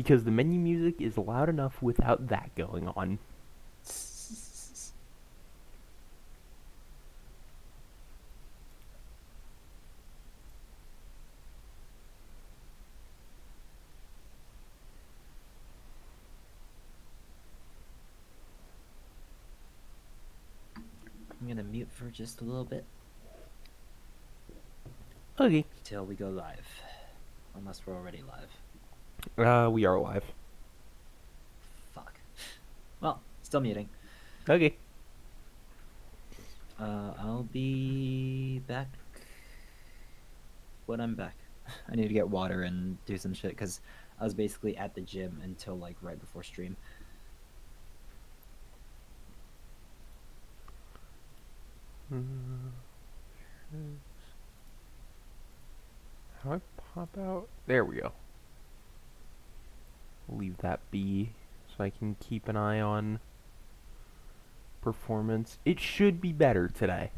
because the menu music is loud enough without that going on. I'm gonna mute for just a little bit Okay. till we go live. Unless we're already live. We are live. Fuck. Well, still muting. Okay. I'll be back when I'm back. I need to get water and do some shit because I was basically at the gym until like right before stream. How do I pop out? There we go. Leave that be so I can keep an eye on performance. It should be better today.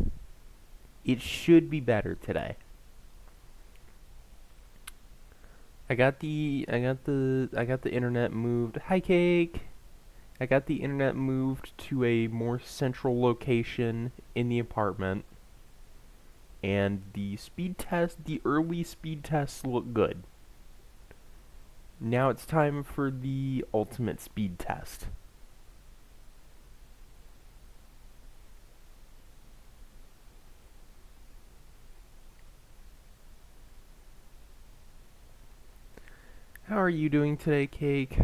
It should be better today. I got the internet moved. Hi, Cake. I got the internet moved to a more central location in the apartment. And the early speed tests look good. Now it's time for the ultimate speed test. How are you doing today, Cake?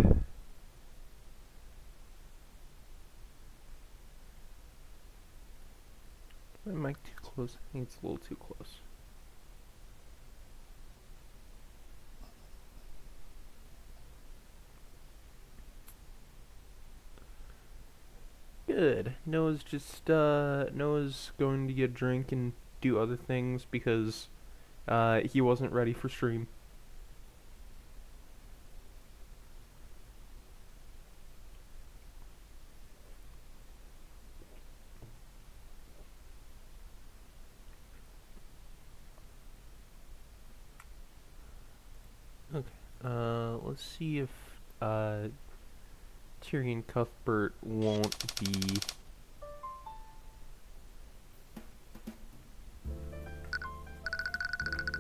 My mic too close? I think it's a little too close. Good. Noah's going to get a drink and do other things because he wasn't ready for stream. Okay. Let's see if Tyrion Cuthbert won't be.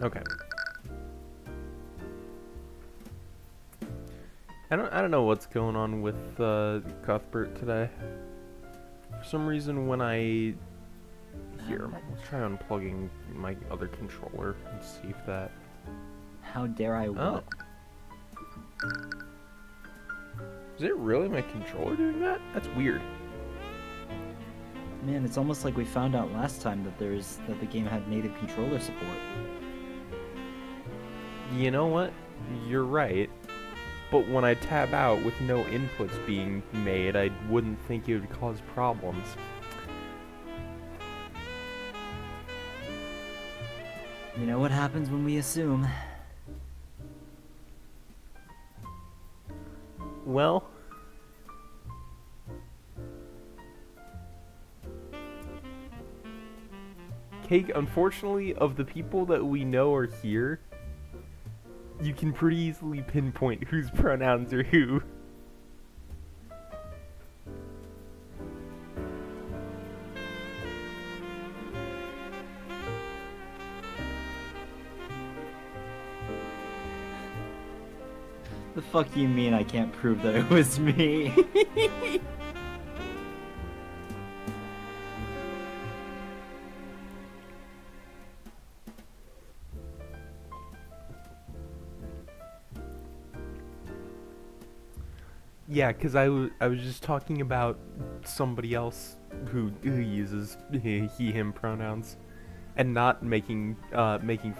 Okay. I don't know what's going on with Cuthbert today. For some reason, when I here, let's try unplugging my other controller and see if that. How dare I what? Is it really my controller doing that? That's weird. Man, it's almost like we found out last time that the game had native controller support. You know what? You're right. But when I tab out with no inputs being made, I wouldn't think it would cause problems. You know what happens when we assume? Well, Cake, unfortunately, of the people that we know are here, you can pretty easily pinpoint whose pronouns are who. The fuck you mean I can't prove that it was me? Yeah, because I was just talking about somebody else who uses he/him pronouns, and not making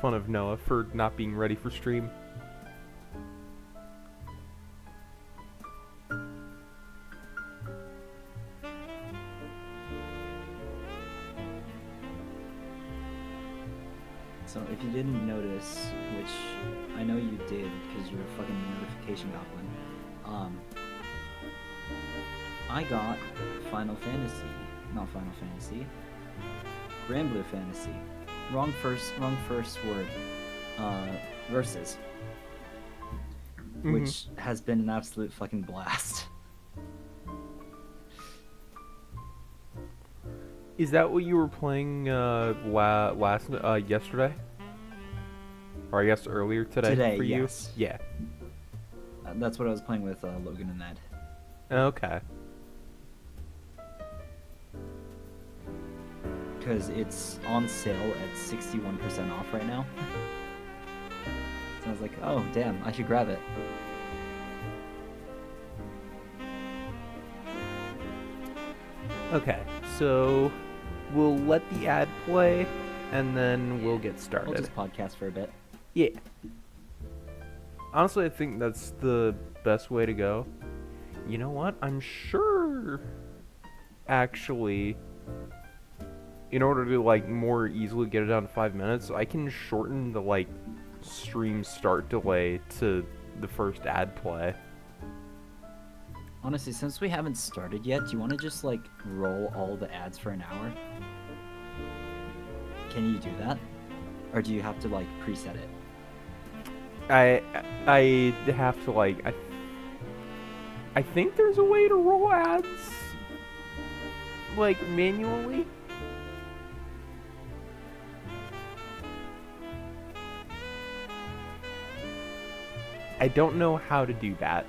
fun of Noah for not being ready for stream. So if you didn't notice, which I know you did because you're a fucking notification goblin, I got Final Fantasy, not Final Fantasy, Granblue Fantasy. Wrong first word. Versus. Mhm. which has been an absolute fucking blast. Is that what you were playing last yesterday? Or I guess earlier today Today, for you? yes. Yeah. That's what I was playing with Logan and Ned. Okay. Because it's on sale at 61% off right now. So I was like, oh, damn, I should grab it. Okay. So we'll let the ad play and then we'll get We'll started. just podcast for a bit. Yeah. Honestly, I think that's the best way to go. You know what? I'm sure actually in order to like more easily get it down to 5 minutes, I can shorten the like stream start delay to the first ad play. Honestly, since we haven't started yet, do you want to just like roll all the ads for an hour? Can you do that? Or do you have to like preset it? I have to like I think there's a way to roll ads like manually. I don't know how to do that.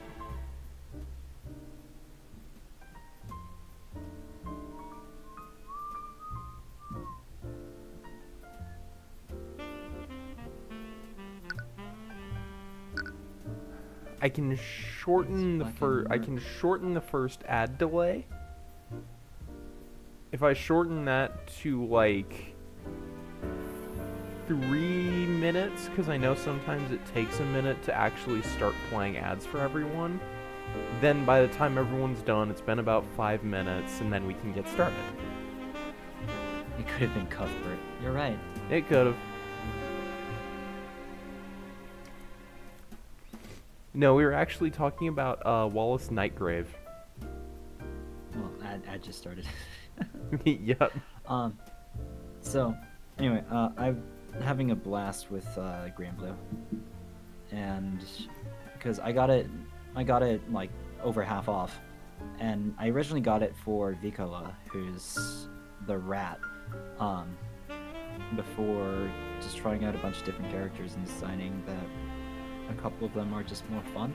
I can shorten the first ad delay. If I shorten that to like 3 minutes, because I know sometimes it takes a minute to actually start playing ads for everyone, then by the time everyone's done, it's been about 5 minutes, and then we can get started. It could have been Cuthbert. You're right. It could have. No, we were actually talking about Wallace Nightgrave. Well, ad just started. Yep. So, anyway, I'm having a blast with Granblue, and because I got it like over half off, and I originally got it for Vikola, who's the rat, before just trying out a bunch of different characters and deciding that a couple of them are just more fun.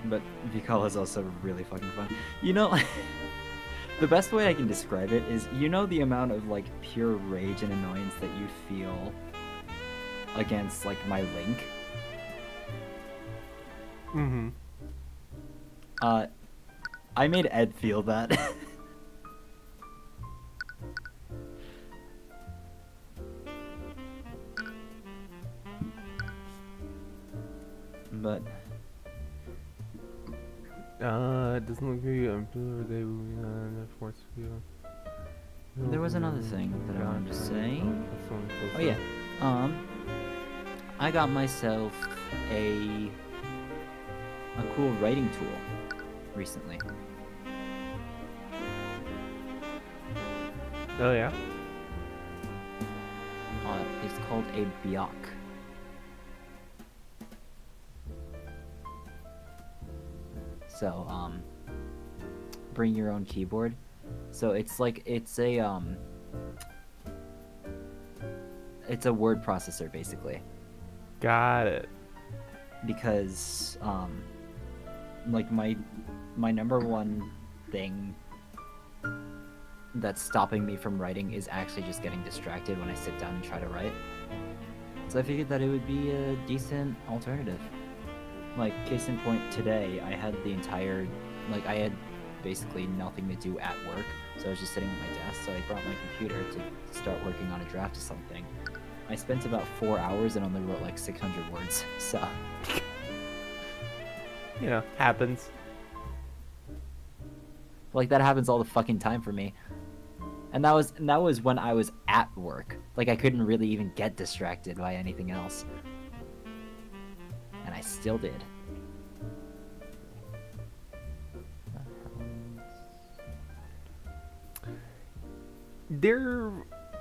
But Vikola is also really fucking fun. You know, the best way I can describe it is, you know, the amount of like pure rage and annoyance that you feel against like my Link. Mm-hmm. I made Ed feel that. But It doesn't look good. They will force you. there was another thing that I wanted to say. Oh yeah, I got myself a cool writing tool recently. Oh yeah. It's called a Bjok. So bring your own keyboard. So it's like it's a word processor basically. Got it. Because like my number one thing that's stopping me from writing is actually just getting distracted when I sit down and try to write. So I figured that it would be a decent alternative. Like, case in point, today I had I had basically nothing to do at work, so I was just sitting at my desk, so I brought my computer to start working on a draft of something. I spent about 4 hours and only wrote like 600 words, so... You know, happens. Like, that happens all the fucking time for me. And that was when I was at work. Like, I couldn't really even get distracted by anything else. And I still did.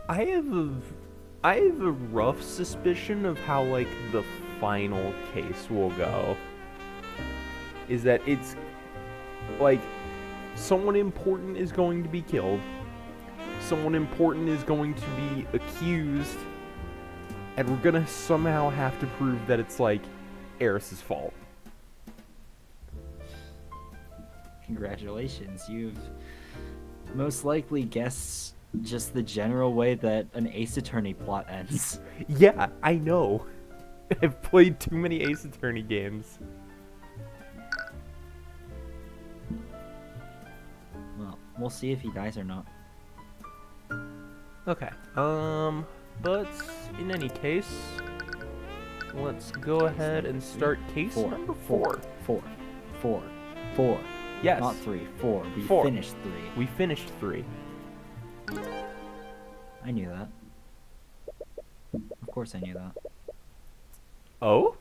I have I have a rough suspicion of how, like, the final case will go. Is that it's, like, someone important is going to be killed. Someone important is going to be accused. And we're gonna somehow have to prove that it's, like, Eris's fault. Congratulations, you've most likely guessed just the general way that an Ace Attorney plot ends. Yeah, I know. I've played too many Ace Attorney games. Well, we'll see if he dies or not. Okay, but in any case, let's go ahead and start case number 4. Four. Yes. Not 3, 4. We 4. finished 3. We finished 3. I knew that. Of course I knew that. Oh?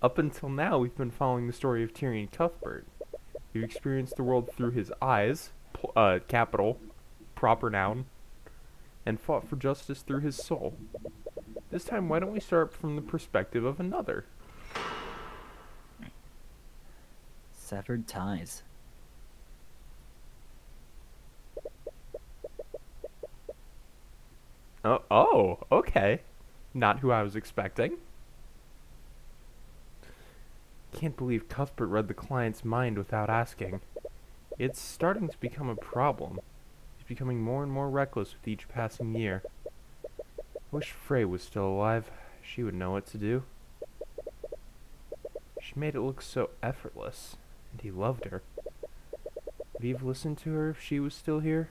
Up until now, we've been following the story of Tyrion Cuthbert. We've experienced the world through his eyes, capital, proper noun, and fought for justice through his soul. This time, why don't we start from the perspective of another? Severed ties. Oh, okay. Not who I was expecting. Can't believe Cuthbert read the client's mind without asking. It's starting to become a problem. He's becoming more and more reckless with each passing year. I wish Frey was still alive. She would know what to do. She made it look so effortless, and he loved her. Would he have listened to her if she was still here?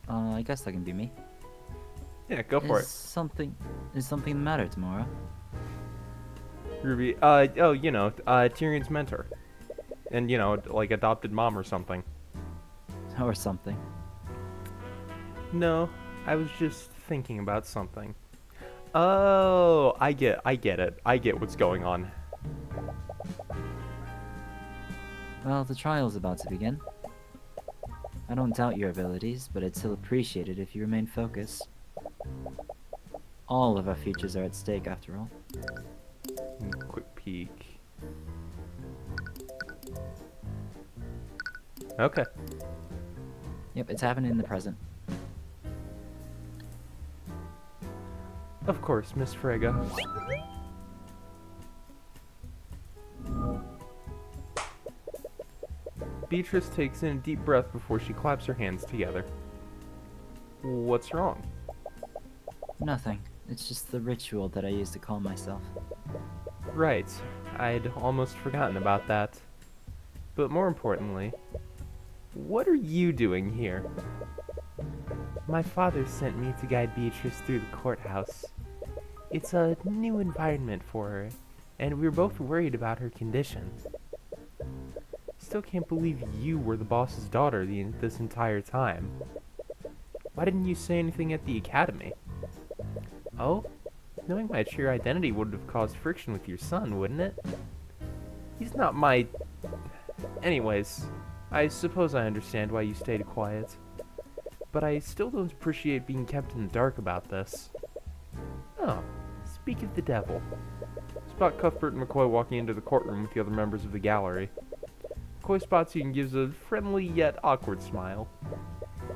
I guess that can be me. Yeah, go for it. Is something the matter tomorrow? Ruby, Tyrion's mentor. And, like adopted mom or something. Or something. No, I was just thinking about something. Oh, I get it. I get what's going on. Well, the trial's about to begin. I don't doubt your abilities, but I'd still appreciate it if you remain focused. All of our futures are at stake, after all. Quick peek. Okay. Yep, it's happening in the present. Of course, Miss Frege. Beatrice takes in a deep breath before she claps her hands together. What's wrong? Nothing. It's just the ritual that I use to calm myself. Right. I'd almost forgotten about that. But more importantly, what are you doing here? My father sent me to guide Beatrice through the courthouse. It's a new environment for her, and we were both worried about her condition. Still can't believe you were the boss's daughter this entire time. Why didn't you say anything at the academy? Oh? Knowing my true identity would have caused friction with your son, wouldn't it? He's not my... Anyways, I suppose I understand why you stayed quiet. But I still don't appreciate being kept in the dark about this. Oh, speak of the devil. Spot Cuthbert and McCoy walking into the courtroom with the other members of the gallery. McCoy spots you and gives a friendly yet awkward smile.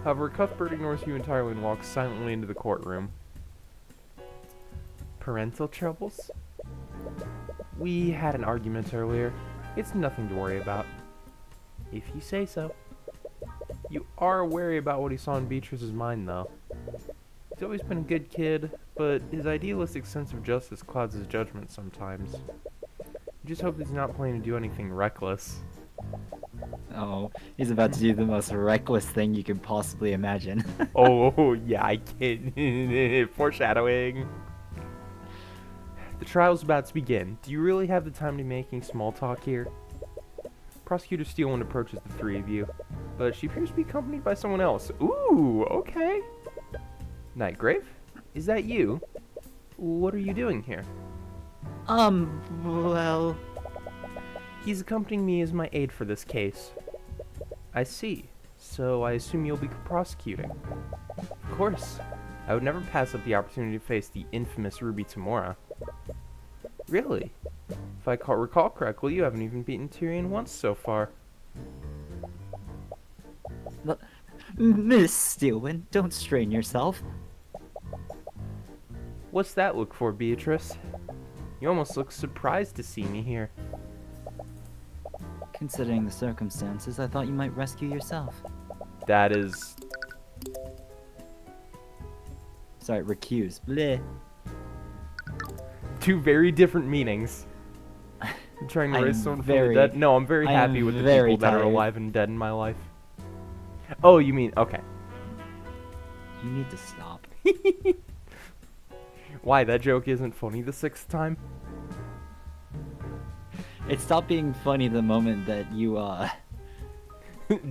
However, Cuthbert ignores you entirely and walks silently into the courtroom. Parental troubles? We had an argument earlier. It's nothing to worry about. If you say so. You are wary about what he saw in Beatrice's mind, though. He's always been a good kid, but his idealistic sense of justice clouds his judgment sometimes. I just hope he's not planning to do anything reckless. Oh, he's about to do the most reckless thing you can possibly imagine. Oh, yeah, I can. Foreshadowing. The trial's about to begin. Do you really have the time to be making small talk here? Prosecutor Steelman approaches the three of you, but she appears to be accompanied by someone else. Ooh, okay. Nightgrave? Is that you? What are you doing here? Well... He's accompanying me as my aide for this case. I see. So I assume you'll be prosecuting. Of course. I would never pass up the opportunity to face the infamous Ruby Tamora. Really? If I recall correctly, you haven't even beaten Tyrion once so far. Miss Steelwind, don't strain yourself. What's that look for, Beatrice? You almost look surprised to see me here. Considering the circumstances, I thought you might rescue yourself. That is... Sorry, recuse. Bleh. two very different meanings. I'm trying to raise someone from the dead. No, I'm very happy with the people that are alive and dead in my life. Oh, you mean... Okay. You need to stop. Why, that joke isn't funny the sixth time? It stopped being funny the moment that you,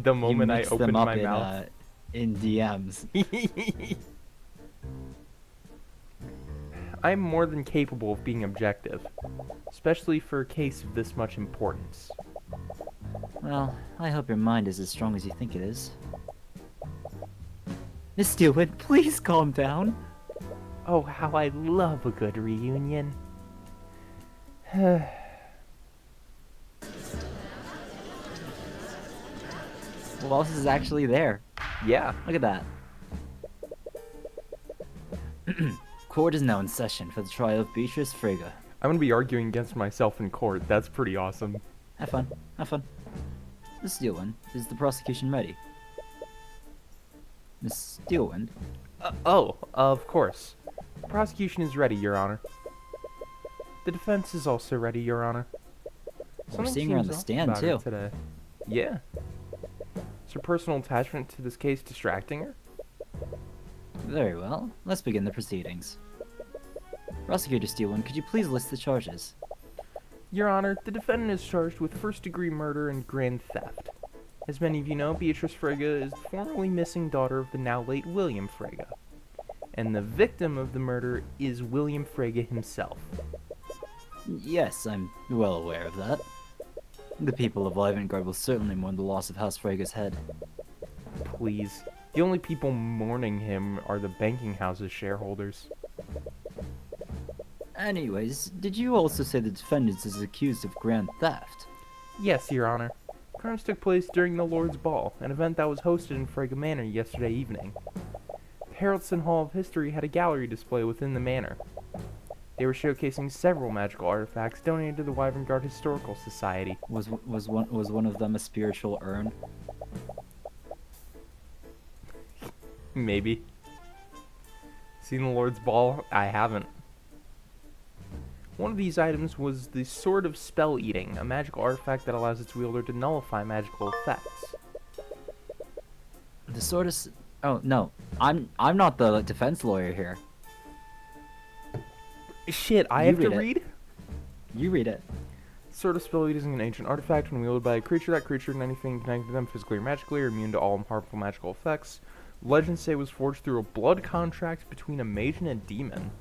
the moment I opened my mouth. In DMs. I'm more than capable of being objective, especially for a case of this much importance. Well, I hope your mind is as strong as you think it is. Miss Steelwood, please calm down. Oh, how I love a good reunion. Who else is actually there? Yeah. Look at that. Court is now in session for the trial of Beatrice Frigga. I'm gonna be arguing against myself in court. That's pretty awesome. Have fun. Have fun. Miss Steelwind, is the prosecution ready? Miss Steelwind? Of course. The prosecution is ready, Your Honor. The defense is also ready, Your Honor. We're seeing her on the stand, too. Today. Yeah. Is her personal attachment to this case distracting her? Very well. Let's begin the proceedings. Prosecutor Steelwind, could you please list the charges? Your Honor, the defendant is charged with first-degree murder and grand theft. As many of you know, Beatrice Frigga is the formerly missing daughter of the now-late William Frigga. And the victim of the murder is William Frigga himself. Yes, I'm well aware of that. The people of Ivengard will certainly mourn the loss of House Frigga's head. Please. The only people mourning him are the banking house's shareholders. Anyways, did you also say the defendant is accused of grand theft? Yes, Your Honor. Crimes took place during the Lord's Ball, an event that was hosted in Frigga Manor yesterday evening. The Haraldson Hall of History had a gallery display within the manor. They were showcasing several magical artifacts donated to the Ivengard Historical Society. Was one of them a spiritual urn? Maybe. Seen the Lord's Ball? I haven't. One of these items was the Sword of Spell Eating, a magical artifact that allows its wielder to nullify magical effects. The Sword of... Oh, no. I'm not the defense lawyer here. Shit, I have to read? You read it. Sword of Spell Eating is an ancient artifact. When wielded by a creature, that creature and anything connected to them physically or magically are immune to all harmful magical effects. Legends say it was forged through a blood contract between a mage and a demon.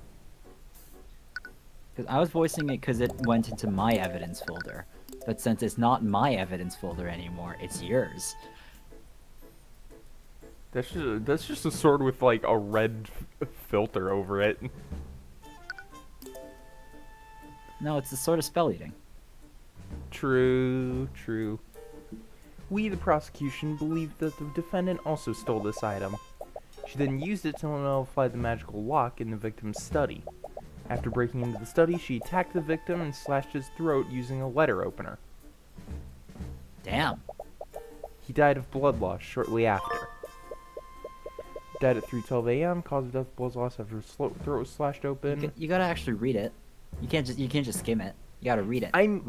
Because I was voicing it because it went into my evidence folder. But since it's not my evidence folder anymore, it's yours. That's just a sword with like a red filter over it. No, it's the Sword of Spell Eating. True, true. We, the prosecution, believe that the defendant also stole this item. She then used it to nullify the magical lock in the victim's study. After breaking into the study, she attacked the victim and slashed his throat using a letter opener. Damn. He died of blood loss shortly after. Died at 3:12 a.m. Cause of death: blood loss after his throat was slashed open. You gotta actually read it. You can't just skim it. You gotta read it. I am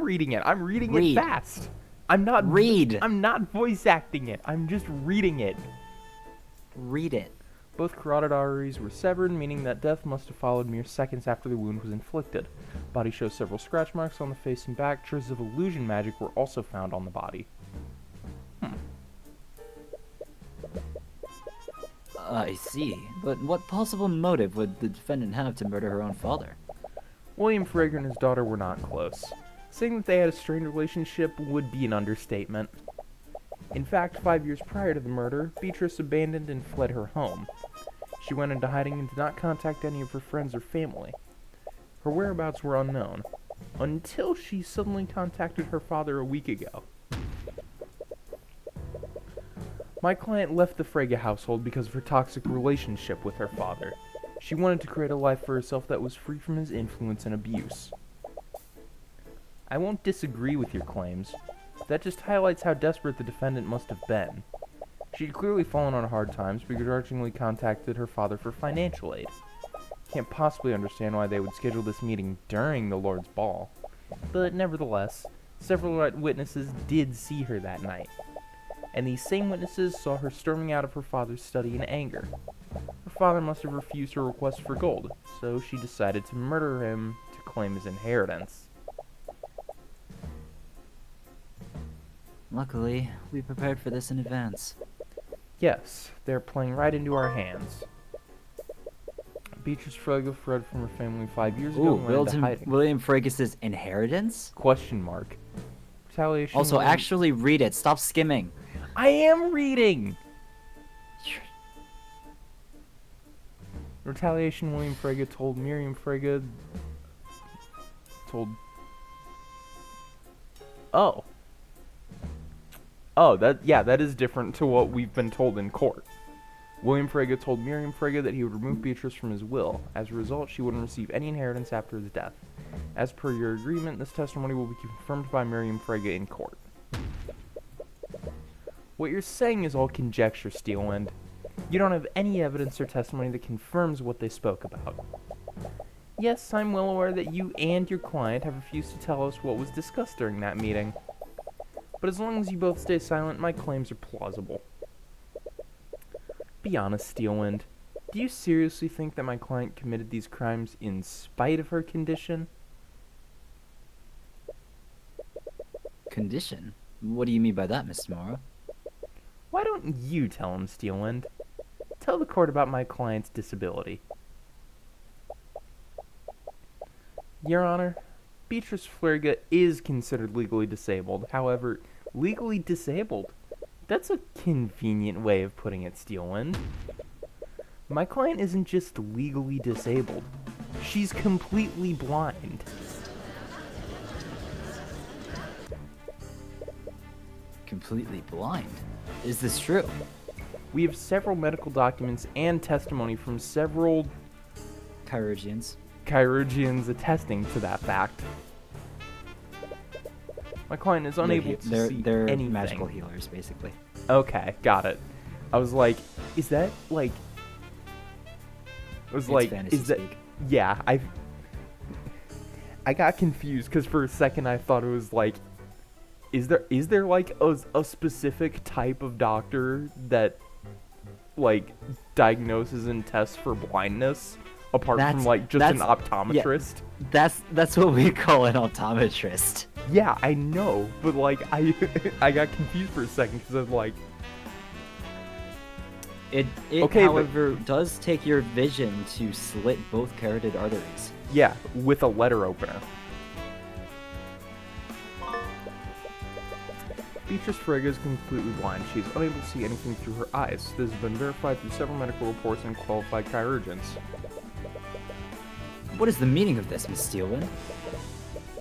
reading it. I'm reading it fast. I'm not voice acting it. I'm just reading it. Read it. Both carotid arteries were severed, meaning that death must have followed mere seconds after the wound was inflicted. Body shows several scratch marks on the face and back. Traces of illusion magic were also found on the body. I see. But what possible motive would the defendant have to murder her own father? William Frigga and his daughter were not close. Saying that they had a strained relationship would be an understatement. In fact, 5 years prior to the murder, Beatrice abandoned and fled her home. She went into hiding and did not contact any of her friends or family. Her whereabouts were unknown, until she suddenly contacted her father a week ago. My client left the Frege household because of her toxic relationship with her father. She wanted to create a life for herself that was free from his influence and abuse. I won't disagree with your claims. That just highlights how desperate the defendant must have been. She had clearly fallen on hard times, begrudgingly contacted her father for financial aid. Can't possibly understand why they would schedule this meeting during the Lord's Ball. But nevertheless, several witnesses did see her that night. And these same witnesses saw her storming out of her father's study in anger. Her father must have refused her request for gold, so she decided to murder him to claim his inheritance. Luckily, we prepared for this in advance. Yes, they're playing right into our hands. Beatrice Frege fled from her family 5 years ago and went into hiding. William Fregus' inheritance? Question mark. Retaliation. Also, actually read it. Stop skimming. I am reading! Retaliation, William Frege told Miriam Frege... Oh, that is different to what we've been told in court. William Frege told Miriam Frege that he would remove Beatrice from his will. As a result, she wouldn't receive any inheritance after his death. As per your agreement, this testimony will be confirmed by Miriam Frege in court. What you're saying is all conjecture, Steelwind. You don't have any evidence or testimony that confirms what they spoke about. Yes, I'm well aware that you and your client have refused to tell us what was discussed during that meeting. But as long as you both stay silent, my claims are plausible. Be honest, Steelwind. Do you seriously think that my client committed these crimes in spite of her condition? Condition? What do you mean by that, Mr. Morrow? Why don't you tell him, Steelwind? Tell the court about my client's disability. Your Honor, Beatrice Frege is considered legally disabled. However, legally disabled? That's a convenient way of putting it, Steelwind. My client isn't just legally disabled. She's completely blind. Completely blind? Is this true? We have several medical documents and testimony from several Chirurgians attesting to that fact. My client is unable to see they're anything. magical healers, basically. Okay, got it. I was like, is that like... I was It's like, fantasy is that... speak. Yeah, I got confused because for a second I thought it was like, is there like a specific type of doctor that like diagnoses and tests for blindness apart from like just an optometrist? Yeah, that's what we call an optometrist. Yeah, I know, but like I got confused for a second because I was like, It okay, however, does take your vision to slit both carotid arteries. yeah, with a letter opener. Beatrice Frege is completely blind. She is unable to see anything through her eyes. This has been verified through several medical reports and qualified chirurgeons. What is the meaning of this, Miss Steelwind?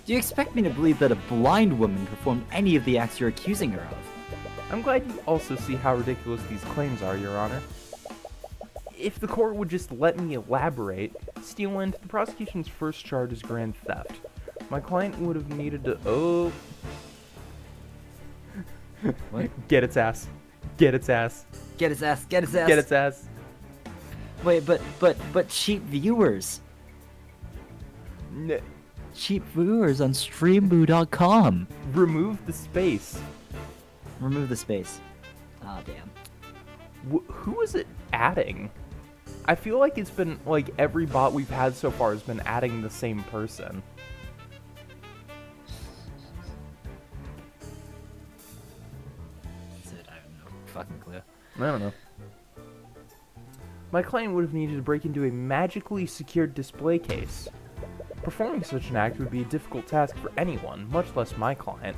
Do you expect me to believe that a blind woman performed any of the acts you're accusing her of? I'm glad you also see how ridiculous these claims are, Your Honor. If the court would just let me elaborate, Steelwind, the prosecution's first charge is grand theft. My client would have needed to... What? Get its ass. Get its ass. Get his ass, get his ass! Get its ass. Wait, but cheap viewers. Cheap viewers on streamboo.com. Remove the space. Remove the space. Ah, damn. Who is it adding? I feel like it's been, like, every bot we've had so far has been adding the same person. That's it, I have no fucking clue. I don't know. My client would have needed to break into a magically secured display case. Performing such an act would be a difficult task for anyone, much less my client.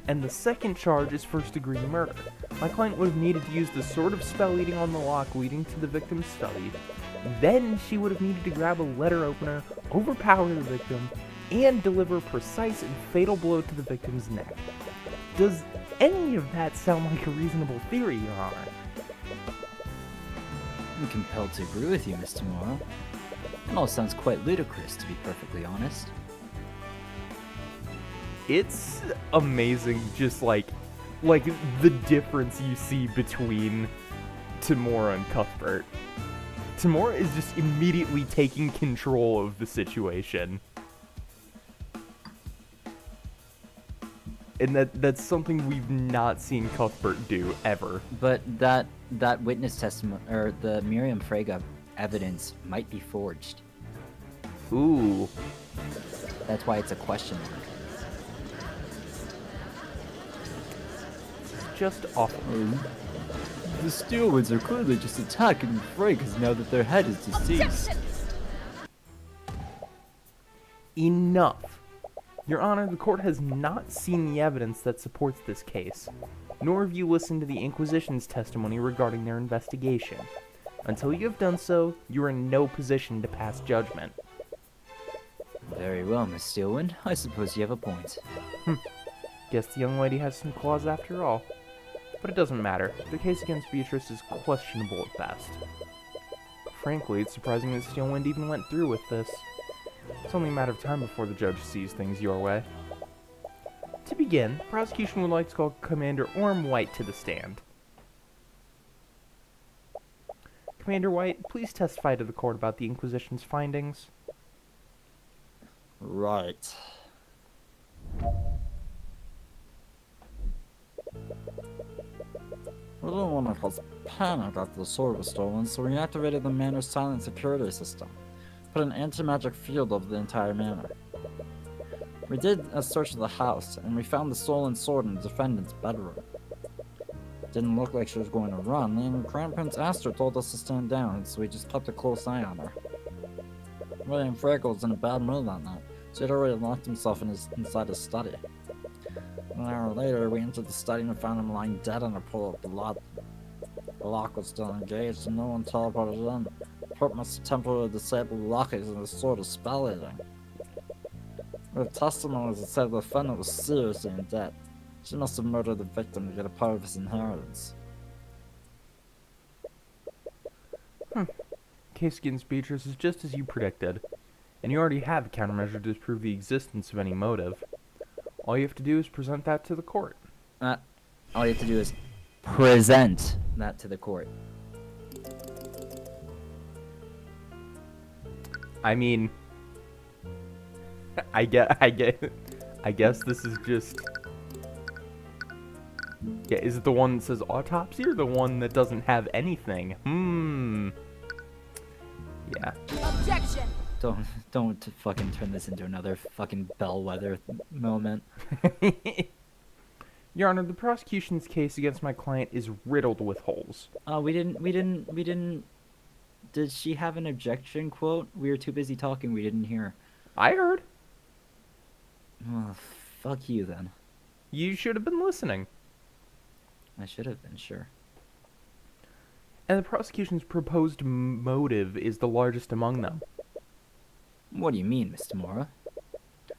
And the second charge is first-degree murder. My client would have needed to use the sword of spell eating on the lock leading to the victim's study. Then she would have needed to grab a letter opener, overpower the victim, and deliver a precise and fatal blow to the victim's neck. Does any of that sound like a reasonable theory, Your Honor? I'm compelled to agree with you, Mr. Morrow. It all sounds quite ludicrous, to be perfectly honest. It's amazing, just like the difference you see between Tamora and Cuthbert. Tamora is just immediately taking control of the situation. And that's something we've not seen Cuthbert do ever. But that witness testimony, or the Miriam Frege evidence, might be forged. Ooh. That's why it's a question mark. Just awful. The stewards are clearly just attacking Freges now that their head is deceased. Enough. Your Honor, the court has not seen the evidence that supports this case, nor have you listened to the Inquisition's testimony regarding their investigation. Until you have done so, you are in no position to pass judgment. Very well, Miss Steelwind. I suppose you have a point. Guess the young lady has some claws after all. But it doesn't matter. The case against Beatrice is questionable at best. Frankly, it's surprising that Steelwind even went through with this. It's only a matter of time before the judge sees things your way. To begin, the prosecution would like to call Commander Orm White to the stand. Commander White, please testify to the court about the Inquisition's findings. Right. We didn't want to cause panic after the sword was stolen, so we activated the manor's silent security system. Put an anti-magic field over the entire manor. We did a search of the house, and we found the stolen sword in the defendant's bedroom. Didn't look like she was going to run, and Crown Prince Astor told us to stand down, so we just kept a close eye on her. William Frege was in a bad mood that night, so he'd already locked himself inside his study. An hour later, we entered the study and found him lying dead on a pull of the lock. The lock was still engaged, and no one teleported in. The port must have temporarily disabled the lock using the sword of spell eating. We have testimonies that said the defendant was seriously in debt. She must have murdered the victim to get a part of his inheritance. Case against Beatrice is just as you predicted, and you already have a countermeasure to disprove the existence of any motive. All you have to do is present that to the court. All you have to do is present that to the court. I mean, I guess this is just... Yeah, is it the one that says autopsy or the one that doesn't have anything? Yeah. Objection! Don't fucking turn this into another fucking bellwether moment. Your Honor, the prosecution's case against my client is riddled with holes. We didn't. Did she have an objection quote? We were too busy talking, we didn't hear. I heard. Oh, fuck you then. You should have been listening. I should have been, sure. And the prosecution's proposed motive is the largest among them. What do you mean, Mr. Mora?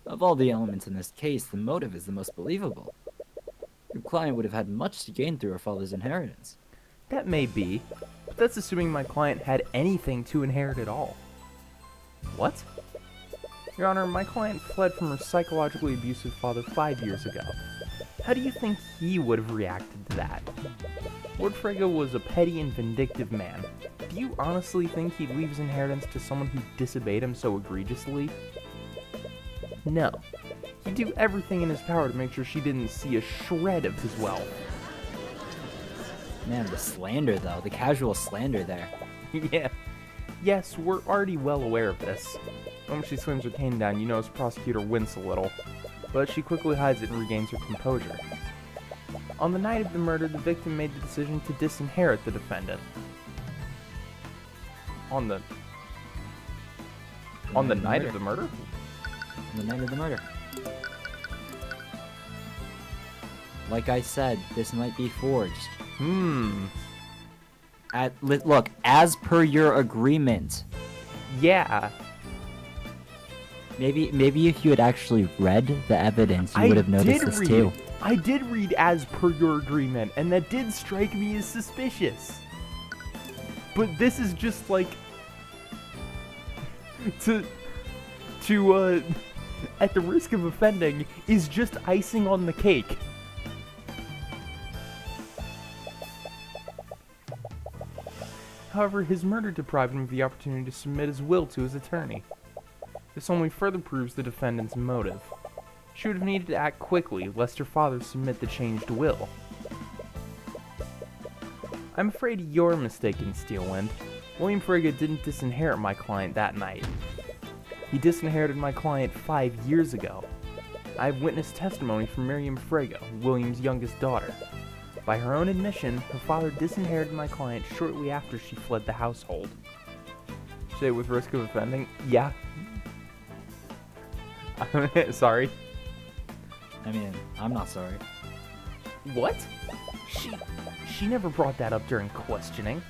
Of all the elements in this case, the motive is the most believable. Your client would have had much to gain through her father's inheritance. That may be, but that's assuming my client had anything to inherit at all. What? Your Honor, my client fled from her psychologically abusive father 5 years ago. How do you think he would have reacted to that? Lord Frege was a petty and vindictive man. Do you honestly think he'd leave his inheritance to someone who disobeyed him so egregiously? No. He'd do everything in his power to make sure she didn't see a shred of his wealth. Man, the slander though, the casual slander there. Yeah. Yes, we're already well aware of this. When she slams her cane down, you notice the prosecutor wince a little, but she quickly hides it and regains her composure. On the night of the murder, the victim made the decision to disinherit the defendant. On the night of the murder? On the night of the murder. Like I said, this might be forged. Hmm. Look, as per your agreement. Yeah. Maybe if you had actually read the evidence, you would have noticed this too. I did read as per your agreement, and that did strike me as suspicious. But this is just like to at the risk of offending, is just icing on the cake. However, his murder deprived him of the opportunity to submit his will to his attorney. This only further proves the defendant's motive. She would have needed to act quickly, lest her father submit the changed will. I'm afraid you're mistaken, Steelwind. William Frigga didn't disinherit my client that night. He disinherited my client 5 years ago. I have witnessed testimony from Miriam Frigga, William's youngest daughter. By her own admission, her father disinherited my client shortly after she fled the household. Say with risk of offending? Yeah. Sorry. I mean, I'm not sorry. What? She never brought that up during questioning.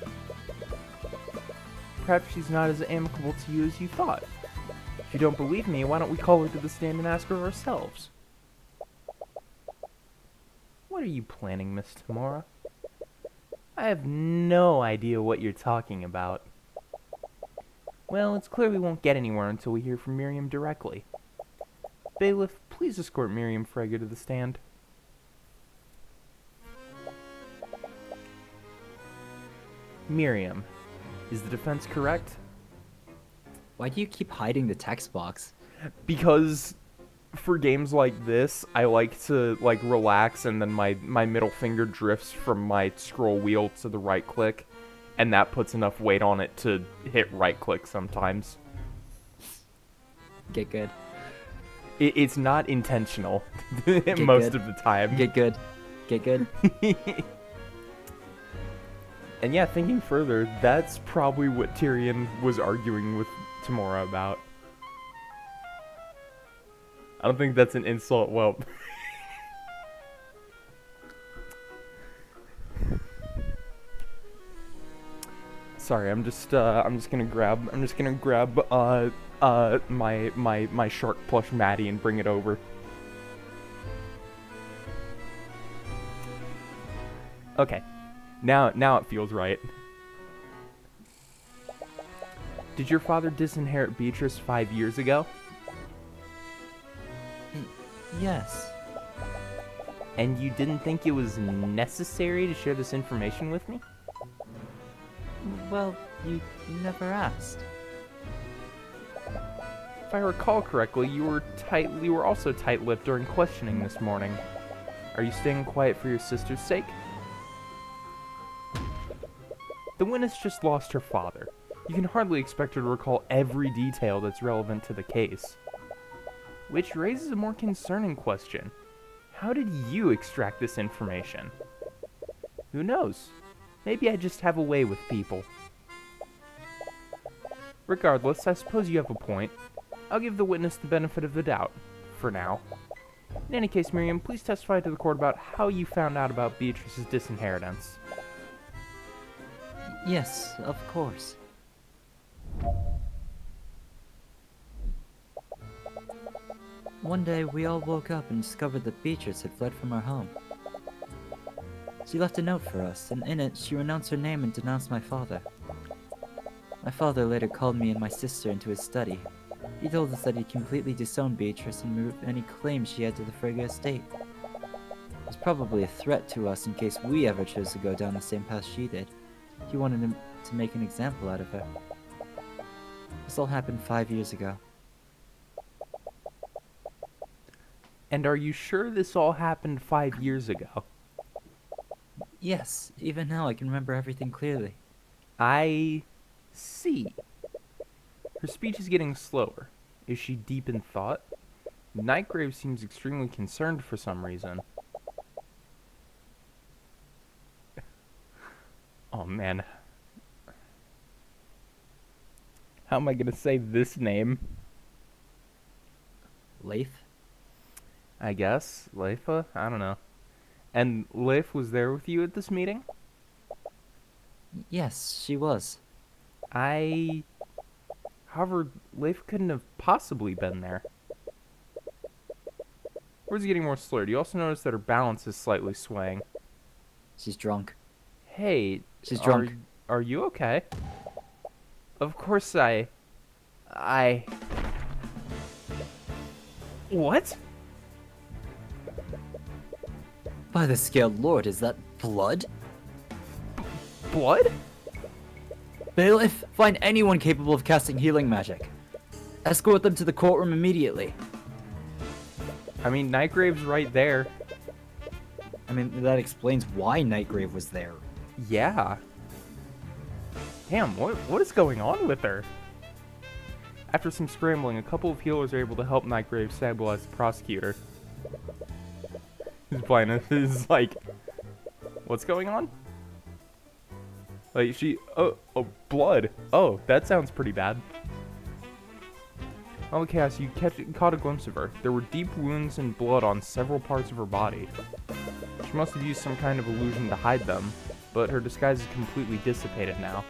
Perhaps she's not as amicable to you as you thought. If you don't believe me, why don't we call her to the stand and ask her ourselves? What are you planning, Miss Tamora? I have no idea what you're talking about. Well, it's clear we won't get anywhere until we hear from Miriam directly. Bailiff, please escort Miriam Frege to the stand. Miriam, is the defense correct? Why do you keep hiding the text box? Because for games like this, I like to relax, and then my middle finger drifts from my scroll wheel to the right click, and that puts enough weight on it to hit right click sometimes. Get good. It's not intentional Get most good. of the time. Get good. Get good. And yeah, thinking further, that's probably what Tyrion was arguing with Tamora about. I don't think that's an insult. Well, sorry, I'm just gonna grab my shark plush Maddie and bring it over. Okay. Now it feels right. Did your father disinherit Beatrice 5 years ago? Yes. And you didn't think it was necessary to share this information with me? Well, you never asked. If I recall correctly, you were also tight-lipped during questioning this morning. Are you staying quiet for your sister's sake? The witness just lost her father. You can hardly expect her to recall every detail that's relevant to the case. Which raises a more concerning question. How did you extract this information? Who knows? Maybe I just have a way with people. Regardless, I suppose you have a point. I'll give the witness the benefit of the doubt, for now. In any case, Miriam, please testify to the court about how you found out about Beatrice's disinheritance. Yes, of course. One day, we all woke up and discovered that Beatrice had fled from our home. She left a note for us, and in it, she renounced her name and denounced my father. My father later called me and my sister into his study. He told us that he'd completely disowned Beatrice and removed any claim she had to the Frege estate. It was probably a threat to us in case we ever chose to go down the same path she did. He wanted him to make an example out of her. This all happened 5 years ago. And are you sure this all happened 5 years ago? Yes, even now I can remember everything clearly. I see. Her speech is getting slower. Is she deep in thought? Nightgrave seems extremely concerned for some reason. Oh man. How am I gonna say this name? Leif? I guess. Leifa? I don't know. And Leif was there with you at this meeting? Yes, she was. I... However, Leif couldn't have possibly been there. Words getting more slurred. You also notice that her balance is slightly swaying. She's drunk. Hey, She's are drunk. are you okay? Of course I... What? By the scaled lord, is that blood? Blood? Bailiff, find anyone capable of casting healing magic. Escort them to the courtroom immediately. I mean, Nightgrave's right there. I mean, that explains why Nightgrave was there. Yeah. Damn, what is going on with her? After some scrambling, a couple of healers are able to help Nightgrave stabilize the prosecutor. His blindness is like, what's going on? Like, oh, blood. Oh, that sounds pretty bad. On the chaos, you caught a glimpse of her. There were deep wounds and blood on several parts of her body. She must have used some kind of illusion to hide them, but her disguise is completely dissipated now.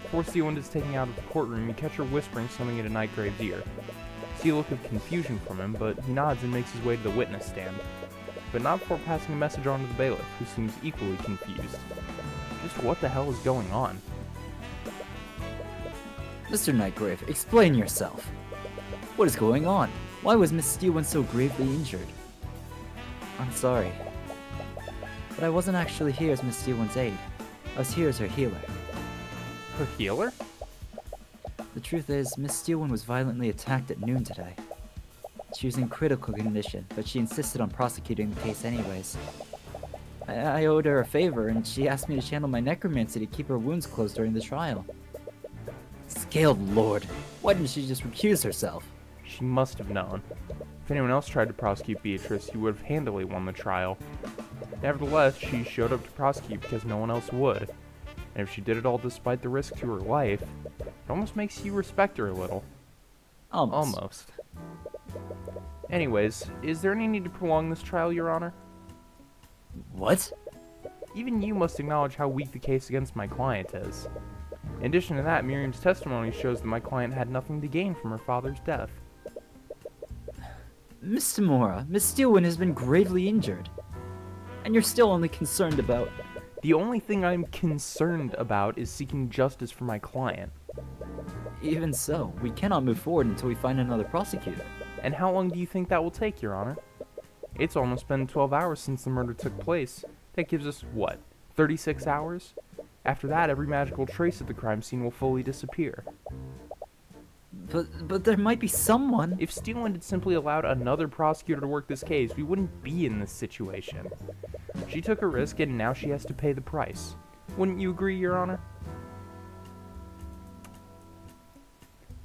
Before Steelwind is taken out of the courtroom, you catch her whispering something into Nightgrave's ear. You see a look of confusion from him, but he nods and makes his way to the witness stand. But not before passing a message on to the bailiff, who seems equally confused. Just what the hell is going on? Mr. Nightgrave, explain yourself. What is going on? Why was Miss Steelwind so gravely injured? I'm sorry, but I wasn't actually here as Miss Steelwind's aide. I was here as her healer. Her healer? The truth is, Miss Steelwind was violently attacked at noon today. She was in critical condition, but she insisted on prosecuting the case anyways. I owed her a favor, and she asked me to channel my necromancy to keep her wounds closed during the trial. Scaled Lord, why didn't she just recuse herself? She must have known. If anyone else tried to prosecute Beatrice, he would have handily won the trial. Nevertheless, she showed up to prosecute because no one else would. And if she did it all despite the risk to her life, it almost makes you respect her a little. Almost. Anyways, is there any need to prolong this trial, Your Honor? What? Even you must acknowledge how weak the case against my client is. In addition to that, Miriam's testimony shows that my client had nothing to gain from her father's death. Mr. Mora, Miss Steelwind has been gravely injured. And you're still only concerned about... The only thing I'm concerned about is seeking justice for my client. Even so, we cannot move forward until we find another prosecutor. And how long do you think that will take, Your Honor? It's almost been 12 hours since the murder took place. That gives us, what, 36 hours? After that, every magical trace of the crime scene will fully disappear. But there might be someone... If Steelwind had simply allowed another prosecutor to work this case, we wouldn't be in this situation. She took a risk, and now she has to pay the price. Wouldn't you agree, Your Honor?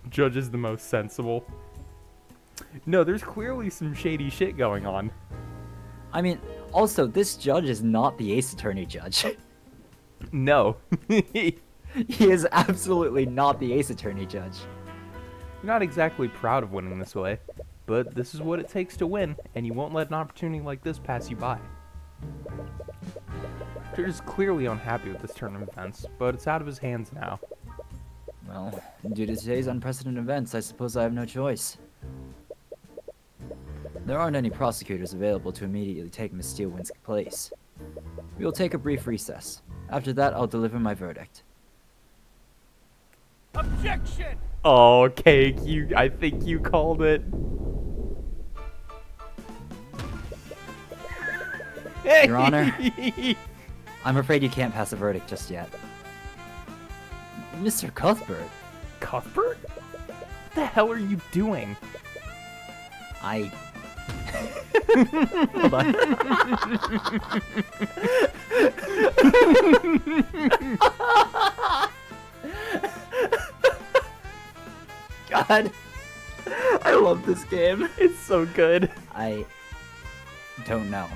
Judge is the most sensible. No, there's clearly some shady shit going on. I mean, also, this judge is not the Ace Attorney judge. No. You're He is absolutely not the Ace Attorney judge. not exactly proud of winning this way, but this is what it takes to win, and you won't let an opportunity like this pass you by. Peter is clearly unhappy with this turn of events, but it's out of his hands now. Well, due to today's unprecedented events, I suppose I have no choice. There aren't any prosecutors available to immediately take Miss Steelwind's place. We will take a brief recess. After that, I'll deliver my verdict. Objection! Oh, Cake, I think you called it. Your Honor, I'm afraid you can't pass a verdict just yet. Mr. Cuthbert, Cuthbert? What the hell are you doing? I... Hold on. God, I love this game. It's so good. I don't know.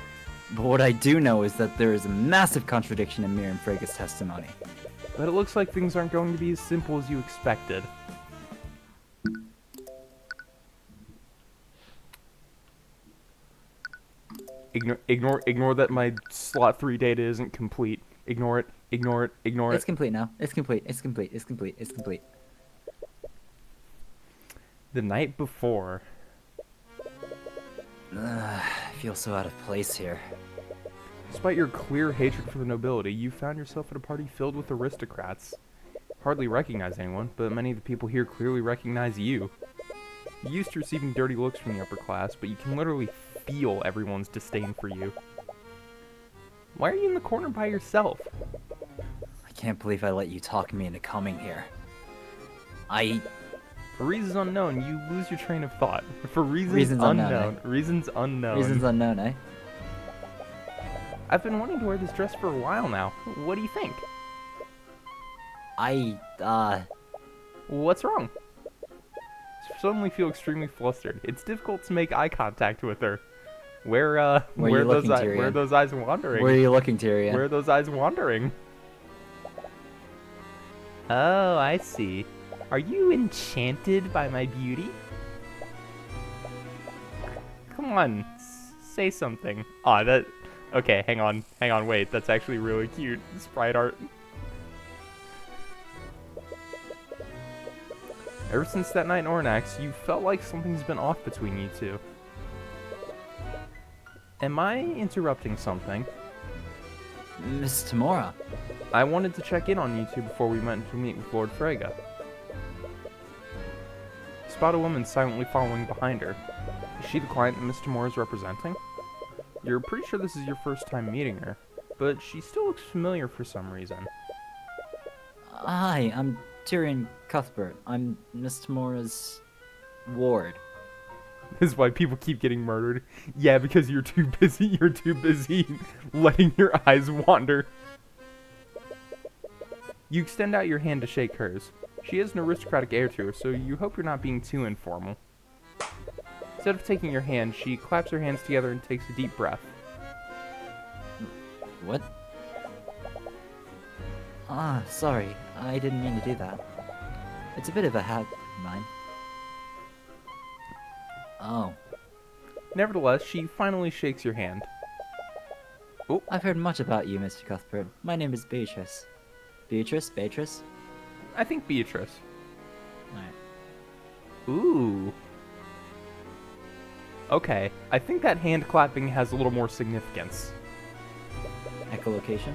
But what I do know is that there is a massive contradiction in Miriam Frega's testimony. But it looks like things aren't going to be as simple as you expected. Ignore that my slot 3 data isn't complete. Ignore it. Ignore it. Ignore It's it. complete now. It's complete. It's complete. It's complete. It's complete. The night before. I feel so out of place here. Despite your clear hatred for the nobility, you found yourself at a party filled with aristocrats. Hardly recognize anyone, but many of the people here clearly recognize you. You're used to receiving dirty looks from the upper class, but you can literally feel everyone's disdain for you. Why are you in the corner by yourself? I can't believe I let you talk me into coming here. For reasons unknown, you lose your train of thought. For reasons Reasons unknown, unknown. eh? Reasons unknown. Reasons unknown, eh? I've been wanting to wear this dress for a while now. What do you think? What's wrong? I suddenly feel extremely flustered. It's difficult to make eye contact with her. Where are those eyes wandering? Where are you looking, Tyrion? Where are those eyes wandering? Oh, I see. Are you enchanted by my beauty? Come on, say something. Aw, that... Okay, hang on, wait. That's actually really cute. Sprite art. Ever since that night in Ornax, you felt like something's been off between you two. Am I interrupting something? Miss Tamora. I wanted to check in on you two before we went to meet with Lord Frege. Spot a woman silently following behind her. Is she the client that Miss Tamora is representing? You're pretty sure this is your first time meeting her, but she still looks familiar for some reason. Hi, I'm Tyrion Cuthbert. I'm Miss Tamora's ward. This is why people keep getting murdered. Yeah, because you're too busy letting your eyes wander. You extend out your hand to shake hers. She has an aristocratic air to her, so you hope you're not being too informal. Instead of taking your hand, she claps her hands together and takes a deep breath. What? Sorry. I didn't mean to do that. It's a bit of a habit of mine. Oh. Nevertheless, she finally shakes your hand. Oh. I've heard much about you, Mr. Cuthbert. My name is Beatrice. Beatrice? Beatrice? I think Beatrice. Alright. Ooh. Okay, I think that hand clapping has a little more significance. Echolocation?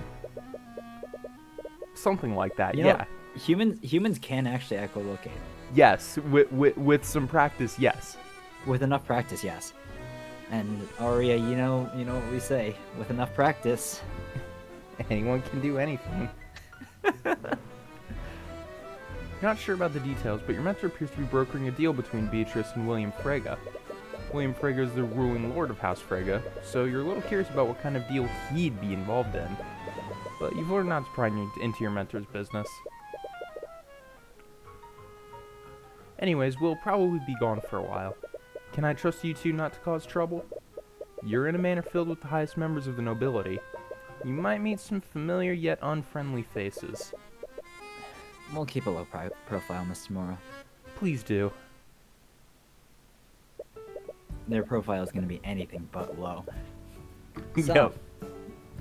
Something like that, You yeah. know, humans can actually echolocate. Yes, with some practice, yes. With enough practice, yes. And Aria, you know what we say. With enough practice, Anyone can do anything. You're not sure about the details, but your mentor appears to be brokering a deal between Beatrice and William Frege. William Frege is the ruling lord of House Frege, so you're a little curious about what kind of deal he'd be involved in. But you've learned not to pry into your mentor's business. Anyways, we'll probably be gone for a while. Can I trust you two not to cause trouble? You're in a manor filled with the highest members of the nobility. You might meet some familiar yet unfriendly faces. we'll keep a low profile, Miss Tamora. Please do. Their profile is going to be anything but low. So, Yep.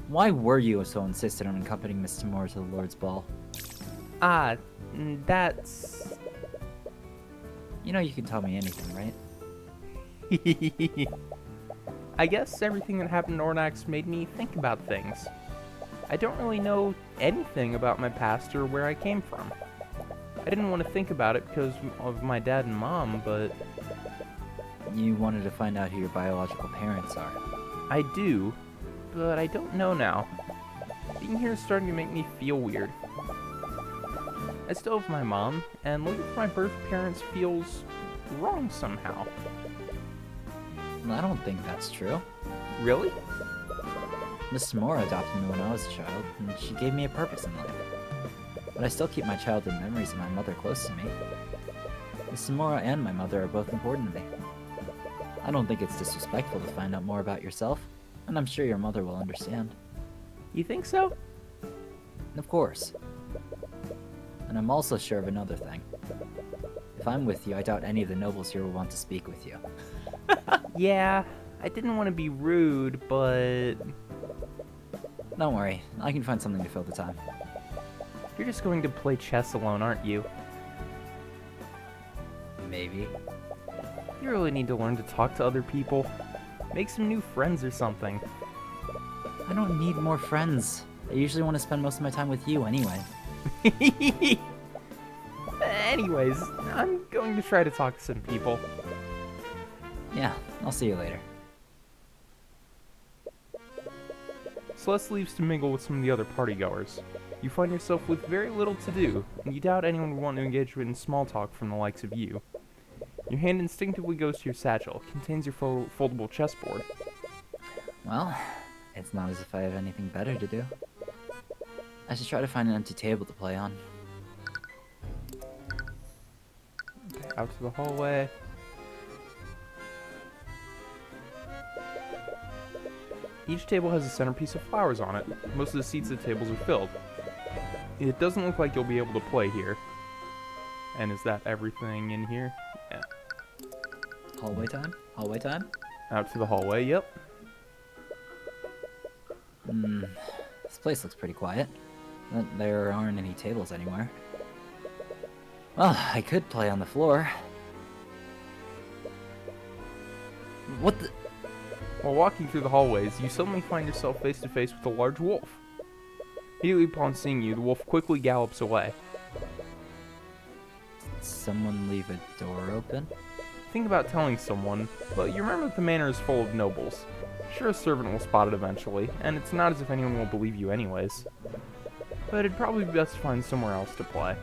why were you so insistent on accompanying Miss Tamora to the Lord's Ball? That's... You know you can tell me anything, right? I guess everything that happened in Ornax made me think about things. I don't really know anything about my past or where I came from. I didn't want to think about it because of my dad and mom, but... You wanted to find out who your biological parents are. I do, but I don't know now. Being here is starting to make me feel weird. I still have my mom, and looking for my birth parents feels wrong somehow. I don't think that's true. Really? Miss Tamora adopted me when I was a child, and she gave me a purpose in life. But I still keep my childhood memories of my mother close to me. Miss Tamora and my mother are both important to me. I don't think it's disrespectful to find out more about yourself, and I'm sure your mother will understand. You think so? Of course. And I'm also sure of another thing. If I'm with you, I doubt any of the nobles here will want to speak with you. Yeah, I didn't want to be rude, but Don't worry, I can find something to fill the time. you're just going to play chess alone, aren't you? Maybe. You really need to learn to talk to other people. Make some new friends or something. I don't need more friends. I usually want to spend most of my time with you anyway. Anyways, I'm going to try to talk to some people. Yeah, I'll see you later. Celeste leaves to mingle with some of the other partygoers. You find yourself with very little to do, and you doubt anyone would want to engage in small talk from the likes of you. Your hand instinctively goes to your satchel. It contains your foldable chessboard. Well, it's not as if I have anything better to do. I should try to find an empty table to play on. Out to the hallway. Each table has a centerpiece of flowers on it. Most of the seats at the tables are filled. It doesn't look like you'll be able to play here. And is that everything in here? Yeah. Hallway time? Hallway time? Out to the hallway, yep. This place looks pretty quiet. There aren't any tables anywhere. Well, I could play on the floor. What the... While walking through the hallways, you suddenly find yourself face to face with a large wolf. Immediately upon seeing you, the wolf quickly gallops away. Did someone leave a door open? Think about telling someone, but you remember that the manor is full of nobles. Sure, a servant will spot it eventually, and it's not as if anyone will believe you anyways. But it'd probably be best to find somewhere else to play.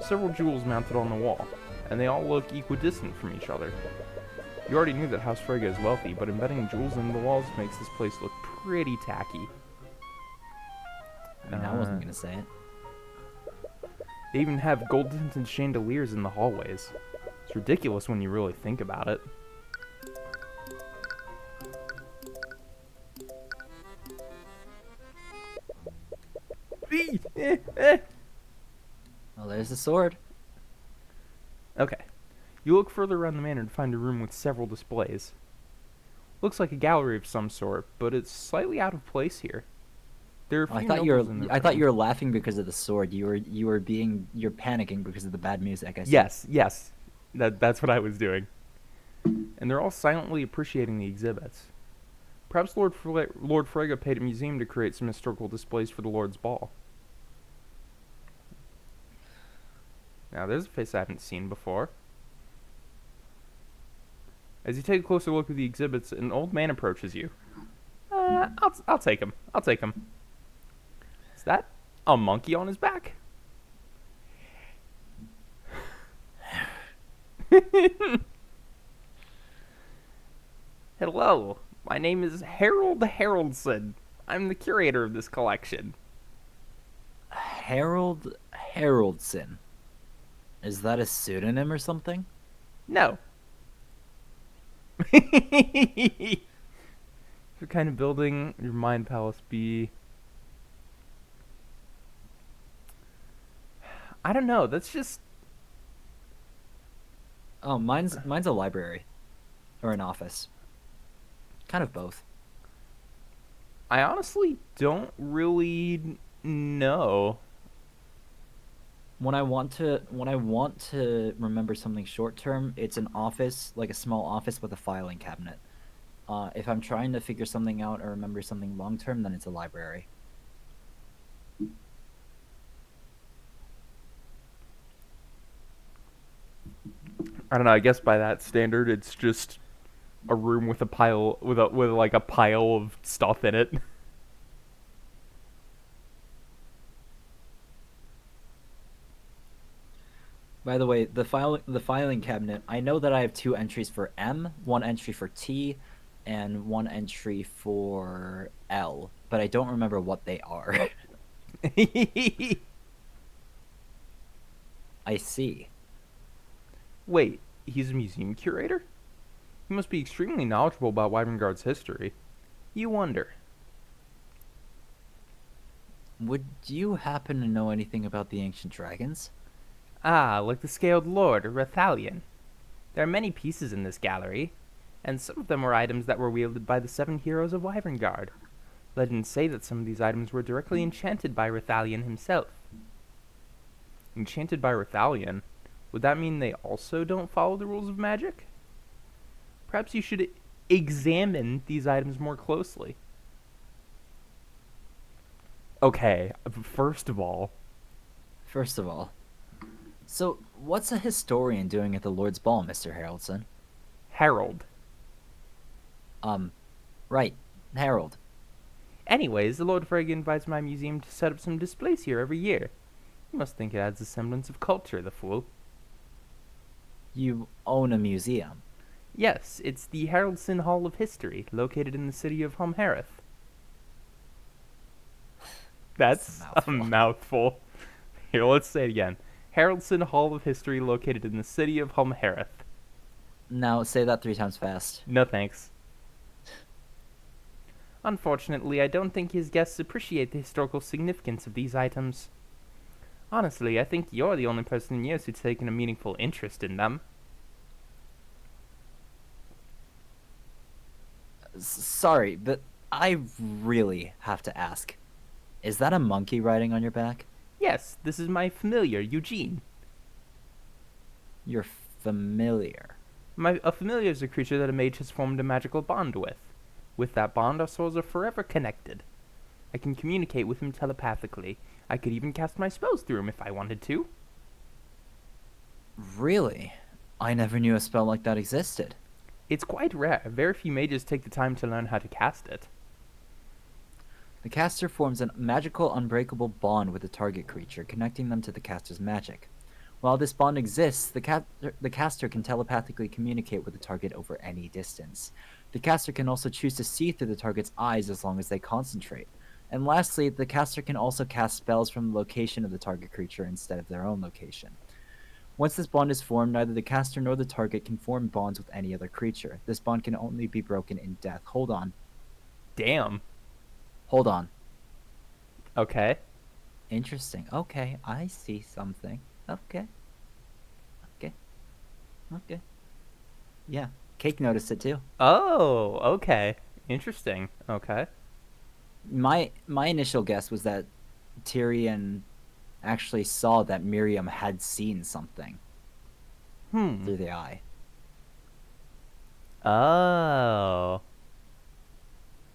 Several jewels mounted on the wall, and they all look equidistant from each other. You already knew that House Frege is wealthy, but embedding jewels into the walls makes this place look pretty tacky. I mean, I wasn't gonna say it. They even have gold-tinted chandeliers in the hallways. It's ridiculous when you really think about it. Well, there's the sword. Okay. You look further around the manor and find a room with several displays. Looks like a gallery of some sort, but it's slightly out of place here. There are a few nobles in the I thought room. you were laughing because of the sword. You're panicking because of the bad music. I see. Yes. That's what I was doing. And they're all silently appreciating the exhibits. Perhaps Lord Frege paid a museum to create some historical displays for the Lord's Ball. Now, there's a face I haven't seen before. As you take a closer look at the exhibits, an old man approaches you. I'll take him. I'll take him. Is that a monkey on his back? Hello, my name is Harold Haroldson. I'm the curator of this collection. Harold Haroldson. Is that a pseudonym or something? No. What kind of building your mind palace be? I don't know. That's just... Oh, mine's a library. Or an office. Kind of both. I honestly don't really know. When I want to remember something short term, it's an office, like a small office with a filing cabinet. If I'm trying to figure something out or remember something long term, then it's a library. I don't know. I guess by that standard, it's just a room with a pile with like a pile of stuff in it. By the way, the filing cabinet, I know that I have 2 entries for M, 1 entry for T, and 1 entry for L, but I don't remember what they are. I see. Wait, he's a museum curator? He must be extremely knowledgeable about Wyvernguard's history. You wonder. Would you happen to know anything about the ancient dragons? Ah, like the Scaled Lord or Rathalion. There are many pieces in this gallery. and some of them were items that were wielded by the 7 heroes of Wyverngard. Legends say that some of these items were directly enchanted by Rathalion himself. Enchanted by Rathalion? Would that mean they also don't follow the rules of magic? Perhaps you should examine these items more closely. Okay, first of all, First of all, so what's a historian doing at the Lord's Ball, Mr. Haraldson? Harold. Right, Harold. Anyways, the Lord Frege invites my museum to set up some displays here every year. You must think it adds a semblance of culture, the fool. You own a museum. Yes, it's the Haraldson Hall of History, located in the city of Homhereth. That's a mouthful. Here, let's say it again. Haraldson Hall of History, located in the city of Homhereth. Now say that 3 times fast. No thanks. Unfortunately, I don't think his guests appreciate the historical significance of these items. Honestly, I think you're the only person in years who's taken a meaningful interest in them. Sorry, but I really have to ask. Is that a monkey riding on your back? Yes, this is my familiar, Eugene. You're familiar. A familiar is a creature that a mage has formed a magical bond with. With that bond, our souls are forever connected. I can communicate with him telepathically. I could even cast my spells through him if I wanted to. Really? I never knew a spell like that existed. It's quite rare. Very few mages take the time to learn how to cast it. The caster forms a magical unbreakable bond with the target creature, connecting them to the caster's magic. While this bond exists, the caster can telepathically communicate with the target over any distance. The caster can also choose to see through the target's eyes as long as they concentrate. And lastly, the caster can also cast spells from the location of the target creature instead of their own location. Once this bond is formed, neither the caster nor the target can form bonds with any other creature. This bond can only be broken in death. Hold on. Damn. Hold on. Okay. Interesting. Okay, I see something. Okay. Yeah, Cake noticed it too. Oh, okay. Interesting. Okay. My initial guess was that Tyrion actually saw that Miriam had seen something through the eye. Oh.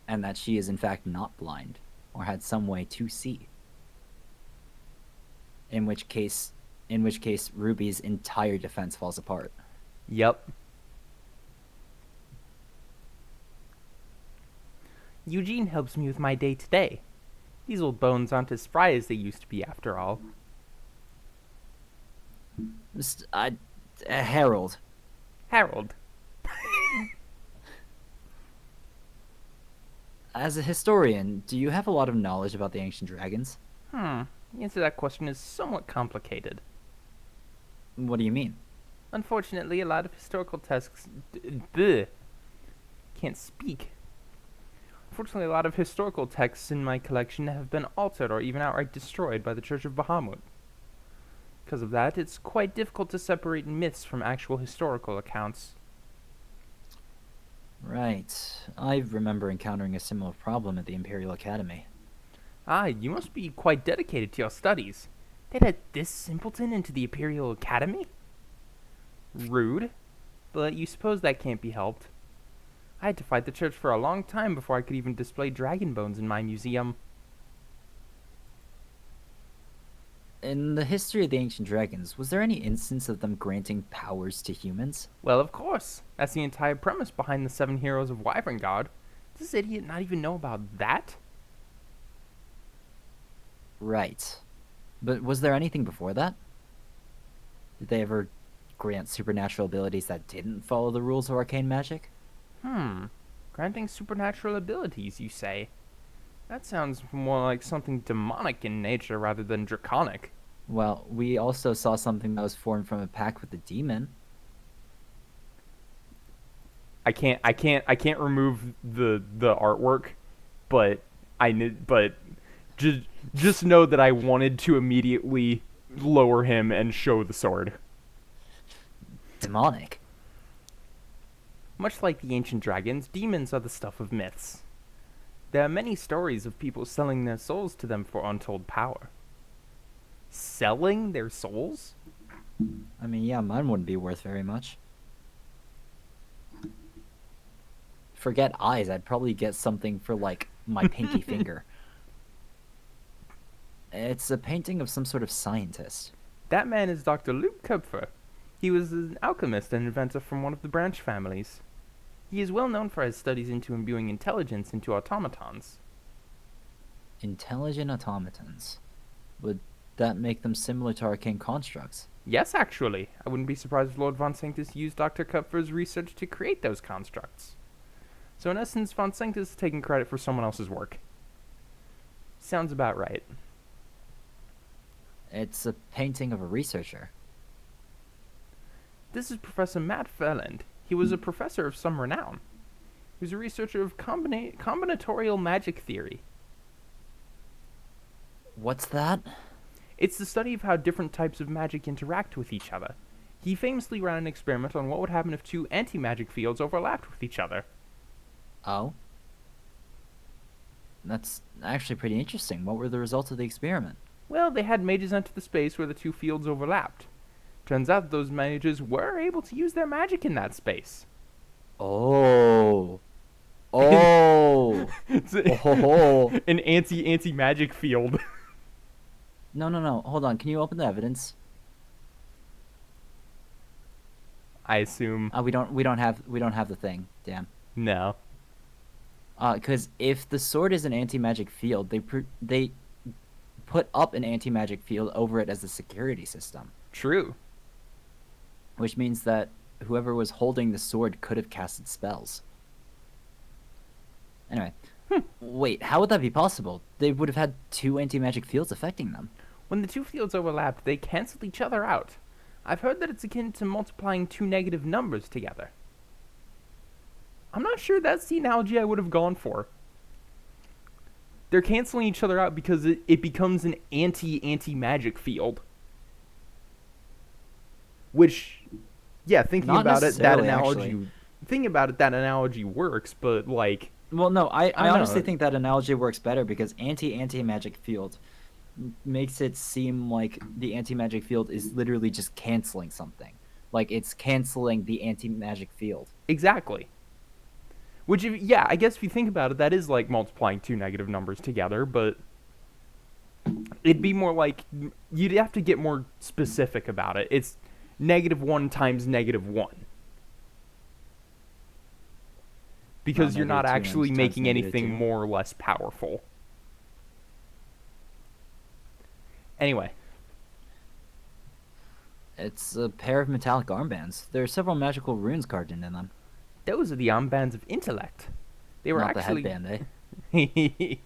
And that she is in fact not blind, or had some way to see. In which case Ruby's entire defense falls apart. Yep. Eugene helps me with my day-to-day. These old bones aren't as spry as they used to be, after all. Harold. Harold. As a historian, do you have a lot of knowledge about the ancient dragons? The answer to that question is somewhat complicated. What do you mean? Unfortunately, a lot of historical texts... Can't speak. Unfortunately, a lot of historical texts in my collection have been altered or even outright destroyed by the Church of Bahamut. Because of that, it's quite difficult to separate myths from actual historical accounts. Right. I remember encountering a similar problem at the Imperial Academy. Ah, you must be quite dedicated to your studies. They let this simpleton into the Imperial Academy? Rude. But you suppose that can't be helped. I had to fight the church for a long time before I could even display dragon bones in my museum. In the history of the ancient dragons, was there any instance of them granting powers to humans? Well, of course. That's the entire premise behind the 7 heroes of Wyverngard. Does this idiot not even know about that? Right. But was there anything before that? Did they ever grant supernatural abilities that didn't follow the rules of arcane magic? Granting supernatural abilities, you say? That sounds more like something demonic in nature rather than draconic. Well, we also saw something that was formed from a pact with the demon. I can't remove the artwork, but just know that I wanted to immediately lower him and show the sword. Demonic. Much like the ancient dragons, demons are the stuff of myths. There are many stories of people selling their souls to them for untold power. Selling their souls? I mean, yeah, mine wouldn't be worth very much. Forget eyes, I'd probably get something for, like, my pinky finger. It's a painting of some sort of scientist. That man is Dr. Luke Kupfer. He was an alchemist and inventor from one of the branch families. He is well known for his studies into imbuing intelligence into automatons. Intelligent automatons. Would that make them similar to arcane constructs? Yes, actually. I wouldn't be surprised if Lord Von Sanctus used Dr. Kupfer's research to create those constructs. So in essence, Von Sanctus is taking credit for someone else's work. Sounds about right. It's a painting of a researcher. This is Professor Matt Ferland. He was a professor of some renown. He was a researcher of combinatorial magic theory. What's that? It's the study of how different types of magic interact with each other. He famously ran an experiment on what would happen if two anti-magic fields overlapped with each other. Oh? That's actually pretty interesting. What were the results of the experiment? Well, they had mages enter the space where the two fields overlapped. Turns out that those mages were able to use their magic in that space. Oh. Oh. It's Oh. an anti-magic field. No. Hold on. Can you open the evidence? I assume. We don't have the thing. Damn. No. Because if the sword is an anti-magic field, they put up an anti-magic field over it as a security system. True. Which means that whoever was holding the sword could have casted spells. Anyway. Wait, how would that be possible? They would have had two anti-magic fields affecting them. When the two fields overlapped, they canceled each other out. I've heard that it's akin to multiplying two negative numbers together. I'm not sure that's the analogy I would have gone for. They're canceling each other out because it becomes an anti-magic field. Which, yeah, thinking Not about it, that necessarily, analogy. actually. Thinking about it, that analogy works, but like. Well, no, I don't know. honestly think that analogy works better because anti-magic field makes it seem like the anti-magic field is literally just canceling something. Like it's canceling the anti-magic field. Exactly. Which, yeah, I guess if you think about it, that is like multiplying two negative numbers together, but it'd be more like, you'd have to get more specific about it. It's -1 times -1. Because you're not actually making anything more or less powerful. Anyway. It's a pair of metallic armbands. There are several magical runes carved into them. Those are the armbands of intellect. They were Not actually... the headband, eh?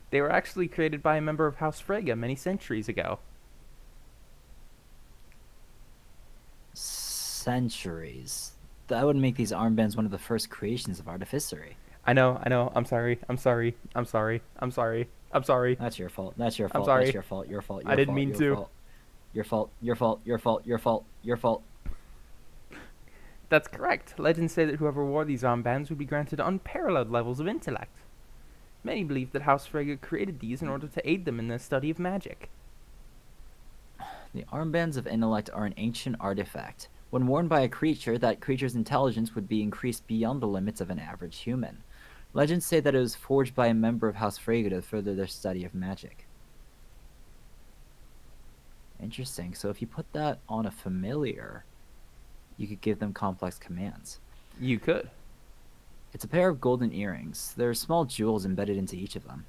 They were actually created by a member of House Frege many centuries ago. Centuries. That would make these armbands one of the first creations of artificery. I know. I'm sorry. That's your fault. That's your fault. I'm sorry. That's your fault. Your fault. I didn't mean to. Your fault. Your fault. Your fault. Your fault. Your fault. That's correct. Legends say that whoever wore these armbands would be granted unparalleled levels of intellect. Many believe that House Frege created these in order to aid them in their study of magic. The armbands of intellect are an ancient artifact. When worn by a creature, that creature's intelligence would be increased beyond the limits of an average human. Legends say that it was forged by a member of House Frege to further their study of magic. Interesting. So if you put that on a familiar, you could give them complex commands. You could. It's a pair of golden earrings. There are small jewels embedded into each of them.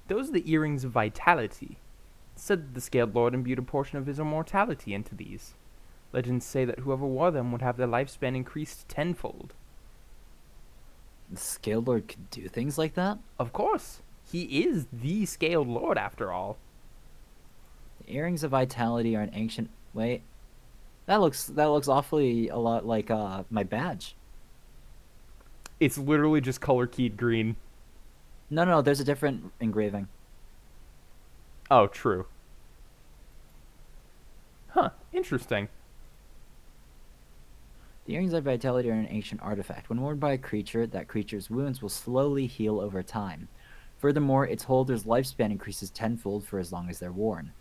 Those are the earrings of vitality. It's said that the Scaled Lord imbued a portion of his immortality into these. Legends say that whoever wore them would have their lifespan increased tenfold. The Scaled Lord could do things like that? Of course. He is the Scaled Lord, after all. The earrings of vitality are an ancient... Wait. That looks awfully a lot like my badge. It's literally just color-keyed green. No, there's a different engraving. Oh, true. Huh, interesting. The earrings of vitality are an ancient artifact. When worn by a creature, that creature's wounds will slowly heal over time. Furthermore, its holder's lifespan increases tenfold for as long as they're worn.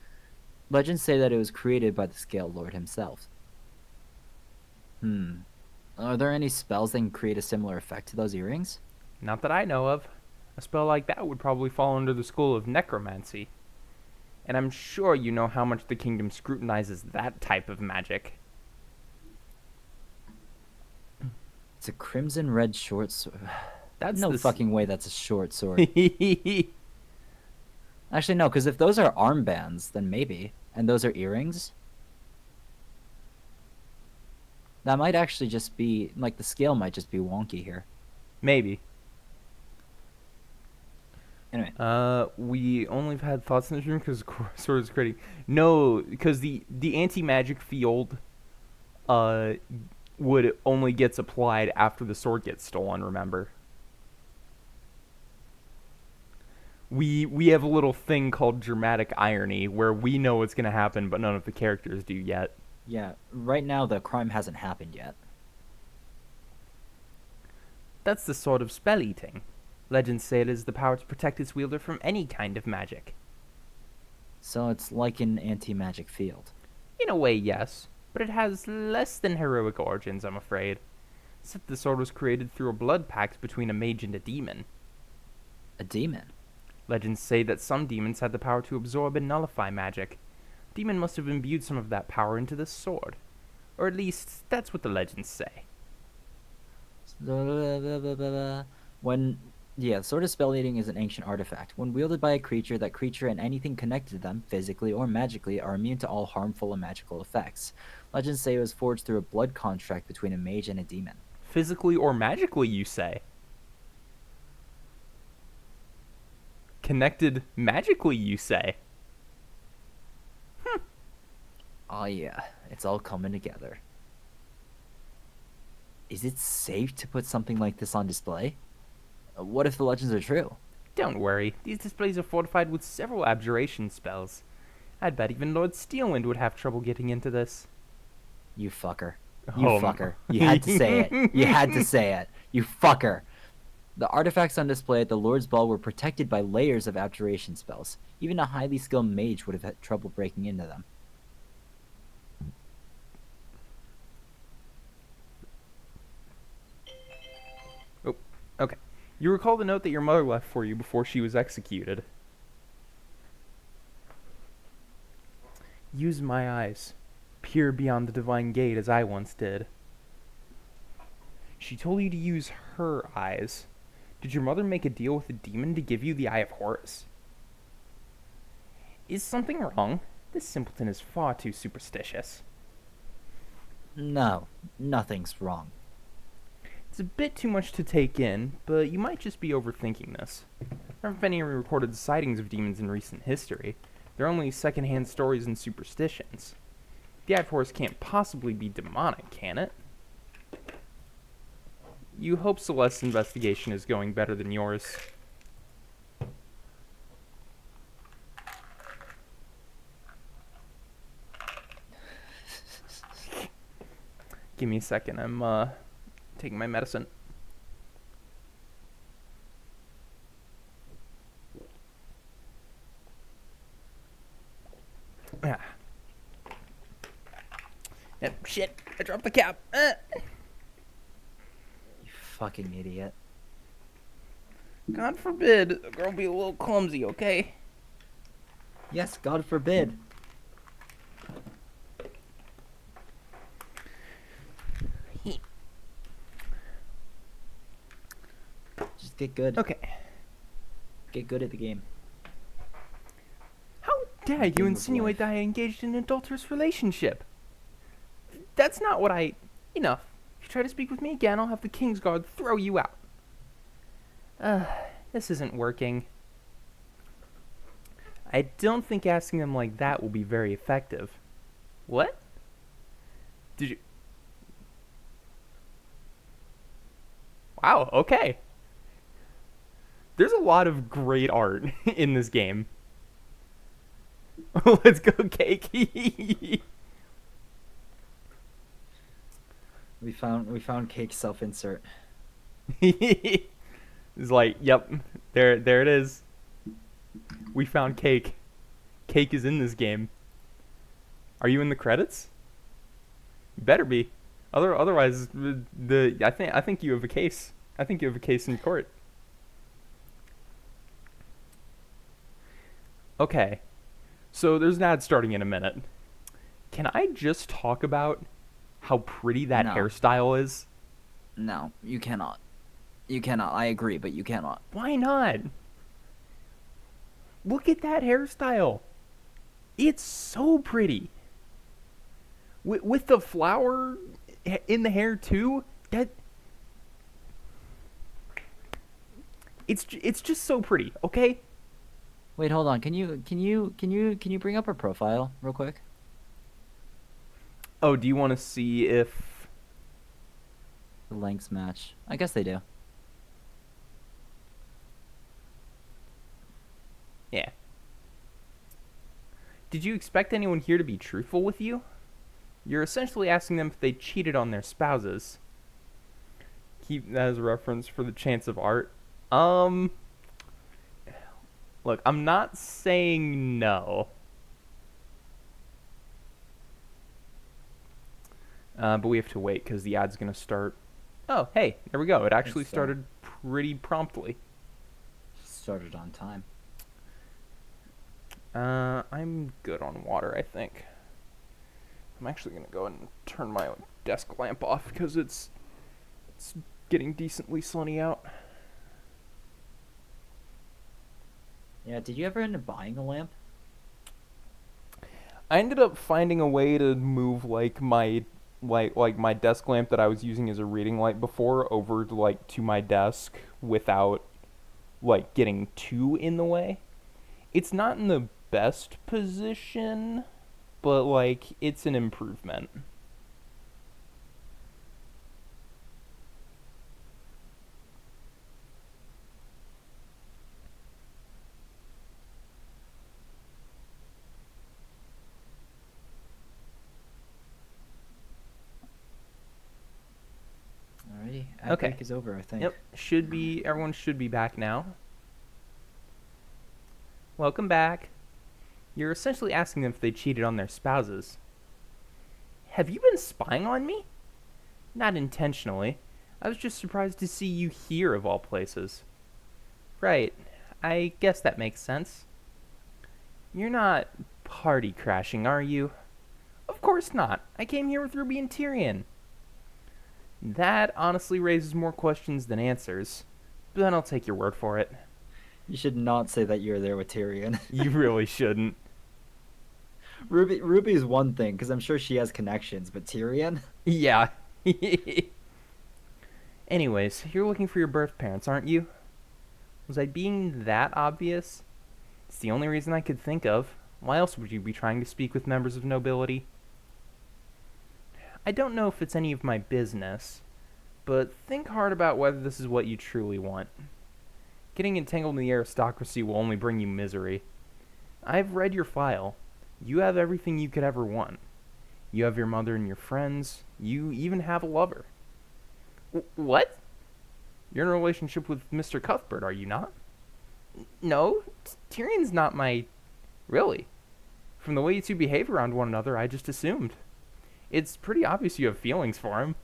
Legends say that it was created by the Scale Lord himself. Are there any spells that can create a similar effect to those earrings? Not that I know of. A spell like that would probably fall under the school of necromancy. And I'm sure you know how much the kingdom scrutinizes that type of magic. It's a crimson red short sword. That's No the fucking way that's a short sword. Actually, no, because if those are armbands, then maybe. And those are earrings? That might actually just be, like, the scale might just be wonky here. Maybe. Anyway. We only have had thoughts in this room because sword is creating. No, because the anti-magic field, would only gets applied after the sword gets stolen. Remember. We have a little thing called dramatic irony where we know what's gonna happen, but none of the characters do yet. Yeah, right now the crime hasn't happened yet. That's the sword of spell eating. Legends say it has the power to protect its wielder from any kind of magic. So it's like an anti-magic field. In a way, yes, but it has less than heroic origins, I'm afraid. Except the sword was created through a blood pact between a mage and a demon. A demon? Legends say that some demons had the power to absorb and nullify magic. Demon must have imbued some of that power into the sword. Or at least, that's what the legends say. Sword of Spell Eating is an ancient artifact. When wielded by a creature, that creature and anything connected to them, physically or magically, are immune to all harmful and magical effects. Legends say it was forged through a blood contract between a mage and a demon. Physically or magically, you say? Connected magically, you say? Oh yeah, it's all coming together. Is it safe to put something like this on display? What if the legends are true? Don't worry, these displays are fortified with several abjuration spells. I'd bet even Lord Steelwind would have trouble getting into this. You fucker. You fucker. You had to say it. You had to say it. You fucker. The artifacts on display at the Lord's Ball were protected by layers of abjuration spells. Even a highly skilled mage would have had trouble breaking into them. Oh, okay. You recall the note that your mother left for you before she was executed. Use my eyes. Peer beyond the divine gate as I once did. She told you to use her eyes. Did your mother make a deal with a demon to give you the Eye of Horus? Is something wrong? This simpleton is far too superstitious. No, nothing's wrong. It's a bit too much to take in, but you might just be overthinking this. There aren't been any recorded sightings of demons in recent history. They're only secondhand stories and superstitions. The Eye of Horus can't possibly be demonic, can it? You hope Celeste's investigation is going better than yours. Give me a second, I'm taking my medicine. Ah. Yep, shit, I dropped the cap. You fucking idiot. God forbid a girl be a little clumsy, okay? Yes, God forbid. Just get good. Okay. Get good at the game. How dare you Game of insinuate life. that I engaged in an adulterous relationship? That's not what I... Enough. If you try to speak with me again, I'll have the Kingsguard throw you out. This isn't working. I don't think asking them like that will be very effective. What? Did you... Wow, okay. There's a lot of great art in this game. Let's go, Cake. We found cake self-insert. It's like, yep, there it is. We found cake. Cake is in this game. Are you in the credits? You better be. Otherwise, I think you have a case. I think you have a case in court. Okay, so there's an ad starting in a minute. Can I just talk about how pretty that No, hairstyle is? no, you cannot. You cannot. I agree, but you cannot. Why not? Look at that hairstyle. It's so pretty. With the flower in the hair too. That it's just so pretty. Okay. Wait, hold on. Can you bring up her profile real quick? Oh, do you want to see if? The lengths match. I guess they do. Yeah. Did you expect anyone here to be truthful with you? You're essentially asking them if they cheated on their spouses. Keep that as a reference for the chance of art. Um, Look, I'm not saying no. But we have to wait because the ad's going to start. Oh, hey, there we go. It actually started pretty promptly. Started on time. I'm good on water, I think. I'm actually going to go and turn my desk lamp off because it's getting decently sunny out. Yeah, did you ever end up buying a lamp? I ended up finding a way to move my desk lamp that I was using as a reading light before over to my desk without getting too in the way. It's not in the best position, but it's an improvement. Alrighty, ad Okay. break is over, I think. Yep, everyone should be back now. Welcome back. You're essentially asking them if they cheated on their spouses. Have you been spying on me? Not intentionally. I was just surprised to see you here of all places. Right. I guess that makes sense. You're not party crashing, are you? Of course not. I came here with Ruby and Tyrion. That honestly raises more questions than answers, but then I'll take your word for it. You should not say that you're there with Tyrion. You really shouldn't. Ruby is one thing, because I'm sure she has connections, but Tyrion? Yeah. Anyways, you're looking for your birth parents, aren't you? Was I being that obvious? It's the only reason I could think of. Why else would you be trying to speak with members of nobility? I don't know if it's any of my business, but think hard about whether this is what you truly want. Getting entangled in the aristocracy will only bring you misery. I've read your file. You have everything you could ever want. You have your mother and your friends. You even have a lover. What? You're in a relationship with Mr. Cuthbert, are you not? No, Tyrion's not my... Really? From the way you two behave around one another, I just assumed. It's pretty obvious you have feelings for him.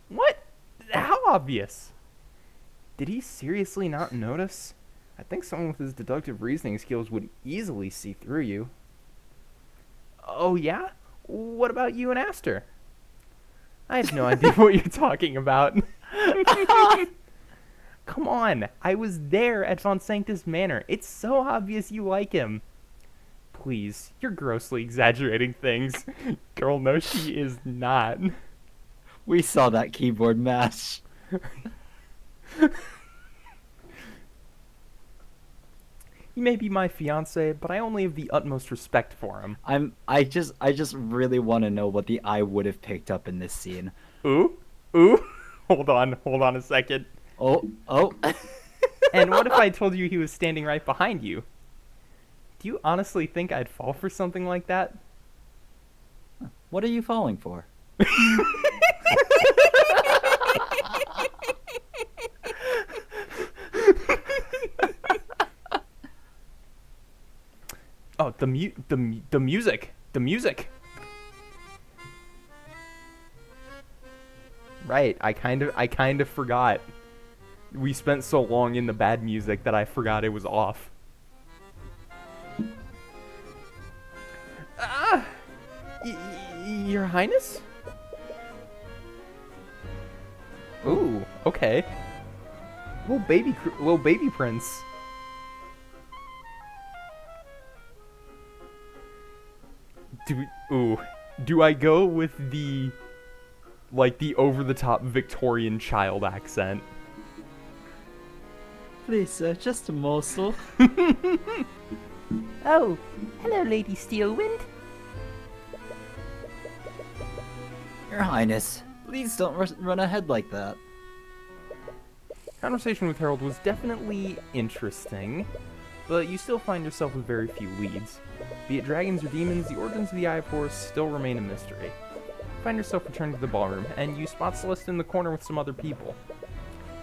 What? How obvious? Did he seriously not notice? I think someone with his deductive reasoning skills would easily see through you. Oh yeah? What about you and Aster? I have no idea what you're talking about. Come on, I was there at Von Sanctus Manor. It's so obvious you like him. Please, you're grossly exaggerating things. Girl, no, she is not. We saw that keyboard match. He may be my fiance, but I only have the utmost respect for him. I just really want to know what the eye would have picked up in this scene. Ooh? Ooh? Hold on a second. Oh. And what if I told you he was standing right behind you? Do you honestly think I'd fall for something like that? What are you falling for? the music. The music. Right, I kind of forgot. We spent so long in the bad music that I forgot it was off. Ah! Your Highness? Ooh, okay. Little baby prince. Do I go with the over-the-top Victorian child accent? Please, sir, just a morsel. Oh, hello, Lady Steelwind. Your Highness, please don't run ahead like that. Conversation with Harold was definitely interesting, but you still find yourself with very few leads. Be it dragons or demons, the origins of the Eye of Horus still remain a mystery. You find yourself returning to the ballroom, and you spot Celeste in the corner with some other people.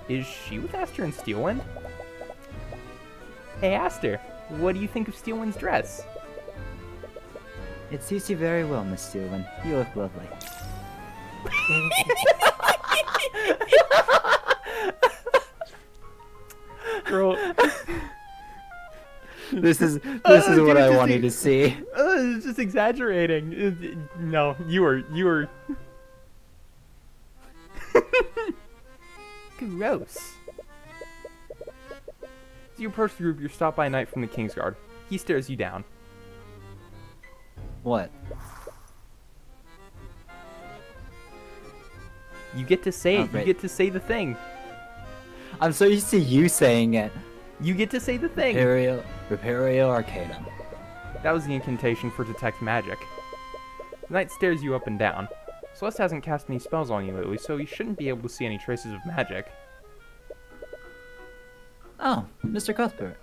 Is she with Aster and Steelwind? Hey Aster, what do you think of Steelwind's dress? It suits you very well, Miss Steelwind. You look lovely. Girl. This is what I wanted to see. It's just exaggerating. No, you were. Gross. As you approach the group, you're stopped by a knight from the Kingsguard. He stares you down. What? You get to say it. Right. You get to say the thing. I'm so used to you saying it. You get to say the thing. Repario Arcanum. That was the incantation for detect magic. The knight stares you up and down. Celeste hasn't cast any spells on you lately, so you shouldn't be able to see any traces of magic. Oh, Mr. Cuthbert.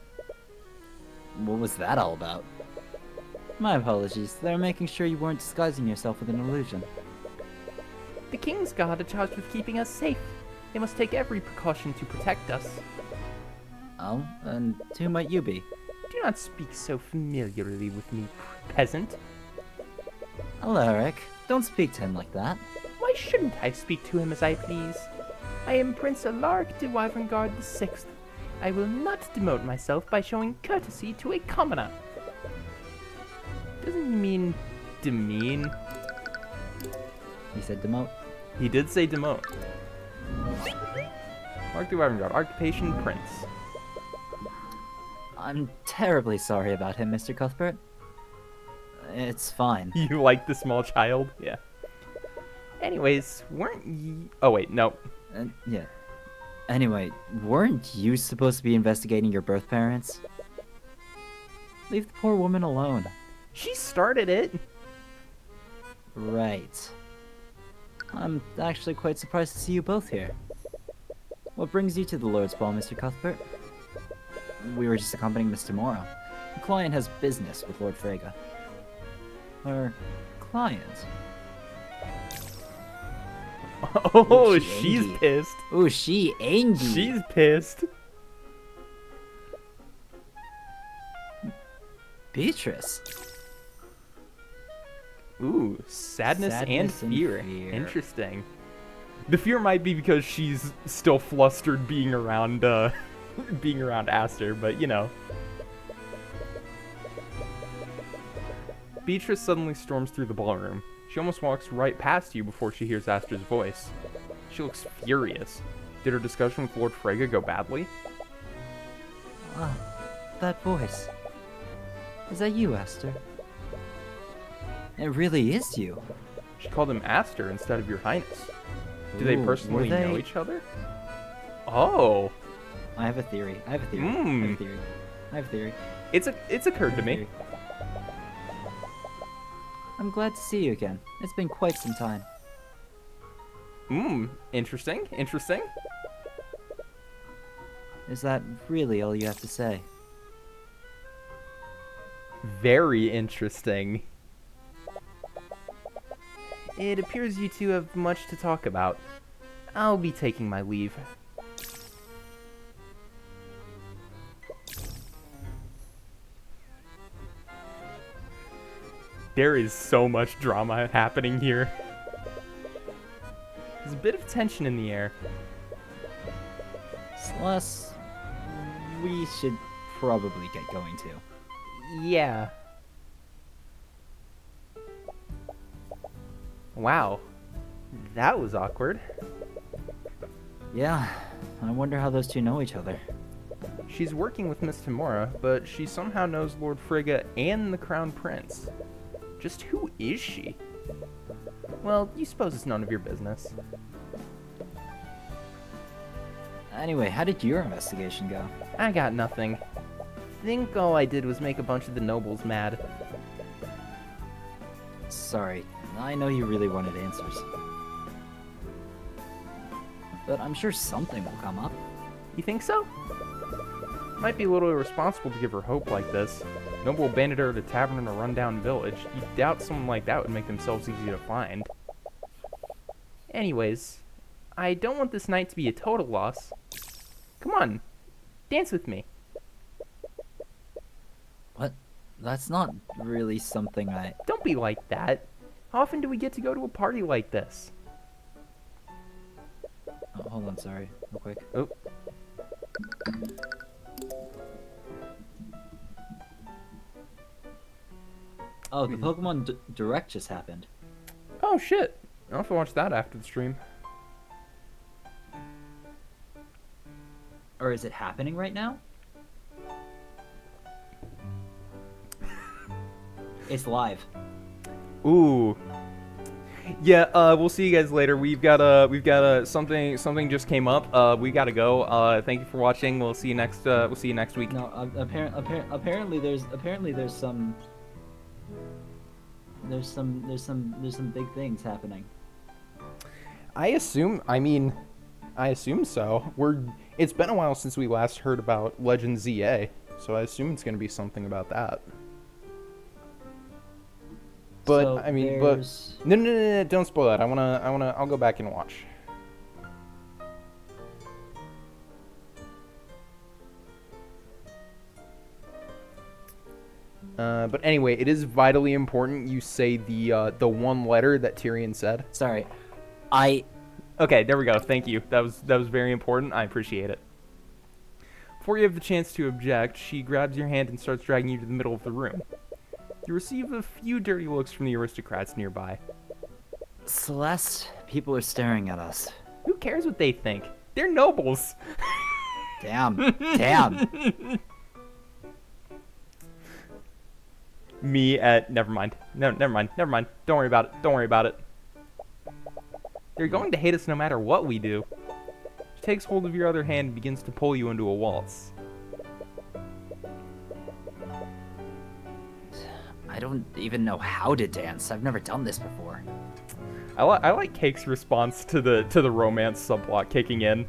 What was that all about? My apologies. They were making sure you weren't disguising yourself with an illusion. The King's Guard are charged with keeping us safe. They must take every precaution to protect us. Oh, and who might you be? Do not speak so familiarly with me, peasant. Alaric, don't speak to him like that. Why shouldn't I speak to him as I please? I am Prince Alaric de Wyverngard VI. I will not demote myself by showing courtesy to a commoner. Doesn't he mean demean? He said demote. He did say demote. Alaric de Wyverngard, occupation prince. I'm terribly sorry about him, Mr. Cuthbert. It's fine. You like the small child? Yeah. Anyways, weren't you... Oh, wait, no. Yeah. Anyway, weren't you supposed to be investigating your birth parents? Leave the poor woman alone. She started it. Right. I'm actually quite surprised to see you both here. What brings you to the Lord's Ball, Mr. Cuthbert? We were just accompanying Miss Tamora. The client has business with Lord Frege. Her client? Oh, Ooh, she's angry. pissed. Ooh, she angry. She's pissed. Beatrice. Ooh, sadness and Sadness and fear. fear. Interesting. The fear might be because she's still flustered being around, being around Aster, but you know. Beatrice suddenly storms through the ballroom. She almost walks right past you before she hears Aster's voice. She looks furious. Did her discussion with Lord Frege go badly? Ah, that voice. Is that you, Aster? It really is you. She called him Aster instead of Your Highness. Do they Ooh, personally were they? know each other? Oh, I have a theory. I have a theory. I have a theory. I have a theory. it's occurred to me. I'm glad to see you again. It's been quite some time. Interesting, interesting. Is that really all you have to say? Very interesting. It appears you two have much to talk about. I'll be taking my leave. There is so much drama happening here. There's a bit of tension in the air. Celeste, we should probably get going too. Yeah. Wow. That was awkward. Yeah, I wonder how those two know each other. She's working with Miss Tamora, but she somehow knows Lord Frigga and the Crown Prince. Just who is she? Well, you suppose it's none of your business. Anyway, how did your investigation go? I got nothing. Think all I did was make a bunch of the nobles mad. Sorry, I know you really wanted answers. But I'm sure something will come up. You think so? Might be a little irresponsible to give her hope like this. Noble abandoned her at a tavern in a rundown village. You'd doubt someone like that would make themselves easy to find. Anyways, I don't want this night to be a total loss. Come on, dance with me. What? That's not really something I... Don't be like that. How often do we get to go to a party like this? Oh, hold on, sorry, real quick. Oh. Oh, the Pokemon Direct just happened. Oh shit. I'll have to watch that after the stream. Or is it happening right now? It's live. Ooh. Yeah, we'll see you guys later. We've got something just came up. We gotta go. Thank you for watching. We'll see you next week. No, apparently there's some big things happening. I assume so. It's been a while since we last heard about Legend ZA, so I assume it's gonna be something about that. But So no, don't spoil that. I'll go back and watch. But anyway, it is vitally important you say the one letter that Tyrion said. Sorry, Okay, there we go. Thank you. That was very important. I appreciate it. Before you have the chance to object, she grabs your hand and starts dragging you to the middle of the room. You receive a few dirty looks from the aristocrats nearby. Celeste, people are staring at us. Who cares what they think? They're nobles. Damn. Never mind. No, never mind. Don't worry about it. They're going to hate us no matter what we do. She takes hold of your other hand and begins to pull you into a waltz. I don't even know how to dance. I've never done this before. I like Cake's response to the romance subplot kicking in.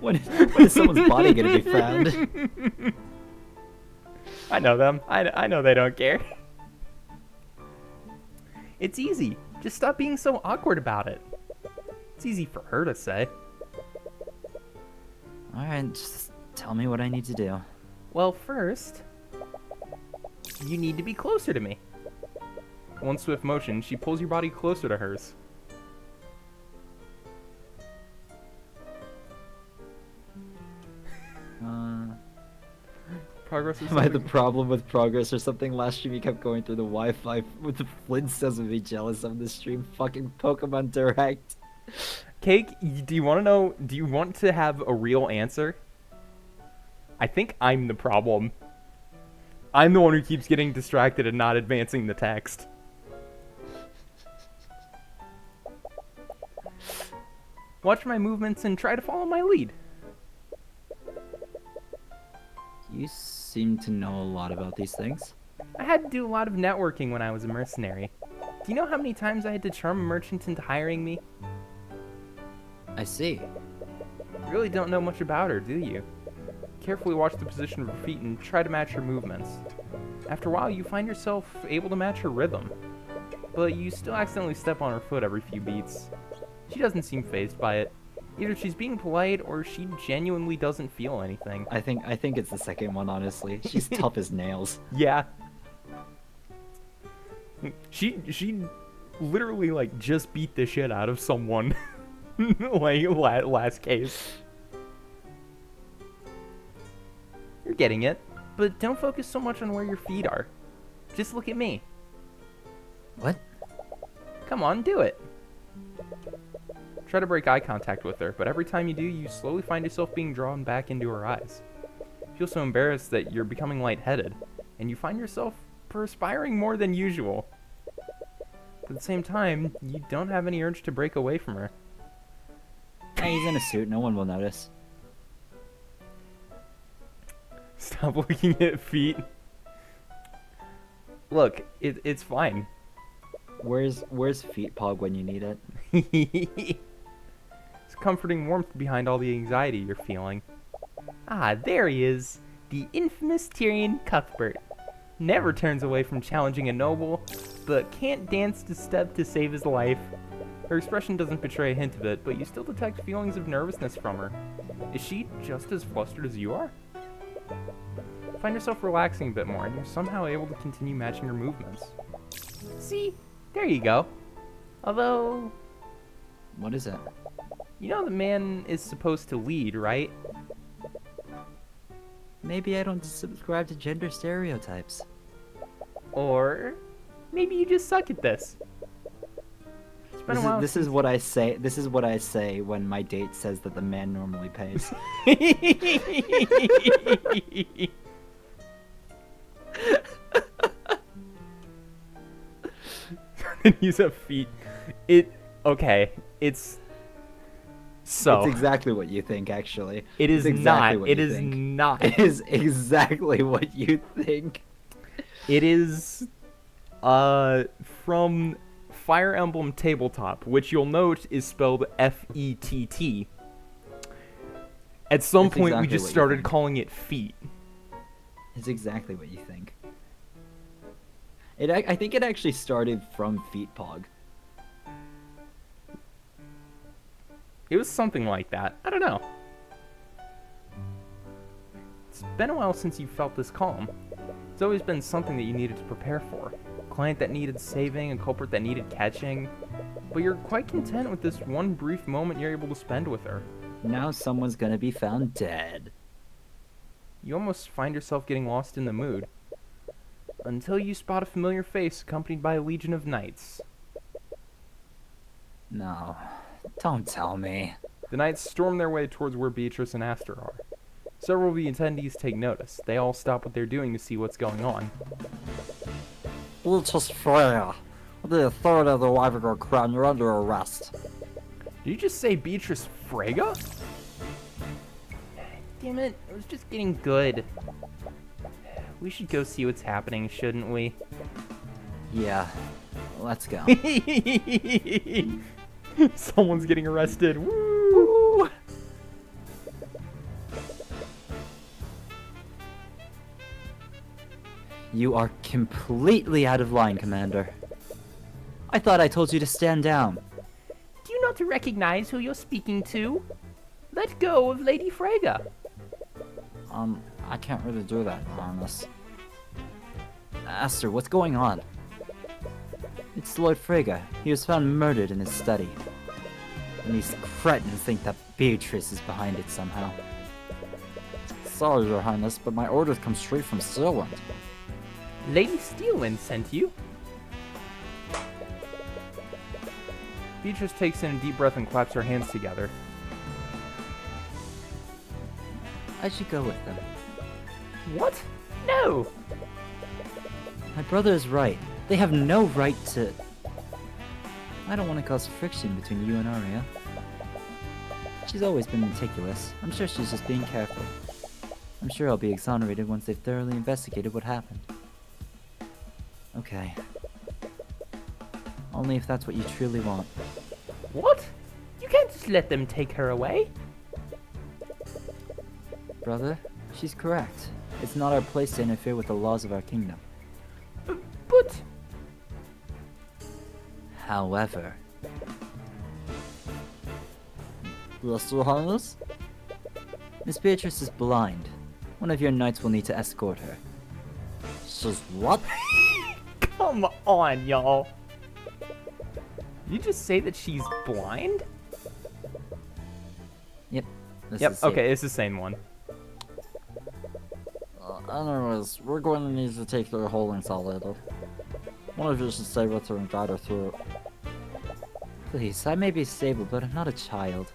When is someone's body gonna be found? I know them. I know they don't care. It's easy. Just stop being so awkward about it. It's easy for her to say. Alright, just tell me what I need to do. Well, first, you need to be closer to me. One swift motion, she pulls your body closer to hers. Progress is Am I the problem with progress or something? Last stream you kept going through the Wi-Fi with the Flintstones and be jealous of this stream. Fucking Pokemon Direct. Cake, do you want to know? Do you want to have a real answer? I think I'm the problem. I'm the one who keeps getting distracted and not advancing the text. Watch my movements and try to follow my lead. You seem to know a lot about these things. I had to do a lot of networking when I was a mercenary. Do you know how many times I had to charm a merchant into hiring me? I see. You really don't know much about her, do you? Carefully watch the position of her feet and try to match her movements. After a while, you find yourself able to match her rhythm. But you still accidentally step on her foot every few beats. She doesn't seem fazed by it. Either she's being polite or she genuinely doesn't feel anything. I think it's the second one, honestly. She's tough as nails. Yeah. She literally like just beat the shit out of someone. Like last case. You're getting it, but don't focus so much on where your feet are. Just look at me. What? Come on, do it. Try to break eye contact with her, but every time you do, you slowly find yourself being drawn back into her eyes. You feel so embarrassed that you're becoming lightheaded, and you find yourself perspiring more than usual. But at the same time, you don't have any urge to break away from her. Hey, he's in a suit. No one will notice. Stop looking at feet. Look, it's fine. Where's Feet Pog when you need it? It's comforting warmth behind all the anxiety you're feeling. Ah, there he is. The infamous Tyrion Cuthbert. Never turns away from challenging a noble, but can't dance to step to save his life. Her expression doesn't betray a hint of it, but you still detect feelings of nervousness from her. Is she just as flustered as you are? Find yourself relaxing a bit more, and you're somehow able to continue matching her movements. See? There you go. Although, What is it? you know the man is supposed to lead, right? Maybe I don't subscribe to gender stereotypes. Or maybe you just suck at this. It's been a while This is what I say. This is what I say when my date says that the man normally pays. Use a feet. Okay. It's so. It's exactly what you think, actually. It is It's exactly not. what It you is think. not. It is exactly what you think. It is from Fire Emblem Tabletop, which you'll note is spelled F-E-T-T. At some That's point, we exactly just what you started think. calling it feet. It's exactly what you think. I think it actually started from Feet Pog. It was something like that. I don't know. It's been a while since you felt this calm. It's always been something that you needed to prepare for. A client that needed saving, a culprit that needed catching. But you're quite content with this one brief moment you're able to spend with her. Now someone's gonna be found dead. You almost find yourself getting lost in the mood. Until you spot a familiar face accompanied by a legion of knights. No, don't tell me. The knights storm their way towards where Beatrice and Aster are. Several of the attendees take notice. They all stop what they're doing to see what's going on. Beatrice Freya, with the authority of the Wyvern Crown, you're under arrest. Did you just say Beatrice Frega? Damn it, it was just getting good. We should go see what's happening, shouldn't we? Yeah, let's go. Someone's getting arrested. Woo! You are completely out of line, Commander. I thought I told you to stand down. Do you not recognize who you're speaking to? Let go of Lady Frega. I can't really do that, Harness. Aster, what's going on? It's Lord Frega. He was found murdered in his study. And these cretins think that Beatrice is behind it somehow. Sorry, Your Highness, but my orders come straight from Steelwind. Lady Steelwind sent you? Beatrice takes in a deep breath and claps her hands together. I should go with them. What? No! My brother is right. They have no right to... I don't want to cause friction between you and Arya. She's always been meticulous. I'm sure she's just being careful. I'm sure I'll be exonerated once they've thoroughly investigated what happened. Okay. Only if that's what you truly want. What? You can't just let them take her away. Brother, she's correct. It's not our place to interfere with the laws of our kingdom. But... However... Yes, Your Highness? Miss Beatrice is blind. One of your knights will need to escort her. She's what? Come on, y'all. You just say that she's blind? Yep, this Yep, is okay, it. it's the same one. Anyways, we're going to need to take their holdings all later. One of you should stay with her and guide her through it. Please, I may be stable, but I'm not a child.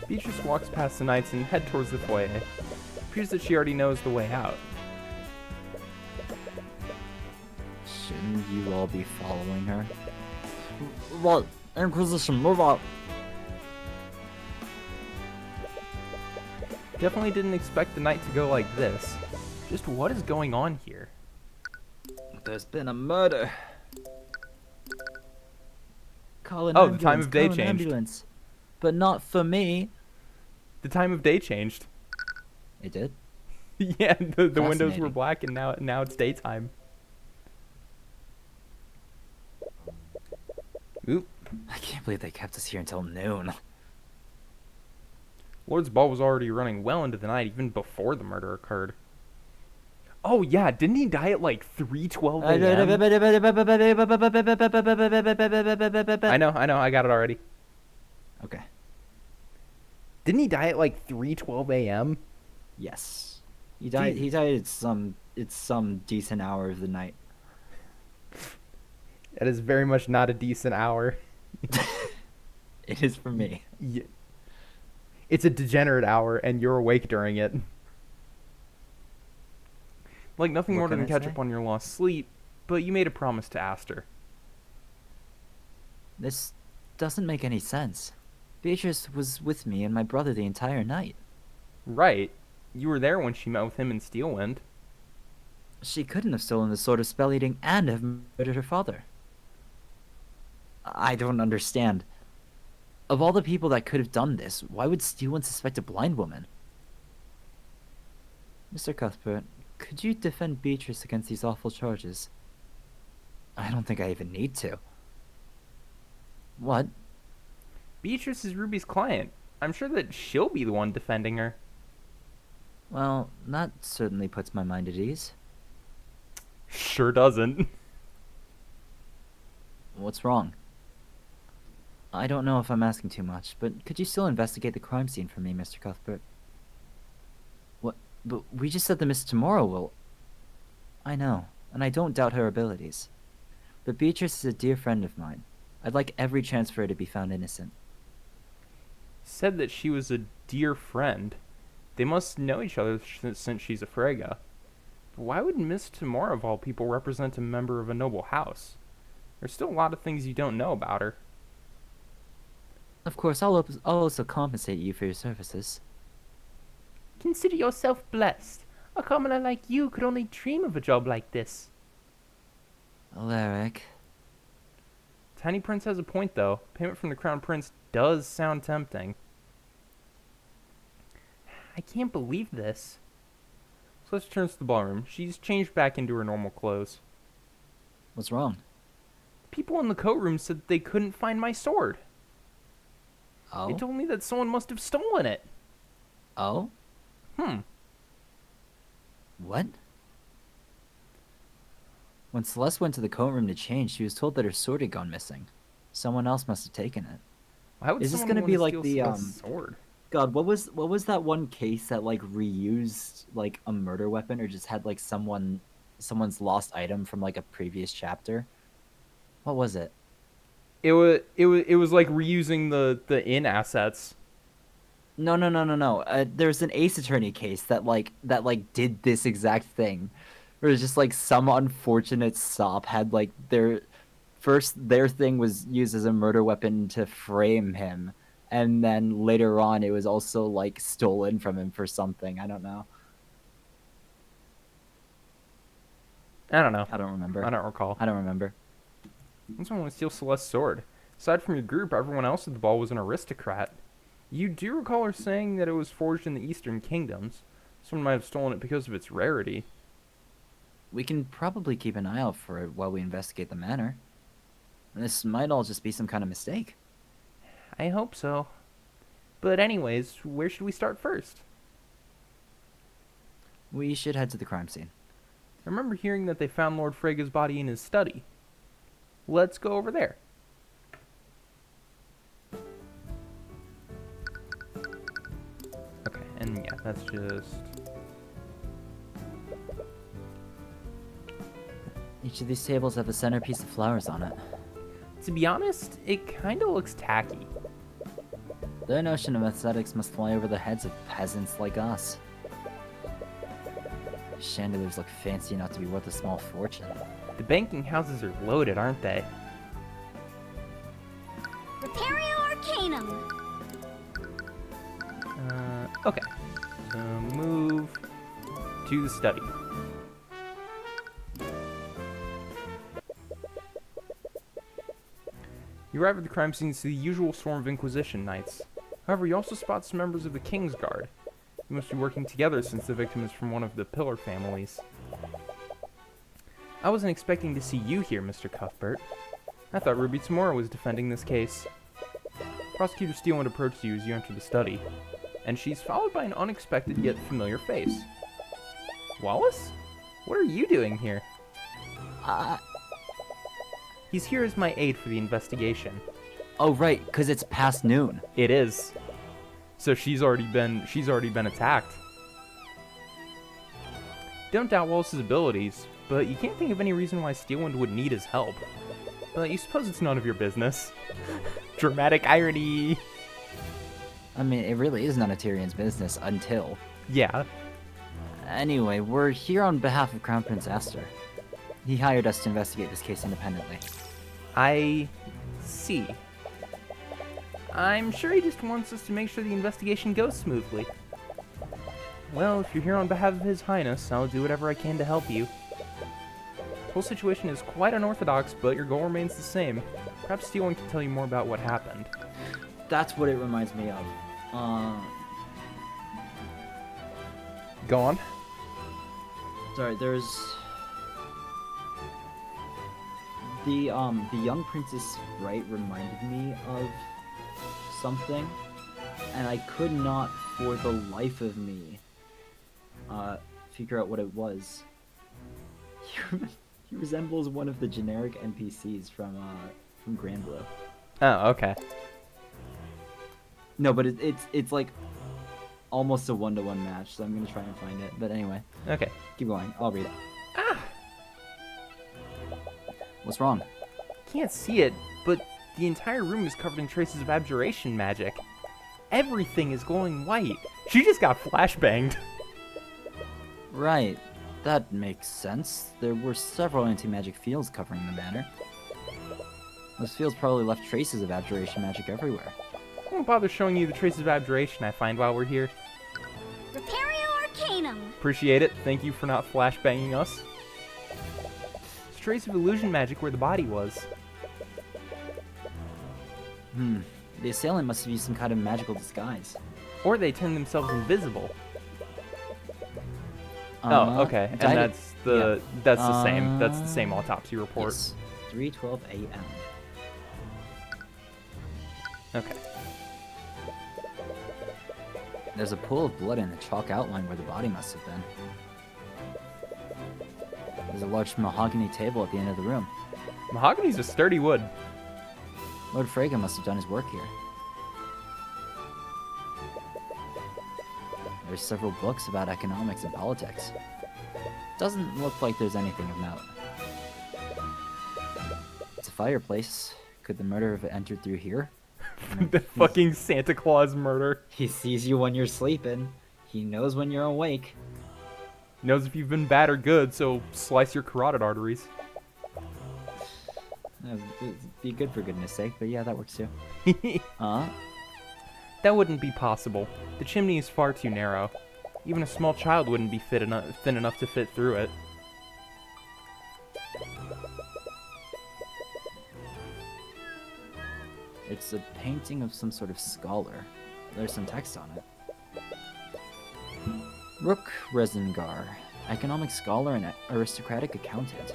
Beatrice walks past the knights and head towards the foyer. It appears that she already knows the way out. Shouldn't you all be following her? Right, Inquisition, move out. Definitely didn't expect the night to go like this. Just what is going on here? There's been a murder. Call an Oh, ambulance, the time of day call an changed. ambulance. But not for me. The time of day changed. It did? Yeah, the windows were Fascinating. black and now it's daytime. Oop. I can't believe they kept us here until noon. Lord's ball was already running well into the night even before the murder occurred. Oh yeah, didn't he die at like 3:12 a.m.? I know, I got it already. Okay. Didn't he die at like 3:12 a.m.? Yes. He died. He died at some decent hour of the night. That is very much not a decent hour. It is for me. Yeah. It's a degenerate hour, and you're awake during it. Like nothing What more can than I catch say? up on your lost sleep, but you made a promise to Aster. This doesn't make any sense. Beatrice was with me and my brother the entire night. Right. You were there when she met with him in Steelwind. She couldn't have stolen the sword of spell eating and have murdered her father. I don't understand. Of all the people that could have done this, why would Steelwind suspect a blind woman? Mr. Cuthbert, could you defend Beatrice against these awful charges? I don't think I even need to. What? Beatrice is Ruby's client. I'm sure that she'll be the one defending her. Well, that certainly puts my mind at ease. Sure doesn't. What's wrong? I don't know if I'm asking too much, but could you still investigate the crime scene for me, Mr. Cuthbert? What? But we just said that Miss Tomorrow will... I know, and I don't doubt her abilities. But Beatrice is a dear friend of mine. I'd like every chance for her to be found innocent. Said that she was a dear friend. They must know each other since she's a Frega. But why would Miss Tamora of all people represent a member of a noble house? There's still a lot of things you don't know about her. Of course, I'll also compensate you for your services. Consider yourself blessed. A commoner like you could only dream of a job like this. Alaric. Tiny Prince has a point, though. Payment from the Crown Prince does sound tempting. I can't believe this. So let's return to the ballroom. She's changed back into her normal clothes. What's wrong? People in the coat room said that they couldn't find my sword. Oh? They told me that someone must have stolen it. Oh? What? When Celeste went to the coat room to change, she was told that her sword had gone missing. Someone else must have taken it. Why would Is this someone gonna want be to like steal the, Celeste's sword? God, what was that one case that like reused like a murder weapon or just had like someone's lost item from like a previous chapter? What was it? It was like reusing the inn assets. No. There's an Ace Attorney case that did this exact thing. Where it's just like some unfortunate sop had like their thing was used as a murder weapon to frame him, and then later on it was also like stolen from him for something. I don't know. I don't know. I don't remember. I don't recall. I don't remember. I someone want to steal Celeste's sword. Aside from your group, everyone else at the ball was an aristocrat. You do recall her saying that it was forged in the Eastern Kingdoms. Someone might have stolen it because of its rarity. We can probably keep an eye out for it while we investigate the matter. This might all just be some kind of mistake. I hope so. But anyways, where should we start first? We should head to the crime scene. I remember hearing that they found Lord Frega's body in his study. Let's go over there. Okay, and yeah, that's just... Each of these tables have a centerpiece of flowers on it. To be honest, it kinda looks tacky. Their notion of aesthetics must fly over the heads of peasants like us. Chandeliers look fancy enough to be worth a small fortune. The banking houses are loaded, aren't they? Repario Arcanum. Okay. So move to the study. You arrive at the crime scene to see the usual swarm of Inquisition knights. However, you also spot some members of the King's Guard. You must be working together since the victim is from one of the Pillar families. I wasn't expecting to see you here, Mr. Cuthbert. I thought Ruby Tamora was defending this case. Prosecutor Steelwind approached you as you entered the study, and she's followed by an unexpected yet familiar face. Wallace? What are you doing here? He's here as my aide for the investigation. Oh, right, because it's past noon. It is. So she's already been attacked. Don't doubt Wallace's abilities, but you can't think of any reason why Steelwind would need his help. But you suppose it's none of your business. Dramatic irony. I mean, it really is none of Tyrion's business until... Yeah. Anyway, we're here on behalf of Crown Prince Esther. He hired us to investigate this case independently. I see. I'm sure he just wants us to make sure the investigation goes smoothly. Well, if you're here on behalf of His Highness, I'll do whatever I can to help you. The whole situation is quite unorthodox, but your goal remains the same. Perhaps Steelwind can tell you more about what happened. That's what it reminds me of. Go on. Sorry, there's... The young Princess Sprite reminded me of something, and I could not, for the life of me, figure out what it was. He resembles one of the generic NPCs from Grand Blue. Oh, okay. No, but it's like almost a one-to-one match, so I'm gonna try and find it. But anyway, Okay. keep going. I'll read it. Ah! What's wrong? Can't see it, but the entire room is covered in traces of abjuration magic. Everything is glowing white. She just got flashbanged. Right. That makes sense. There were several anti-magic fields covering the banner. Those fields probably left traces of abjuration magic everywhere. I won't bother showing you the traces of abjuration I find while we're here. Repario Arcanum. Appreciate it. Thank you for not flashbanging us. There's a trace of illusion magic where the body was. The assailant must have used some kind of magical disguise. Or they turn themselves invisible. Oh, okay. And that's the same. That's the same autopsy report. Yes. 3:12 a.m. Okay. There's a pool of blood in the chalk outline where the body must have been. There's a large mahogany table at the end of the room. Mahogany's a sturdy wood. Lord Frege must have done his work here. There's several books about economics and politics. Doesn't look like there's anything of note. It's a fireplace. Could the murderer have entered through here? The fucking Santa Claus murder. He sees you when you're sleeping. He knows when you're awake. Knows if you've been bad or good, so slice your carotid arteries. It'd be good for goodness sake, but yeah, that works too. That wouldn't be possible. The chimney is far too narrow. Even a small child wouldn't be thin enough to fit through it. It's a painting of some sort of scholar. There's some text on it. Rook Rezengar, economic scholar and aristocratic accountant.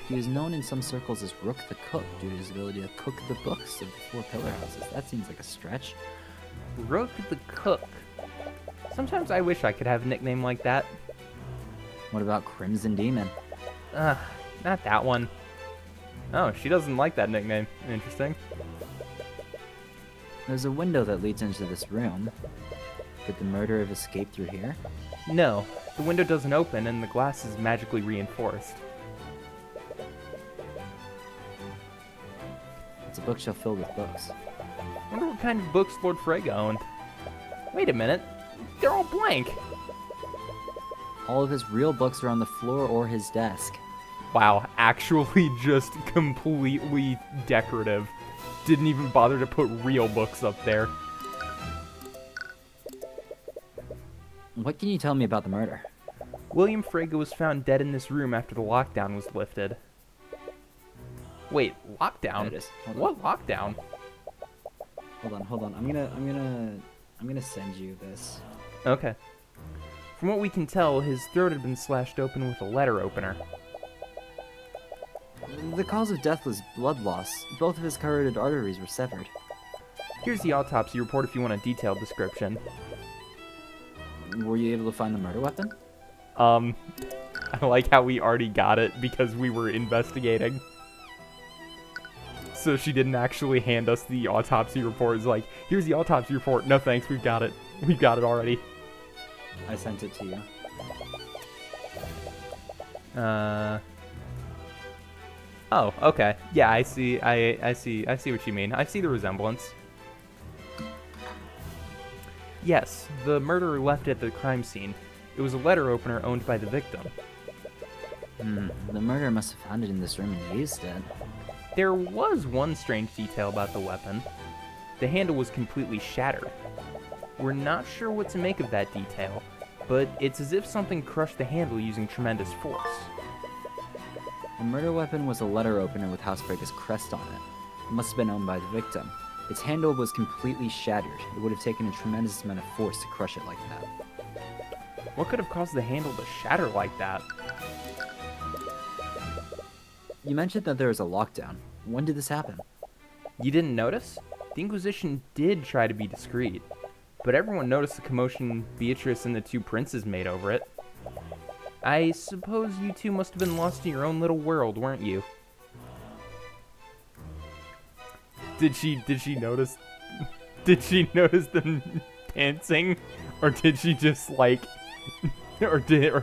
He was known in some circles as Rook the Cook due to his ability to cook the books of the Four Pillar Houses. That seems like a stretch. Rook the Cook. Sometimes I wish I could have a nickname like that. What about Crimson Demon? Not that one. Oh, she doesn't like that nickname. Interesting. There's a window that leads into this room. Could the murderer have escaped through here? No, the window doesn't open and the glass is magically reinforced. It's a bookshelf filled with books. Wonder what kind of books Lord Frege owned. Wait a minute. They're all blank. All of his real books are on the floor or his desk. Wow, actually just completely decorative. Didn't even bother to put real books up there. What can you tell me about the murder? William Frege was found dead in this room after the lockdown was lifted. Wait, lockdown? There it is. Hold What lockdown? Hold on. I'm gonna send you this. Okay. From what we can tell, his throat had been slashed open with a letter opener. The cause of death was blood loss. Both of his carotid arteries were severed. Here's the autopsy report if you want a detailed description. Were you able to find the murder weapon? I like how we already got it because we were investigating. So she didn't actually hand us the autopsy report. It's like, here's the autopsy report. No thanks, we've got it. We've got it already. I sent it to you. Oh, okay. Yeah, I see. I see what you mean. I see the resemblance. Yes, the murderer left it at the crime scene. It was a letter opener owned by the victim. The murderer must have found it in this room and used it. There was one strange detail about the weapon. The handle was completely shattered. We're not sure what to make of that detail, but it's as if something crushed the handle using tremendous force. The murder weapon was a letter opener with House Frege's crest on it. It must have been owned by the victim. Its handle was completely shattered. It would have taken a tremendous amount of force to crush it like that. What could have caused the handle to shatter like that? You mentioned that there was a lockdown. When did this happen? You didn't notice? The Inquisition did try to be discreet, but everyone noticed the commotion Beatrice and the two princes made over it. I suppose you two must have been lost in your own little world, weren't you? Did she notice? Did she notice them dancing, or did she just like, or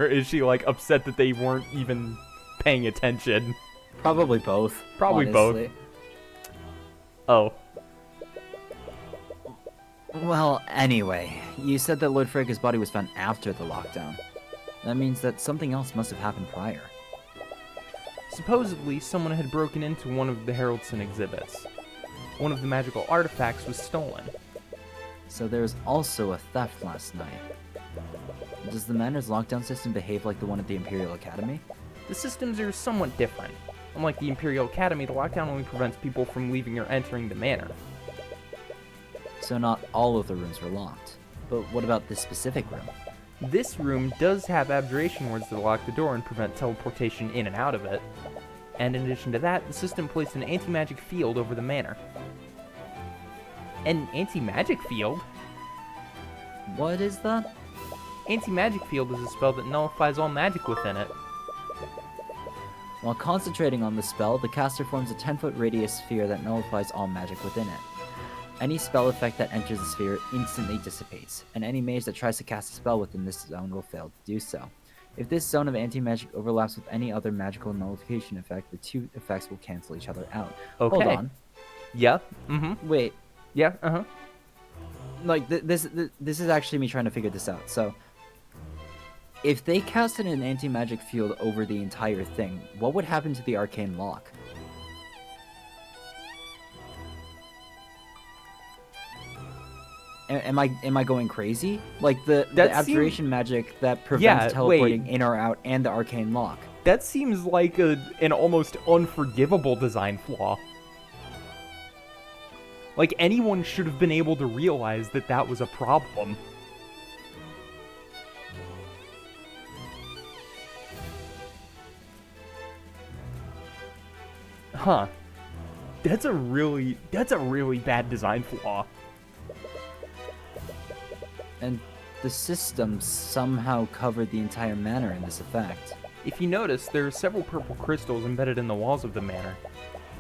is she like upset that they weren't even paying attention? Probably both. Probably honestly. both. Oh. Well, anyway, you said that Lord Frege's body was found after the lockdown. That means that something else must have happened prior. Supposedly, someone had broken into one of the Heraldson exhibits. One of the magical artifacts was stolen. So there was also a theft last night. Does the Manor's lockdown system behave like the one at the Imperial Academy? The systems are somewhat different. Unlike the Imperial Academy, the lockdown only prevents people from leaving or entering the manor. So not all of the rooms were locked. But what about this specific room? This room does have abjuration wards that lock the door and prevent teleportation in and out of it. And in addition to that, the system placed an anti-magic field over the manor. An anti-magic field? What is that? Anti-magic field is a spell that nullifies all magic within it. While concentrating on the spell, the caster forms a 10-foot radius sphere that nullifies all magic within it. Any spell effect that enters the sphere instantly dissipates, and any mage that tries to cast a spell within this zone will fail to do so. If this zone of anti-magic overlaps with any other magical nullification effect, the two effects will cancel each other out. Okay. Hold on. Yeah. Mm-hmm. Wait. Yeah. Uh-huh. Like, this is actually me trying to figure this out. So, if they casted an anti-magic field over the entire thing, what would happen to the arcane lock? Am I going crazy? Like the abjuration magic that prevents teleporting in or out, and the arcane lock. That seems like an almost unforgivable design flaw. Like, anyone should have been able to realize that that was a problem. Huh. That's a really bad design flaw. And The system somehow covered the entire manor in this effect. If you notice, there are several purple crystals embedded in the walls of the manor.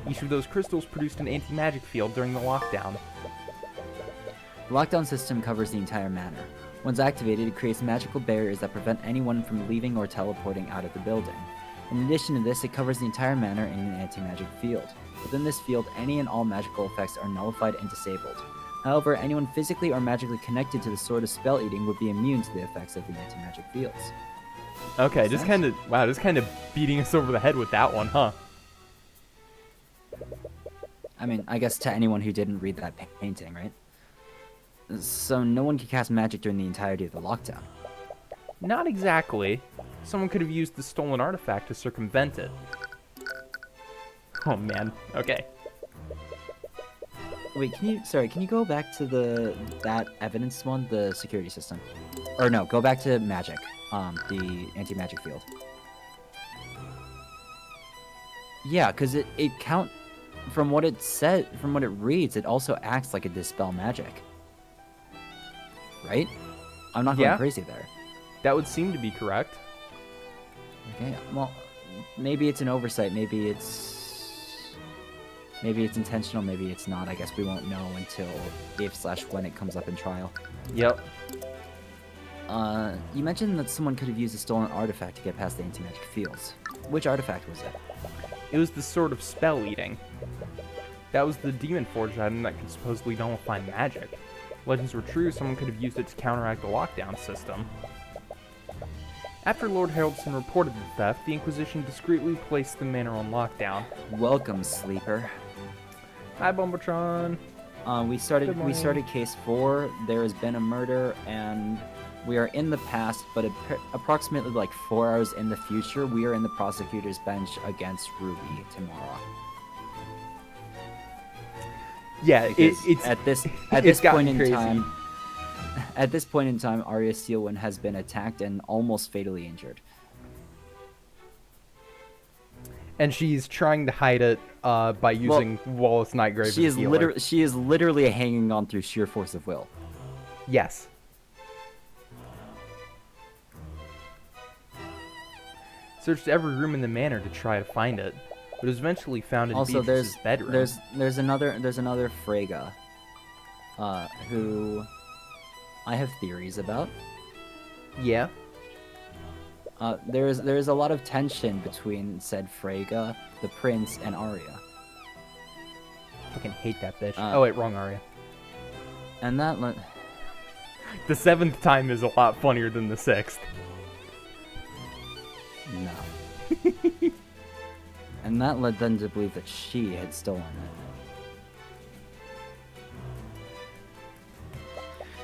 Each of those crystals produced an anti-magic field during the lockdown. The lockdown system covers the entire manor. Once activated, it creates magical barriers that prevent anyone from leaving or teleporting out of the building. In addition to this, it covers the entire manor in an anti-magic field. Within this field, any and all magical effects are nullified and disabled. However, anyone physically or magically connected to the Sword of Spell Eating would be immune to the effects of the anti-magic fields. Okay, Makes just sense? kind of beating us over the head with that one, huh? I mean, I guess to anyone who didn't read that painting, right? So no one could cast magic during the entirety of the lockdown. Not exactly. Someone could have used the stolen artifact to circumvent it. Oh man. Okay. Wait, can you go back to that evidence one, the security system? Or no, go back to magic, the anti-magic field. Yeah, because it from what it said, from what it reads, it also acts like a dispel magic. Right? I'm not going Yeah. crazy there. That would seem to be correct. Okay, well, maybe it's an oversight, maybe it's intentional, maybe it's not. I guess we won't know until if/when it comes up in trial. Yep. You mentioned that someone could have used a stolen artifact to get past the anti-magic fields. Which artifact was it? It was the Sword of Spell Eating. That was the demon forged item that could supposedly nullify magic. Legends were true, someone could have used it to counteract the lockdown system. After Lord Haraldson reported the theft, the Inquisition discreetly placed the manor on lockdown. Welcome, Sleeper. Hi, Bumbletron. We started case 4. There has been a murder, and we are in the past, but approximately like 4 hours in the future, we are in the prosecutor's bench against Ruby tomorrow. Yeah, it's at this it's gotten point in crazy. time. At this point in time, Arya Steelwind has been attacked and almost fatally injured. And she's trying to hide it by using Wallace Nightgrave She as is a healer. she is literally hanging on through sheer force of will. Yes. Searched every room in the manor to try to find it, but it was eventually found in Also, Beatrice's bedroom. there's another Freyga, who I have theories about. Yeah. There is a lot of tension between said Freyga, the prince, and Arya, Fucking hate that bitch. Uh, Oh wait, wrong Arya. and that The 7th time is a lot funnier than the 6th. no, and that led them to believe that she had stolen it.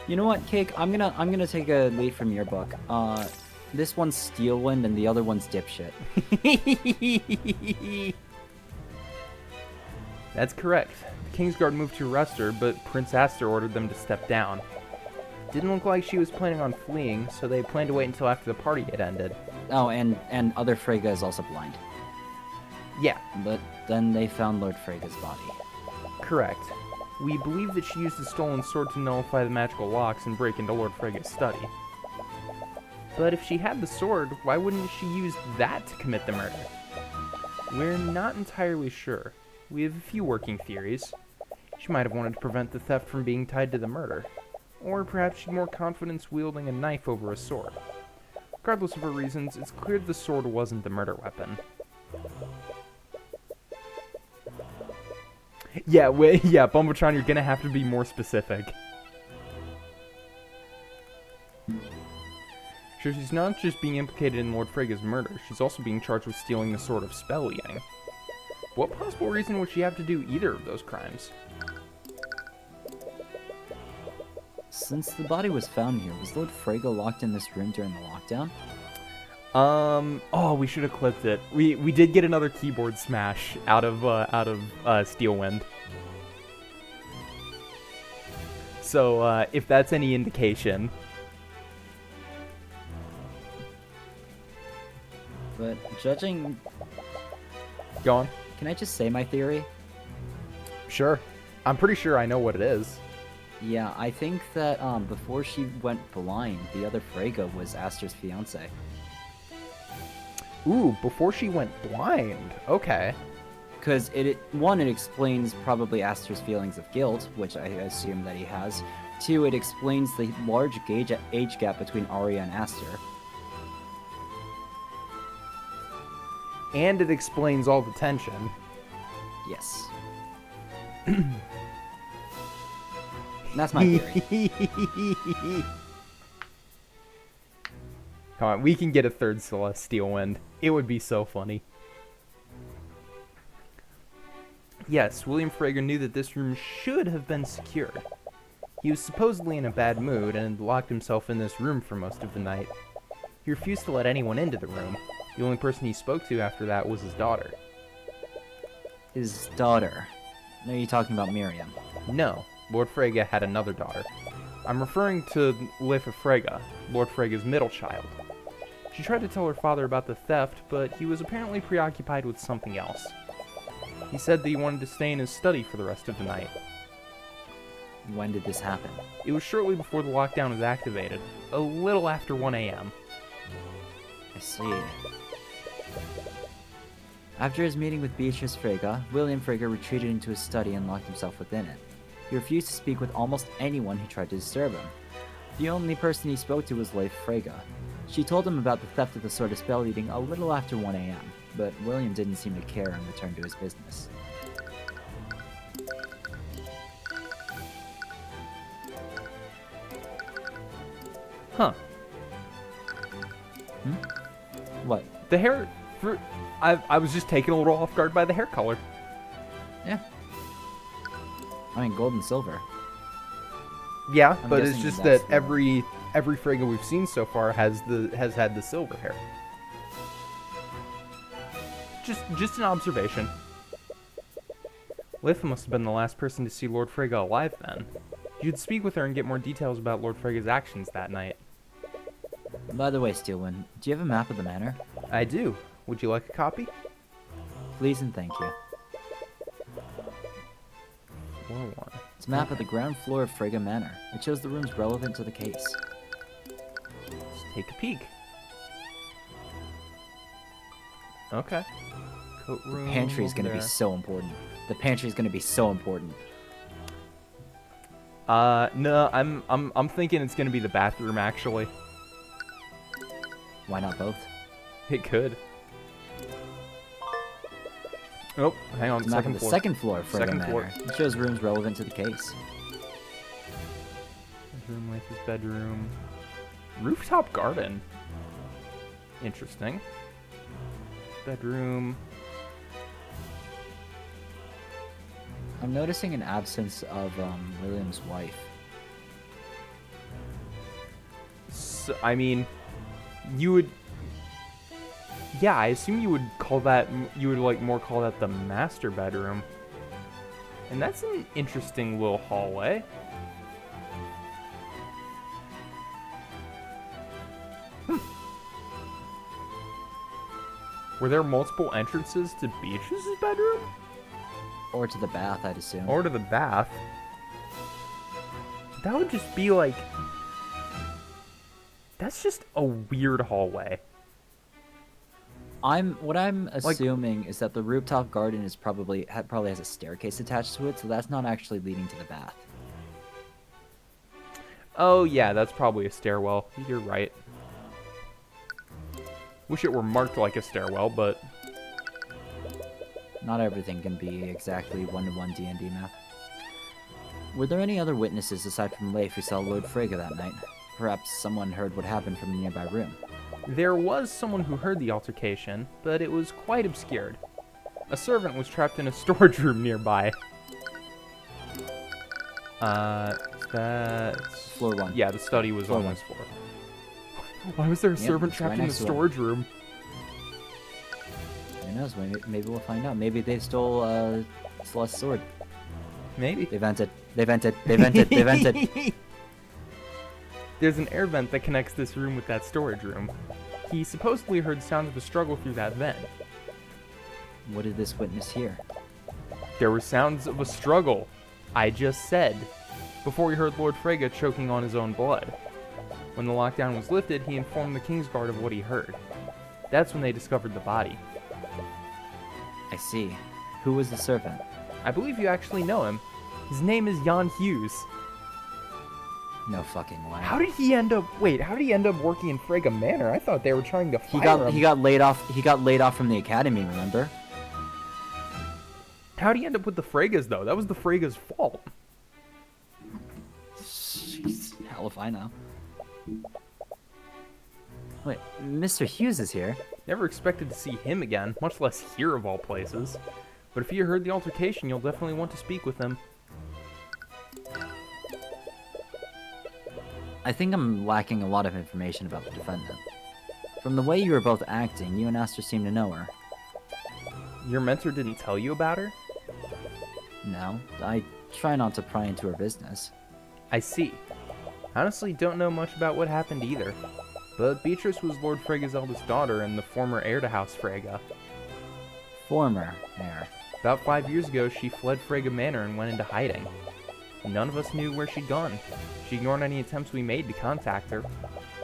You know what, Cake? I'm gonna take a lead from your book. This one's Steelwind and the other one's Dipshit. That's correct. The Kingsguard moved to arrest her, but Prince Aster ordered them to step down. Didn't look like she was planning on fleeing, so they planned to wait until after the party had ended. Oh, and other Freyga is also blind. Yeah, But then they found Lord Freyga's body. correct. We believe that she used the stolen sword to nullify the magical locks and break into Lord Frega's study. But if she had the sword, why wouldn't she use that to commit the murder? We're not entirely sure. We have a few working theories. She might have wanted to prevent the theft from being tied to the murder. Or perhaps she had more confidence wielding a knife over a sword. Regardless of her reasons, it's clear the sword wasn't the murder weapon. Yeah, Bumbletron, you're gonna have to be more specific. Sure, she's not just being implicated in Lord Frega's murder, she's also being charged with stealing the Sword of Spell Eating. What possible reason would she have to do either of those crimes? Since the body was found here, was Lord Freyga locked in this room during the lockdown? Oh, we should have clipped it. We did get another keyboard smash out of Steelwind. So, if that's any indication. But judging... Go on. Can I just say my theory? Sure. I'm pretty sure I know what it is. Yeah, I think that before she went blind, the other Frege was Aster's fiance. Ooh, before she went blind. Okay. Because it explains probably Aster's feelings of guilt, which I assume that he has. Two, it explains the large age gap between Arya and Aster. And it explains all the tension. Yes. That's my theory. Come on, we can get a third Celestial Wind. It would be so funny. Yes, William Frege knew that this room should have been secured. He was supposedly in a bad mood and locked himself in this room for most of the night. He refused to let anyone into the room. The only person he spoke to after that was his daughter. His daughter. No, you're talking about Miriam. No, Lord Frege had another daughter. I'm referring to Lifa Frege, Lord Frege's middle child. She tried to tell her father about the theft, but he was apparently preoccupied with something else. He said that he wanted to stay in his study for the rest of the night. When did this happen? It was shortly before the lockdown was activated, a little after 1 a.m. I see. After his meeting with Beatrice Frege, William Frege retreated into his study and locked himself within it. He refused to speak with almost anyone who tried to disturb him. The only person he spoke to was Leif Frege. She told him about the theft of the Sword of Spell Eating a little after 1 a.m., but William didn't seem to care and returned to his business. Huh. What? The hair... I was just taken a little off guard by the hair color. Yeah. I mean, gold and silver. Yeah, I'm but it's guessing just that's that the- every Frege we've seen so far has had the silver hair. Just an observation. Lifa must have been the last person to see Lord Frege alive then. You'd speak with her and get more details about Lord Frege's actions that night. By the way, Steelwind, do you have a map of the manor? I do. Would you like a copy? Please and thank you. Floor 1. It's a map of the ground floor of Frege Manor. It shows the rooms relevant to the case. Let's take a peek. Okay. Coat room. The pantry is over going to be there. so important. The pantry is going to be so important. No, I'm thinking it's gonna be the bathroom actually. Why not both? It could. Oh, hang on. It's a map of the second floor of Frege Second Manor. floor. It shows rooms relevant to the case. Bedroom, Lifa's bedroom. Rooftop garden. Interesting. Bedroom. I'm noticing an absence of William's wife. So, I mean, you would. Yeah, I assume you would call that. You would like more call that the master bedroom. And that's an interesting little hallway. Were there multiple entrances to Beatrice's bedroom? Or to the bath, I'd assume. Or to the bath? That would just be like... That's just a weird hallway. What I'm assuming is that the rooftop garden is probably has a staircase attached to it, so that's not actually leading to the bath. Oh yeah, that's probably a stairwell. You're right. Wish it were marked like a stairwell, but... Not everything can be exactly one-to-one D&D map. Were there any other witnesses aside from Leif who saw Lord Frege that night? Perhaps someone heard what happened from the nearby room. There was someone who heard the altercation, but it was quite obscured. A servant was trapped in a storage room nearby. That's... Floor 1. Yeah, the study was Floor on one. this floor. Why was there a servant it's trapped right in the next to it. storage room? Who knows? Maybe we'll find out. Maybe they stole Celeste's sword. Maybe. They vented. They vented. They vented. They vented. There's an air vent that connects this room with that storage room. He supposedly heard sounds of a struggle through that vent. What did this witness hear? There were sounds of a struggle. I just said. before he heard Lord Frege choking on his own blood. When the lockdown was lifted, he informed the Kingsguard of what he heard. That's when they discovered the body. I see. Who was the servant? I believe you actually know him. His name is Jan Hughes. No fucking way. How did he end up working in Frege Manor? I thought they were trying to fire him. He got laid off. He got laid off from the academy, remember? How'd he end up with the Fregas, though? That was the Fregas' fault. Jeez, hell if I know. Wait, Mr. Hughes is here. Never expected to see him again, much less here of all places. But if you heard the altercation, you'll definitely want to speak with him. I think I'm lacking a lot of information about the defendant. From the way you were both acting, you and Aster seem to know her. Your mentor didn't tell you about her? No, I try not to pry into her business. I see. Honestly, don't know much about what happened either. But Beatrice was Lord Frege's eldest daughter and the former heir to House Frege. Former heir. About 5 years ago, she fled Frege Manor and went into hiding. None of us knew where she'd gone. She ignored any attempts we made to contact her.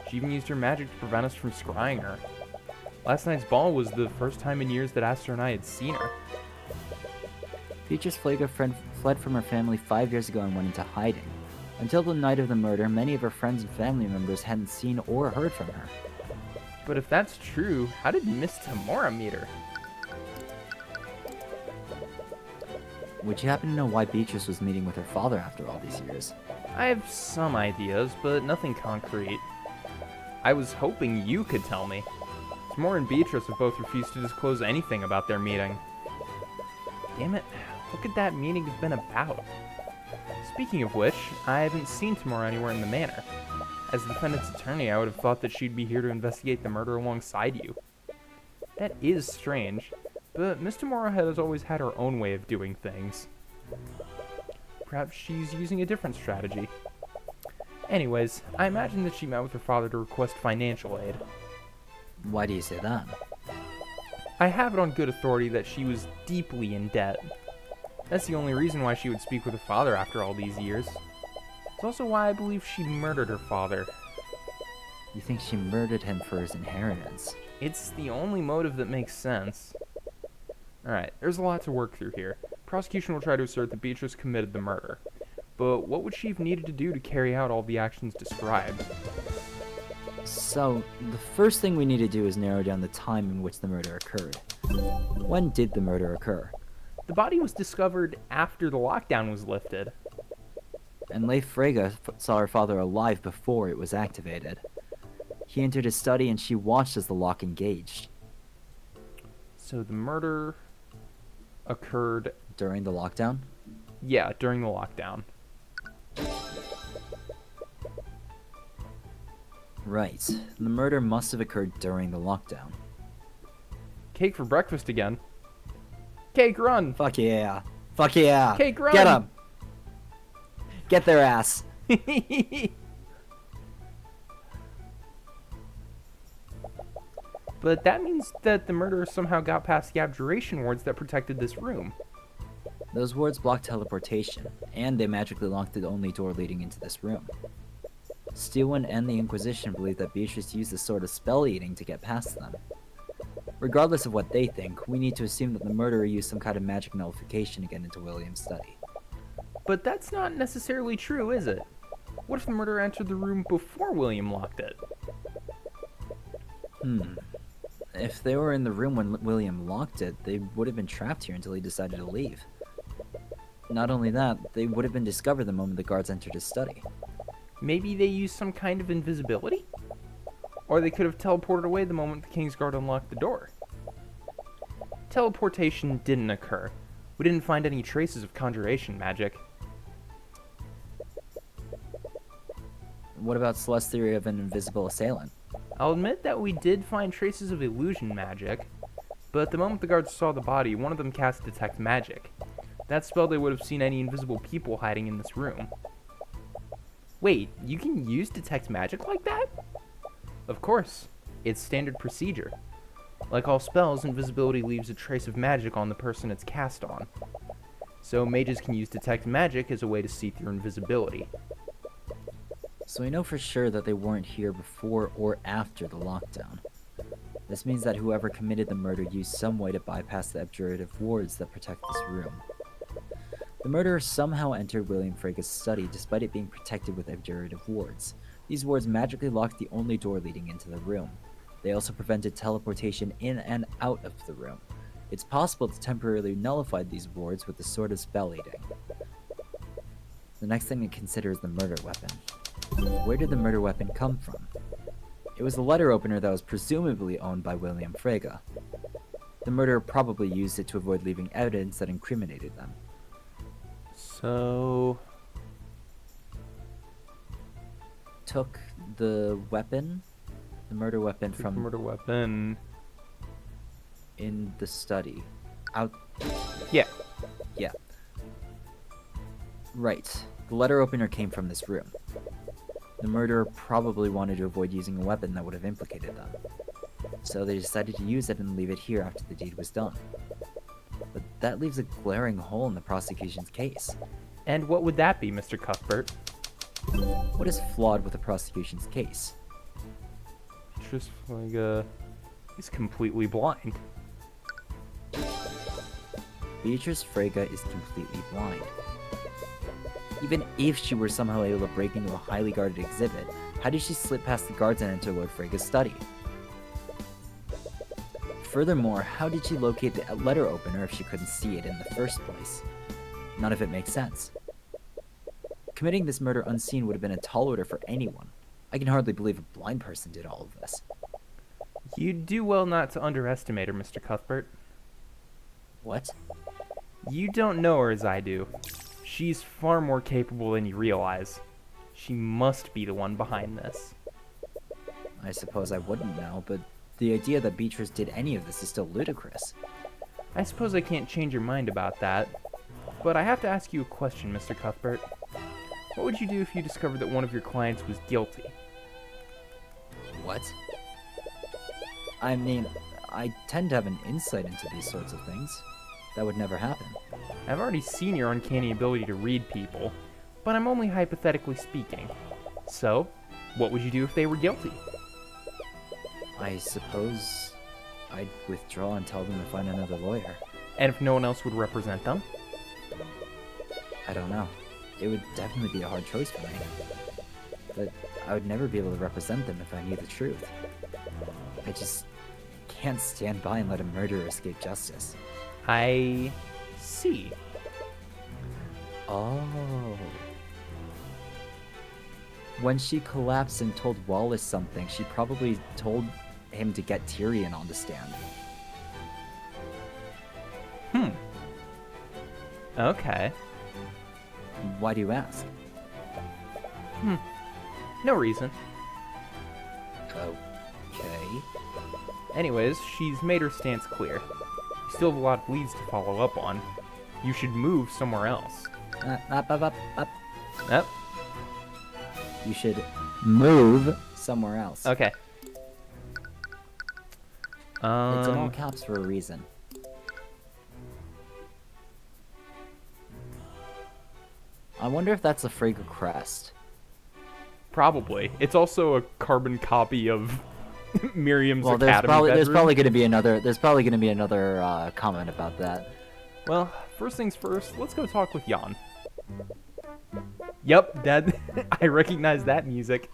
She even used her magic to prevent us from scrying her. Last night's ball was the first time in years that Aster and I had seen her. Beatrice Frege fled from her family 5 years ago and went into hiding. Until the night of the murder, many of her friends and family members hadn't seen or heard from her. But if that's true, how did Miss Tamora meet her? Would you happen to know why Beatrice was meeting with her father after all these years? I have some ideas, but nothing concrete. I was hoping you could tell me. Tamora and Beatrice have both refused to disclose anything about their meeting. Damn it, what could that meeting have been about? Speaking of which, I haven't seen Tamora anywhere in the manor. As the defendant's attorney, I would have thought that she'd be here to investigate the murder alongside you. That is strange, but Miss Tamora has always had her own way of doing things. Perhaps she's using a different strategy. Anyways, I imagine that she met with her father to request financial aid. Why do you say that? I have it on good authority that she was deeply in debt. That's the only reason why she would speak with her father after all these years. It's also why I believe she murdered her father. You think she murdered him for his inheritance? It's the only motive that makes sense. Alright, there's a lot to work through here. Prosecution will try to assert that Beatrice committed the murder. But what would she have needed to do to carry out all the actions described? So, the first thing we need to do is narrow down the time in which the murder occurred. When did the murder occur? The body was discovered after the lockdown was lifted. And Leif Frege saw her father alive before it was activated. He entered his study and she watched as the lock engaged. So the murder occurred... During the lockdown? Yeah, during the lockdown. Right. The murder must have occurred during the lockdown. Cake for breakfast again. Cake, run! Fuck yeah. Fuck yeah. Cake, run! Get 'em! Get their ass. But that means that the murderer somehow got past the abjuration wards that protected this room. Those wards blocked teleportation, and they magically locked the only door leading into this room. Steelwind and the Inquisition believe that Beatrice used a sort of spell eating to get past them. Regardless of what they think, we need to assume that the murderer used some kind of magic nullification to get into William's study. But that's not necessarily true, is it? What if the murderer entered the room before William locked it? If they were in the room when William locked it, they would have been trapped here until he decided to leave. Not only that, they would have been discovered the moment the guards entered his study. Maybe they used some kind of invisibility? Or they could have teleported away the moment the Kingsguard unlocked the door. Teleportation didn't occur. We didn't find any traces of conjuration magic. What about Celeste's theory of an invisible assailant? I'll admit that we did find traces of illusion magic, but the moment the guards saw the body, one of them cast Detect Magic. That spell they would have seen any invisible people hiding in this room. Wait, you can use Detect Magic like that? Of course. It's standard procedure. Like all spells, invisibility leaves a trace of magic on the person it's cast on. So mages can use detect magic as a way to see through invisibility. So we know for sure that they weren't here before or after the lockdown. This means that whoever committed the murder used some way to bypass the abjurative wards that protect this room. The murderer somehow entered William Frega's study despite it being protected with abjurative wards. These wards magically locked the only door leading into the room. They also prevented teleportation in and out of the room. It's possible to temporarily nullify these wards with the Sword of Spell Eating. The next thing to consider is the murder weapon. Where did the murder weapon come from? It was the letter opener that was presumably owned by William Frega. The murderer probably used it to avoid leaving evidence that incriminated them. So... Took the weapon, the murder weapon from murder weapon... in the study. Out. Yeah. Yeah. Right. The letter opener came from this room. The murderer probably wanted to avoid using a weapon that would have implicated them. So they decided to use it and leave it here after the deed was done. But that leaves a glaring hole in the prosecution's case. And what would that be, Mr. Cuthbert? What is flawed with the prosecution's case? Just like, he's completely blind. Beatrice Frega is completely blind. Even if she were somehow able to break into a highly guarded exhibit, how did she slip past the guards and enter Lord Frega's study? Furthermore, how did she locate the letter opener if she couldn't see it in the first place? None of it makes sense. Committing this murder unseen would have been a tall order for anyone. I can hardly believe a blind person did all of this. You'd do well not to underestimate her, Mr. Cuthbert. What? You don't know her as I do. She's far more capable than you realize. She must be the one behind this. I suppose I wouldn't know, but the idea that Beatrice did any of this is still ludicrous. I suppose I can't change your mind about that. But I have to ask you a question, Mr. Cuthbert. What would you do if you discovered that one of your clients was guilty? What? I mean, I tend to have an insight into these sorts of things. That would never happen. I've already seen your uncanny ability to read people, but I'm only hypothetically speaking. So, what would you do if they were guilty? I suppose I'd withdraw and tell them to find another lawyer. And if no one else would represent them? I don't know. It would definitely be a hard choice for me. But I would never be able to represent them if I knew the truth. I just can't stand by and let a murderer escape justice. I see. Oh. When she collapsed and told Wallace something, she probably told him to get Tyrion on the stand. Okay. Why do you ask? No reason. Okay. Anyways, she's made her stance clear. You still have a lot of leads to follow up on. You should move somewhere else. Up. Yep. You should move somewhere else. Okay. It's in all caps for a reason. I wonder if that's a Frega crest. Probably. It's also a carbon copy of Miriam's Well, Academy there's bedroom. probably going to be another comment about that. Well, first things first, let's go talk with Jan. Yep, Dad. I recognize that music.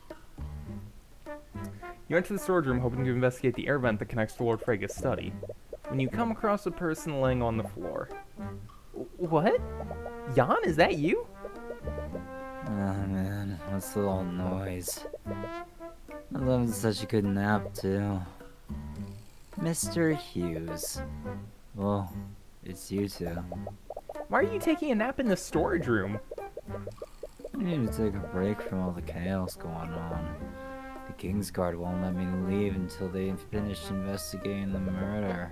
You enter the storage room hoping to investigate the air vent that connects to Lord Frega's study, when you come across a person laying on the floor. What? Jan, is that you? Oh man, what's the little noise? I love such a good nap too. Mr. Hughes. Well, it's you two. Why are you taking a nap in the storage room? I need to take a break from all the chaos going on. The Kingsguard won't let me leave until they finish investigating the murder.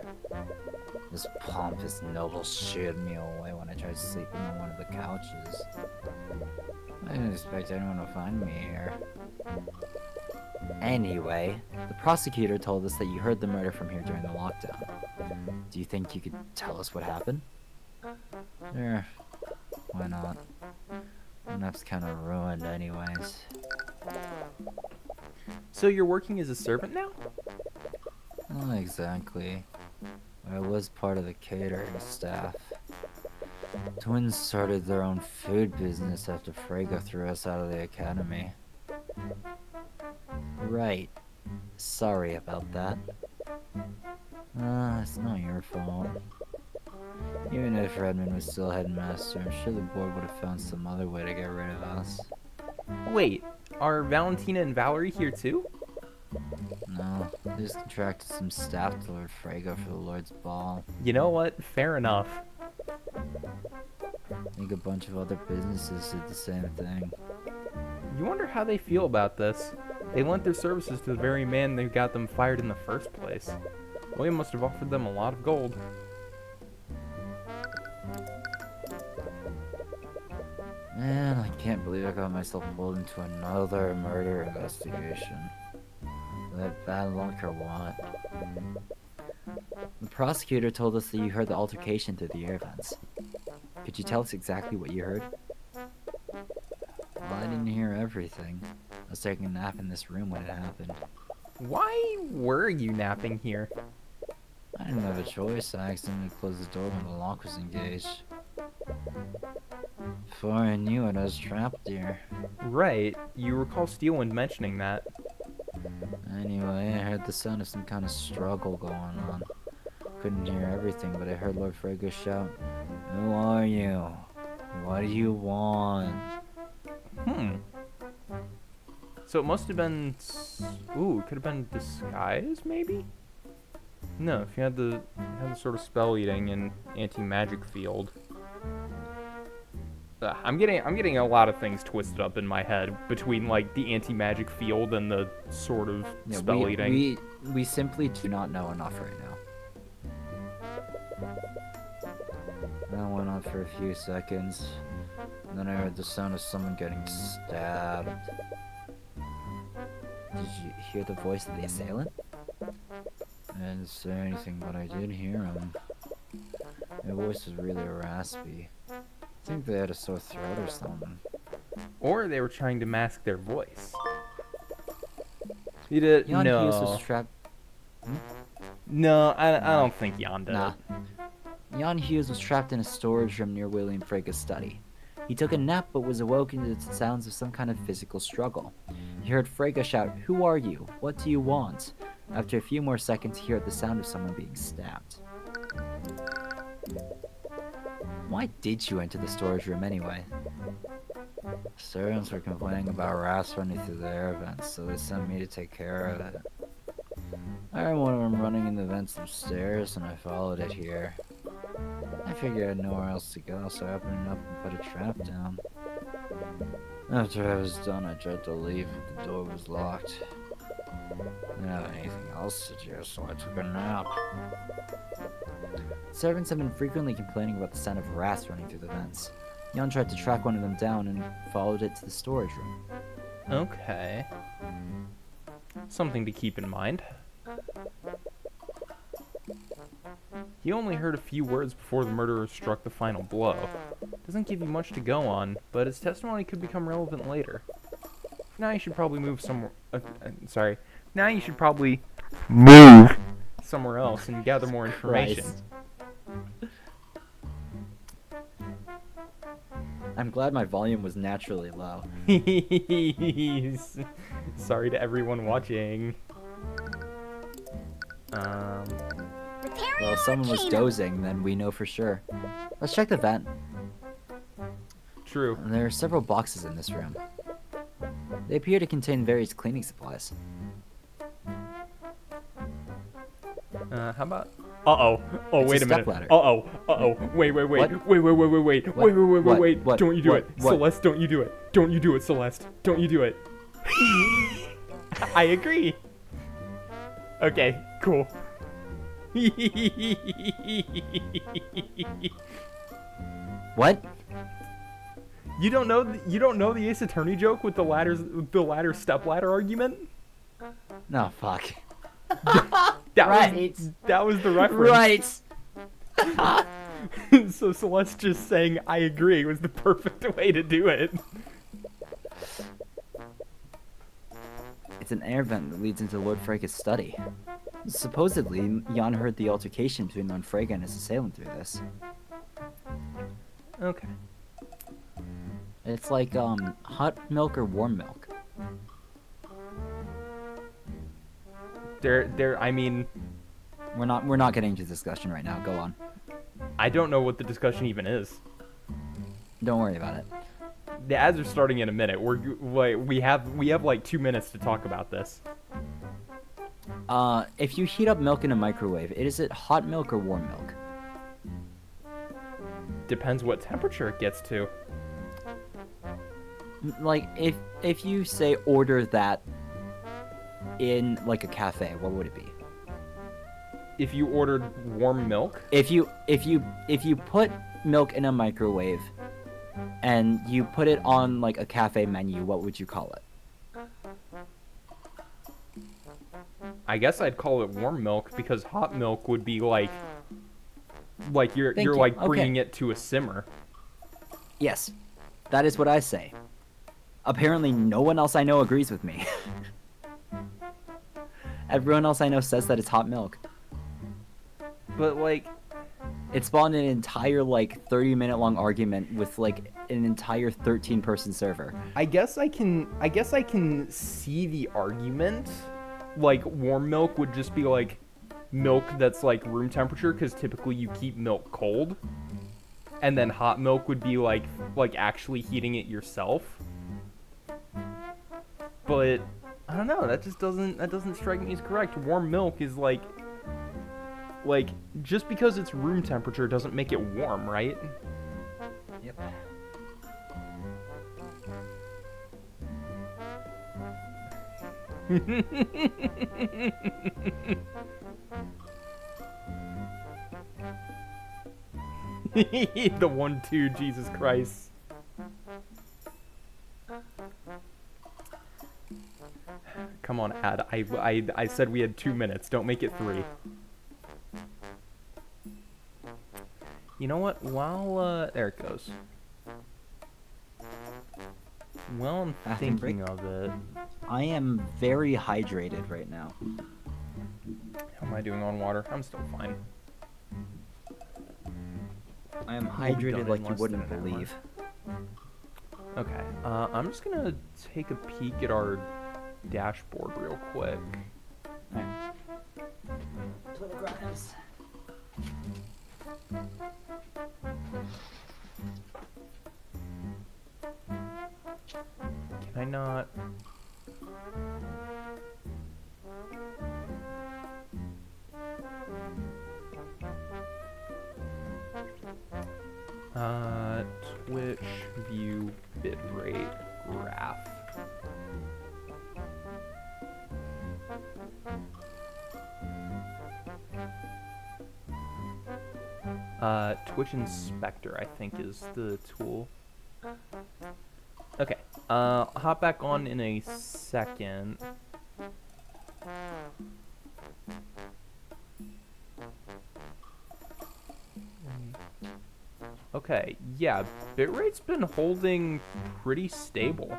This pompous noble shooed me away when I tried sleeping on one of the couches. I didn't expect anyone to find me here. Anyway, the prosecutor told us that you heard the murder from here during the lockdown. Do you think you could tell us what happened? There why not? My map's kind of ruined anyways. So you're working as a servant now? Not exactly. But I was part of the catering staff. Twins started their own food business after Frege threw us out of the academy. Right. Sorry about that. It's not your fault. Even if Redmond was still headmaster, I'm sure the board would have found some other way to get rid of us. Wait, are Valentina and Valerie here too? No, they just contracted some staff to Lord Frege for the Lord's Ball. You know what? Fair enough. I think a bunch of other businesses did the same thing. You wonder how they feel about this. They lent their services to the very man that got them fired in the first place. William must have offered them a lot of gold. Man, I can't believe I got myself pulled into another murder investigation. That bad luck or what? The prosecutor told us that you heard the altercation through the air vents. Could you tell us exactly what you heard? Well, I didn't hear everything. I was taking a nap in this room when it happened. Why were you napping here? I didn't have a choice. I accidentally closed the door when the lock was engaged. Before I knew it, I was trapped here. Right, you recall Steelwind mentioning that. Anyway, I heard the sound of some kind of struggle going on. Couldn't hear everything, but I heard Lord Frege shout, "Who are you? What do you want?" So it must have been... Ooh, it could have been disguise, maybe? No, if you had the sort of spell eating and anti-magic field. I'm getting a lot of things twisted up in my head between like the anti-magic field and the sort of spell eating. We simply do not know enough right now. That went on for a few seconds, and then I heard the sound of someone getting stabbed. Did you hear the voice of the assailant? I didn't say anything, but I did hear him. Their voice was really raspy. I think they had a sore throat or something. Or they were trying to mask their voice. You did Jan no. Hughes was trapped. No, I don't think Jan did. Nah. Jan Hughes was trapped in a storage room near William Frege's study. He took a nap but was awoken to the sounds of some kind of physical struggle. He heard Frege shout, "Who are you? What do you want?" After a few more seconds, he heard the sound of someone being stabbed. Why did you enter the storage room anyway? Servants were complaining about rats running through the air vents, so they sent me to take care of it. I heard one of them running in the vents upstairs, and I followed it here. I figured I had nowhere else to go, so I opened it up and put a trap down. After I was done, I tried to leave, but the door was locked. I didn't have anything else to do, so I took a nap. Servants have been frequently complaining about the sound of rats running through the vents. Jan tried to track one of them down and followed it to the storage room. Okay. Something to keep in mind. He only heard a few words before the murderer struck the final blow. Doesn't give you much to go on, but his testimony could become relevant later. Now you should probably move somewhere... Now you should probably move somewhere else and gather more information. Christ. I'm glad my volume was naturally low. Sorry to everyone watching. Well, if someone was dozing, then we know for sure. Let's check the vent. True. There are several boxes in this room. They appear to contain various cleaning supplies. How about... Uh-oh. Oh, It's wait a a minute. stepladder. Uh-oh. Uh-oh. Wait. What? Wait. What? Don't you do it. What? Celeste, don't you do it. Don't you do it, Celeste. Don't you do it. I agree. Okay, cool. What? You don't know the Ace Attorney joke with the ladder stepladder argument? No, fuck. That Right. was the reference. Right. So Celeste just saying I agree was the perfect way to do it. It's an air vent that leads into Lord Frega's study. Supposedly, Jan heard the altercation between Lord Frega and his assailant through this. Okay. It's like, hot milk or warm milk. I mean, We're not getting into discussion right now. Go on. I don't know what the discussion even is. Don't worry about it. The ads are starting in a minute. We have like 2 minutes to talk about this. If you heat up milk in a microwave, is it hot milk or warm milk? Depends what temperature it gets to. Like, if you say order that in like a cafe, what would it be? If you ordered warm milk, If you put milk in a microwave and you put it on like a cafe menu, what would you call it? I guess I'd call it warm milk because hot milk would be like you're Thank you. like Okay. bringing it to a simmer. Yes, that is what I say. Apparently, no one else I know agrees with me. Everyone else I know says that it's hot milk. But like, It spawned an entire like 30-minute long argument with like an entire 13-person server. I guess I can see the argument. Like warm milk would just be like milk that's like room temperature because typically you keep milk cold. And then hot milk would be like actually heating it yourself. But I don't know, that doesn't strike me as correct. Warm milk is like just because it's room temperature doesn't make it warm, right? Yep. The 1-2, Jesus Christ. Come on, Ad. I said we had 2 minutes. Don't make it 3. You know what? While there it goes. Well, I'm Bathroom break? thinking of it. I am very hydrated right now. How am I doing on water? I'm still fine. I am We'll be hydrated done in like you less wouldn't than an hour. believe. Okay. I'm just gonna take a peek at our dashboard real quick. Alright. Can I not? Twitch view bitrate graph. Twitch Inspector, I think, is the tool. Okay, hop back on in a second. Okay, yeah, bitrate's been holding pretty stable.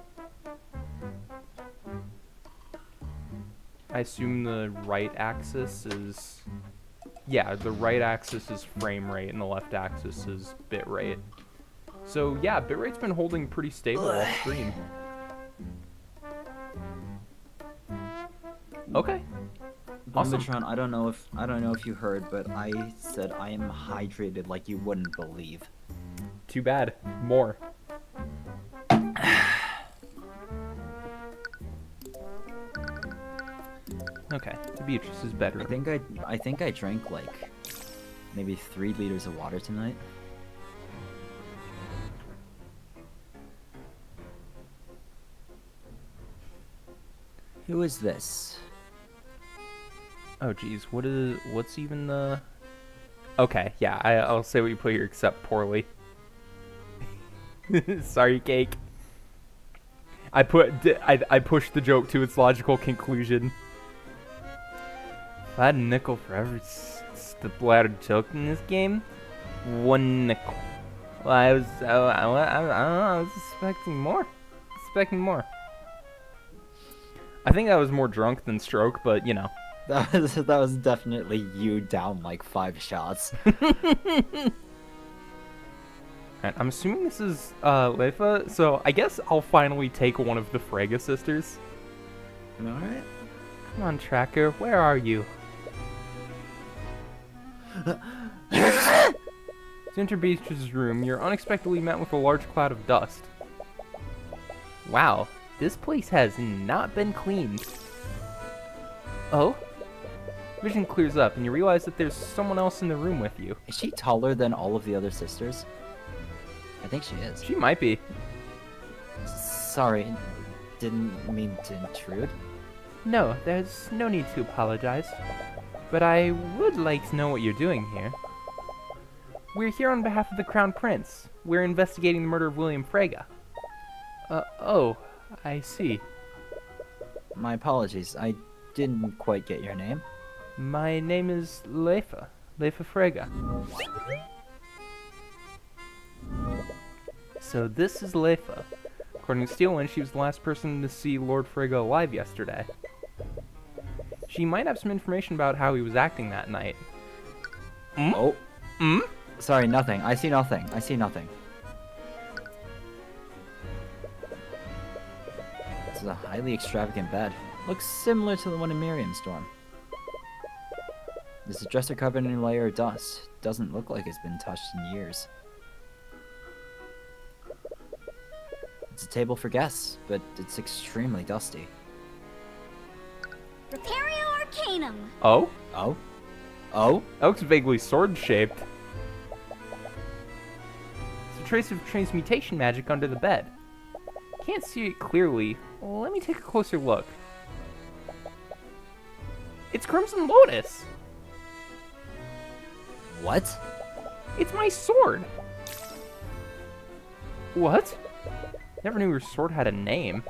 I assume the right axis is... Yeah, the right axis is frame rate and the left axis is bitrate. So yeah, bitrate's been holding pretty stable off stream. Okay. Awesome. Bombitron, I don't know if you heard, but I said I am hydrated like you wouldn't believe. Too bad. More. Okay, Beatrice's bedroom. I think I drank like maybe 3 liters of water tonight. Who is this? Oh geez, what's even the... Okay, yeah, I'll say what you put here, except poorly. Sorry, Cake. I pushed the joke to its logical conclusion. If I had a nickel for every splattered joke in this game, 1 nickel. Well, I don't know, I was expecting more. Expecting more. I think I was more drunk than stroke, but you know. That was definitely you down like 5 shots. Alright, I'm assuming this is Leifa, so I guess I'll finally take one of the Frege sisters. Alright. Come on, Tracker, where are you? To enter Beatrice's room, you're unexpectedly met with a large cloud of dust. Wow, this place has not been cleaned. Oh? Vision clears up, and you realize that there's someone else in the room with you. Is she taller than all of the other sisters? I think she is. She might be. Sorry, didn't mean to intrude. No, there's no need to apologize. But I would like to know what you're doing here. We're here on behalf of the Crown Prince. We're investigating the murder of William Frege. Oh, I see. My apologies, I didn't quite get your name. My name is Leifa Frege. So this is Leifa. According to Steelwind, she was the last person to see Lord Frege alive yesterday. She might have some information about how he was acting that night. Oh. Hmm? Sorry, nothing. I see nothing. I see nothing. This is a highly extravagant bed. Looks similar to the one in Miriam's Storm. There's a dresser covered in a layer of dust. Doesn't look like it's been touched in years. It's a table for guests, but it's extremely dusty. Repario Arcanum. Oh? Oh? Oh? That looks vaguely sword-shaped. It's a trace of transmutation magic under the bed. Can't see it clearly. Let me take a closer look. It's Crimson Lotus! What? It's my sword! What? Never knew your sword had a name.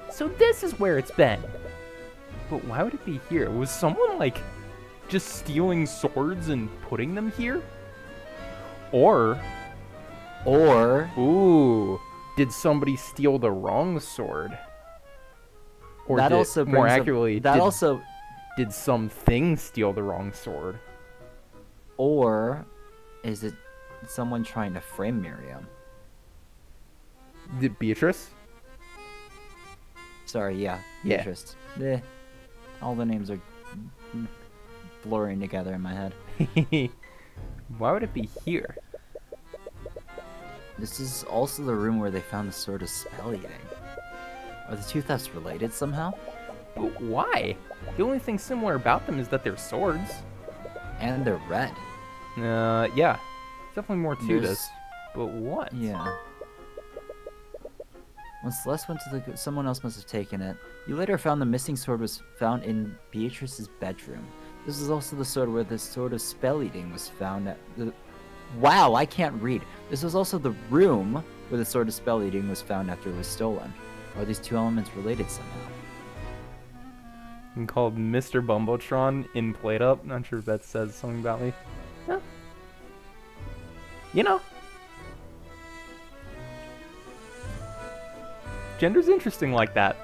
So this is where it's been. But why would it be here? Was someone, like, just stealing swords and putting them here? Or... Ooh, did somebody steal the wrong sword? Or that did, also more brings up- accurately, that also did something steal the wrong sword? Or is it someone trying to frame Miriam? Did Beatrice? Sorry, yeah. Yeah. Beatrice. All the names are blurring together in my head. Why would it be here? This is also the room where they found the sword of spell eating. Are the two thefts related somehow? But why? The only thing similar about them is that they're swords. And they're red. Yeah. Definitely more to There's- this. But what? Yeah. When Celeste went to the... Someone else must have taken it. You later found the missing sword was found in Beatrice's bedroom. This is also the sword where the sword of spell eating was found at the... Wow, I can't read. This was also the room where the sword of spell eating was found after it was stolen. Are these two elements related somehow? I'm called Mr. Bumbletron in Plate Up. Not sure if that says something about me. Yeah. You know. Gender's interesting like that.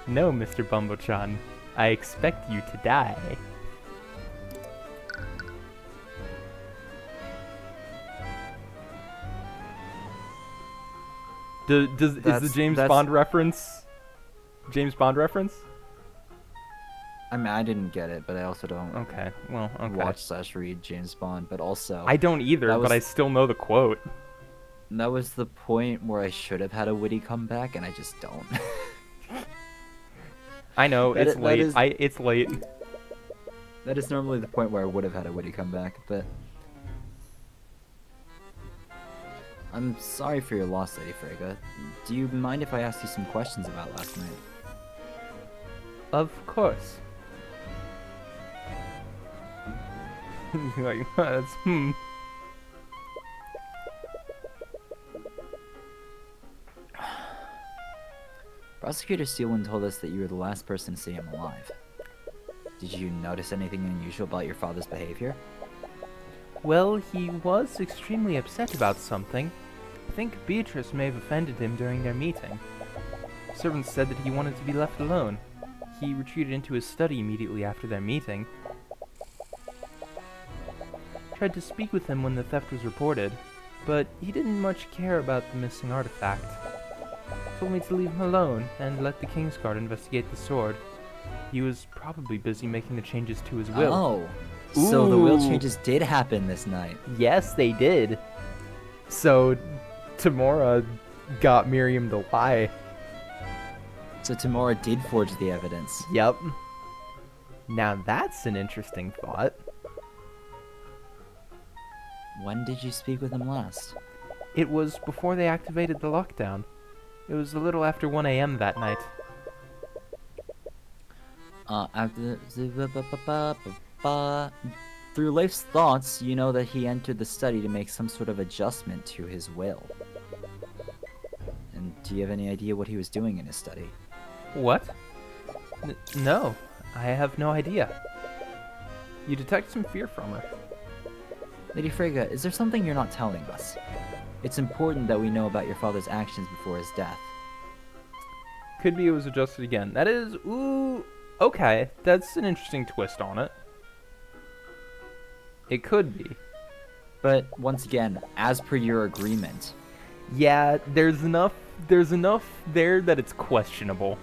No, Mr. Bumbletron. I expect you to die. Is the James Bond reference? James Bond reference? I mean, I didn't get it, but I also don't Okay, well, okay. watch/read James Bond, but also... I don't either, That but I was- still know the quote. That was the point where I should have had a witty comeback, and I just don't. I know, That it's i- late. that is- It's late. That is normally the point where I would have had a witty comeback, but... I'm sorry for your loss, Lady Frege. Do you mind if I ask you some questions about last night? Of course. Like, that's, Prosecutor Steelman told us that you were the last person to see him alive. Did you notice anything unusual about your father's behavior? Well, he was extremely upset about something. I think Beatrice may have offended him during their meeting. Servants said that he wanted to be left alone. He retreated into his study immediately after their meeting. Tried to speak with him when the theft was reported, but he didn't much care about the missing artifact. Told me to leave him alone and let the Kingsguard investigate the sword. He was probably busy making the changes to his will. Oh, so the will Ooh. changes did happen this night. Yes, they did. So, Tamora got Miriam to lie. So Tamora did forge the evidence. Yep. Now that's an interesting thought. When did you speak with him last? It was before they activated the lockdown. It was a little after 1 a.m. that night. Through Leif's thoughts, you know that he entered the study to make some sort of adjustment to his will. And do you have any idea what he was doing in his study? What? No, I have no idea. You detect some fear from her. Lady Freyga, is there something you're not telling us? It's important that we know about your father's actions before his death. Could be it was adjusted again. That is, ooh, okay. That's an interesting twist on it. It could be. But once again, as per your agreement, Yeah, there's enough there that it's questionable.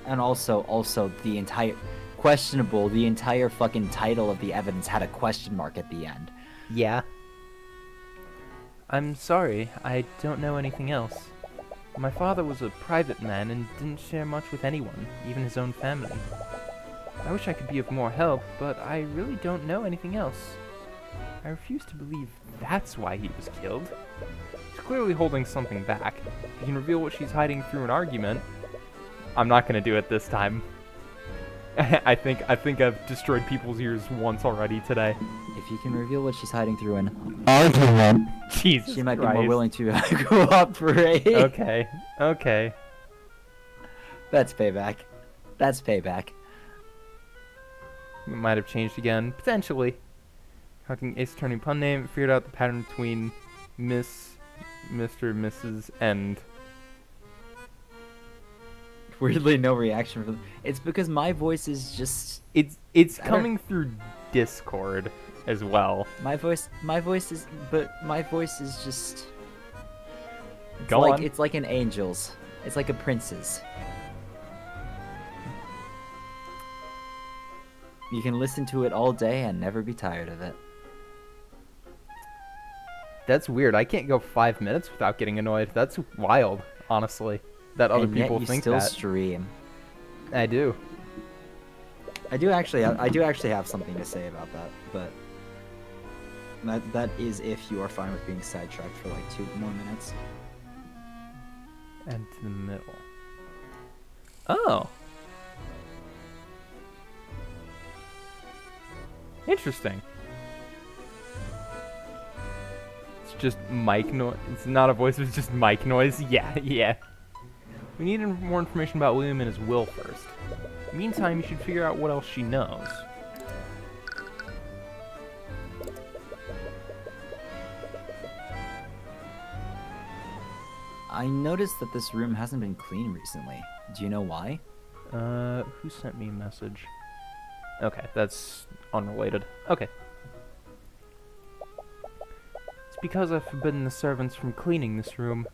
and also the entire questionable, the entire fucking title of the evidence had a question mark at the end. Yeah. I'm sorry, I don't know anything else. My father was a private man and didn't share much with anyone, even his own family. I wish I could be of more help, but I really don't know anything else. I refuse to believe that's why he was killed. She's clearly holding something back. He can reveal what she's hiding through an argument. I'm not gonna do it this time. I think I've destroyed people's ears once already today. If you can reveal what she's hiding through an argument, Jesus she might be Christ. more willing to cooperate. Okay. That's payback. That's payback. It might have changed again, potentially. Talking Ace Attorney pun name, figured out the pattern between Miss, Mr., Mrs., and... Weirdly, no reaction from. It's because my voice is just. It's Better. coming through Discord as well. My voice is. But my voice is just. It's Go like, on. It's like an angel's. It's like a prince's. You can listen to it all day and never be tired of it. That's weird. I can't go 5 minutes without getting annoyed. That's wild, honestly. That other And yet people you think still that. stream. I do. I do actually have something to say about that, but that is if you are fine with being sidetracked for like 2 more minutes. And to the middle. Oh. Interesting. It's just mic noise. It's not a voice, it's just mic noise. Yeah. We need more information about William and his will first. Meantime, you should figure out what else she knows. I noticed that this room hasn't been clean recently. Do you know why? Who sent me a message? Okay, that's unrelated. Okay. It's because I've forbidden the servants from cleaning this room.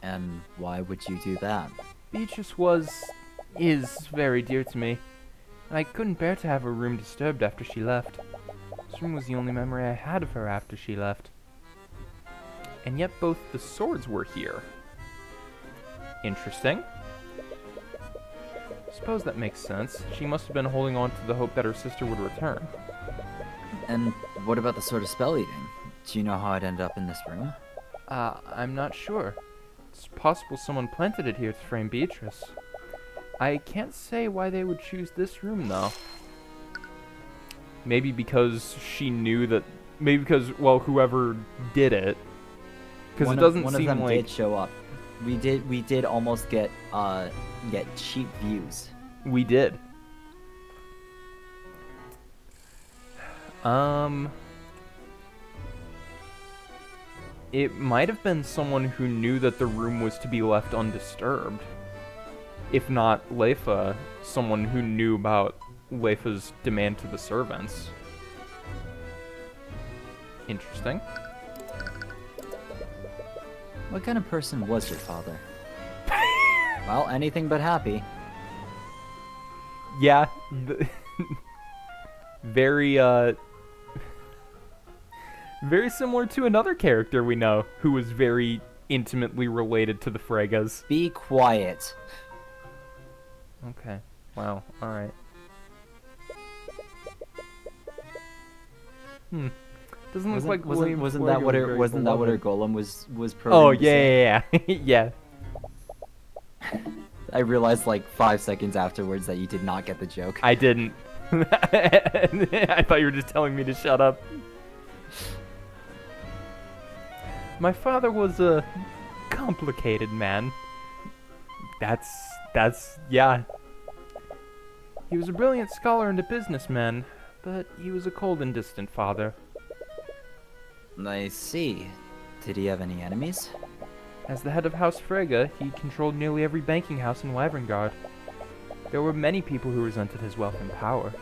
And why would you do that? Beatrice is very dear to me. I couldn't bear to have her room disturbed after she left. This room was the only memory I had of her after she left. And yet both the swords were here. Interesting. Suppose that makes sense. She must have been holding on to the hope that her sister would return. And what about the sword of spell eating? Do you know how it ended up in this room? I'm not sure. It's possible someone planted it here to frame Beatrice. I can't say why they would choose this room, though. Maybe because she knew that... Maybe because, well, whoever did it... Because it doesn't one seem of them like... did show up. We did almost get cheap views. We did. Um, it might have been someone who knew that the room was to be left undisturbed. If not Leifa, someone who knew about Leifa's demand to the servants. Interesting. What kind of person was your father? Well, anything but happy. Yeah. Very, very similar to another character we know who was very intimately related to the Fregas. Be quiet. Okay. Wow. Alright. Doesn't look like William wasn't that Frege what was her very wasn't that what her beloved. golem was Oh, programmed to say? yeah. Yeah. I realized like 5 seconds afterwards that you did not get the joke. I didn't. I thought you were just telling me to shut up. My father was a complicated man. Yeah. He was a brilliant scholar and a businessman, but he was a cold and distant father. I see. Did he have any enemies? As the head of House Frege, he controlled nearly every banking house in Wyverngard. There were many people who resented his wealth and power.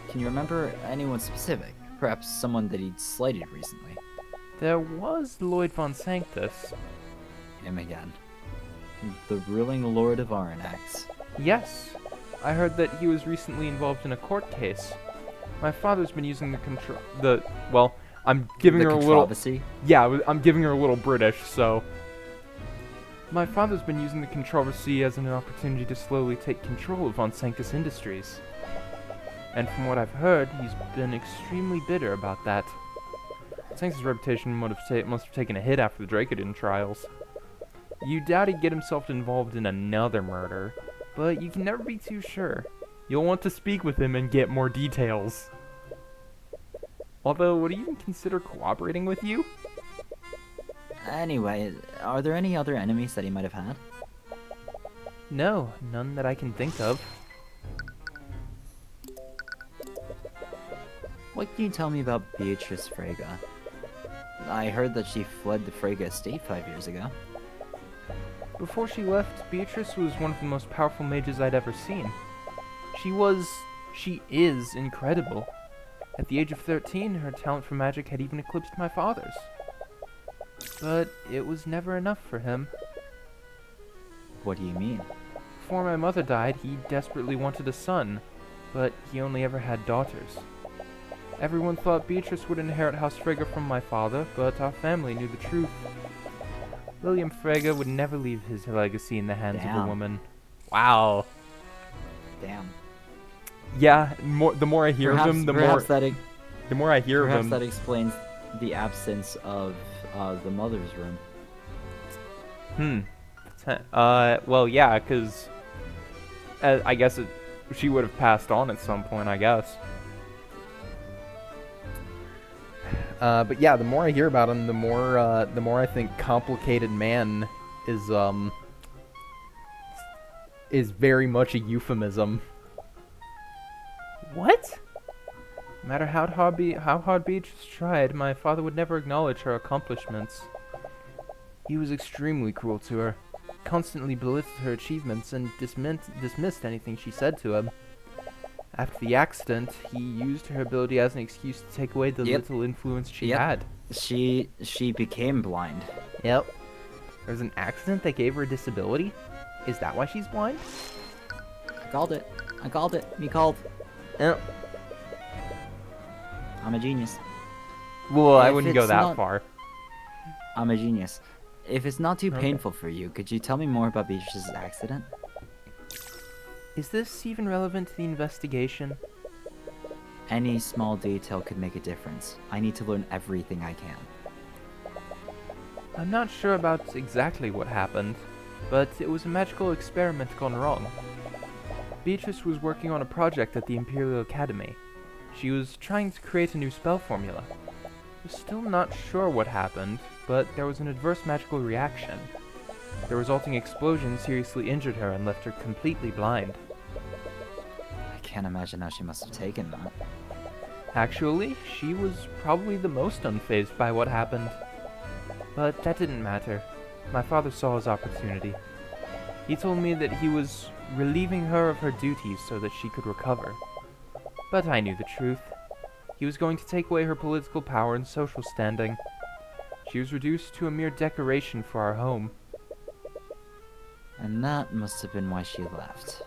Can you remember anyone specific? Perhaps someone that he'd slighted recently? There was Lloyd von Sanctus. Him again. The ruling lord of Aranax. Yes, I heard that he was recently involved in a court case. My father's been using I'm giving The her a little... controversy? Yeah, I'm giving her a little British, so... My father's been using the controversy as an opportunity to slowly take control of Von Sanctus Industries. And from what I've heard, he's been extremely bitter about that. Sanctus' reputation must have taken a hit after the Dracodon trials. You doubt he'd get himself involved in another murder, but you can never be too sure. You'll want to speak with him and get more details. Although, would he even consider cooperating with you? Anyway, are there any other enemies that he might have had? No, none that I can think of. What can you tell me about Beatrice Frege? I heard that she fled the Frege estate 5 years ago. Before she left, Beatrice was one of the most powerful mages I'd ever seen. She is incredible. At the age of 13, her talent for magic had even eclipsed my father's. But it was never enough for him. What do you mean? Before my mother died, he desperately wanted a son, but he only ever had daughters. Everyone thought Beatrice would inherit House Frege from my father, but our family knew the truth. William Frege would never leave his legacy in the hands of a Damn. woman. Wow. Damn. Yeah, the more I hear of him, the more I hear of perhaps him. that explains the absence of the mother's room. Well, yeah, because I guess she would have passed on at some point, I guess. But yeah, the more I hear about him, the more I think complicated man is very much a euphemism. What? No matter how hard Beatrice tried, my father would never acknowledge her accomplishments. He was extremely cruel to her, constantly belittled her achievements and dismissed anything she said to him. After the accident, he used her ability as an excuse to take away the little influence she had. She became blind. Yep. There was an accident that gave her a disability? Is that why she's blind? I called it. Me called. Yep. I'm a genius. Well, I If wouldn't go it's that not- far. I'm a genius. If it's not too Okay. painful for you, could you tell me more about Beatrice's accident? Is this even relevant to the investigation? Any small detail could make a difference. I need to learn everything I can. I'm not sure about exactly what happened, but it was a magical experiment gone wrong. Beatrice was working on a project at the Imperial Academy. She was trying to create a new spell formula. We're still not sure what happened, but there was an adverse magical reaction. The resulting explosion seriously injured her and left her completely blind. I can't imagine how she must have taken that. Actually, she was probably the most unfazed by what happened. But that didn't matter. My father saw his opportunity. He told me that he was relieving her of her duties so that she could recover. But I knew the truth. He was going to take away her political power and social standing. She was reduced to a mere decoration for our home. And that must have been why she left.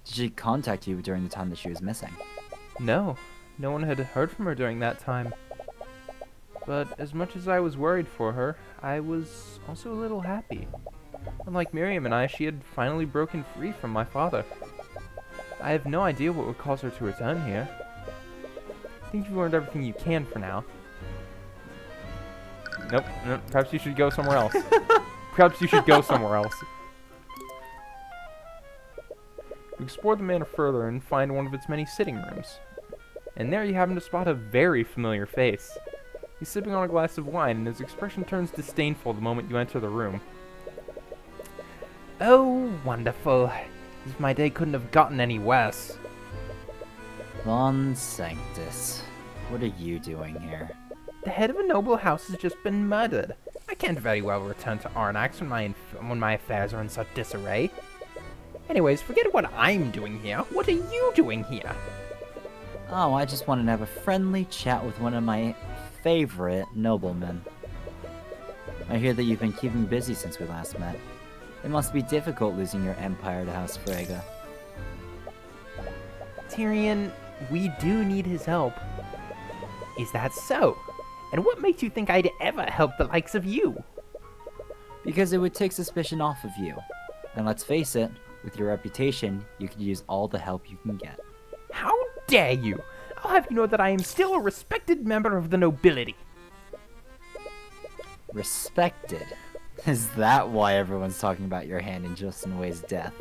Did she contact you during the time that she was missing? No, no one had heard from her during that time. But as much as I was worried for her, I was also a little happy. Unlike Miriam and I, she had finally broken free from my father. I have no idea what would cause her to return here. I think you've learned everything you can for now. Nope, perhaps you should go somewhere else. Perhaps you should go somewhere else. You explore the manor further and find one of its many sitting rooms. And there you happen to spot a very familiar face. He's sipping on a glass of wine, and his expression turns disdainful the moment you enter the room. Oh, wonderful. As if my day couldn't have gotten any worse. Von Sanctus, what are you doing here? The head of a noble house has just been murdered. I can't very well return to Arnax when my affairs are in such disarray. Anyways, forget what I'm doing here. What are you doing here? Oh, I just wanted to have a friendly chat with one of my favorite noblemen. I hear that you've been keeping busy since we last met. It must be difficult losing your empire to House Frege. Tyrion, we do need his help. Is that so? And what makes you think I'd ever help the likes of you? Because it would take suspicion off of you. And let's face it, with your reputation, you could use all the help you can get. How dare you! I'll have you know that I am still a respected member of the nobility. Respected? Is that why everyone's talking about your hand in Justin Way's death?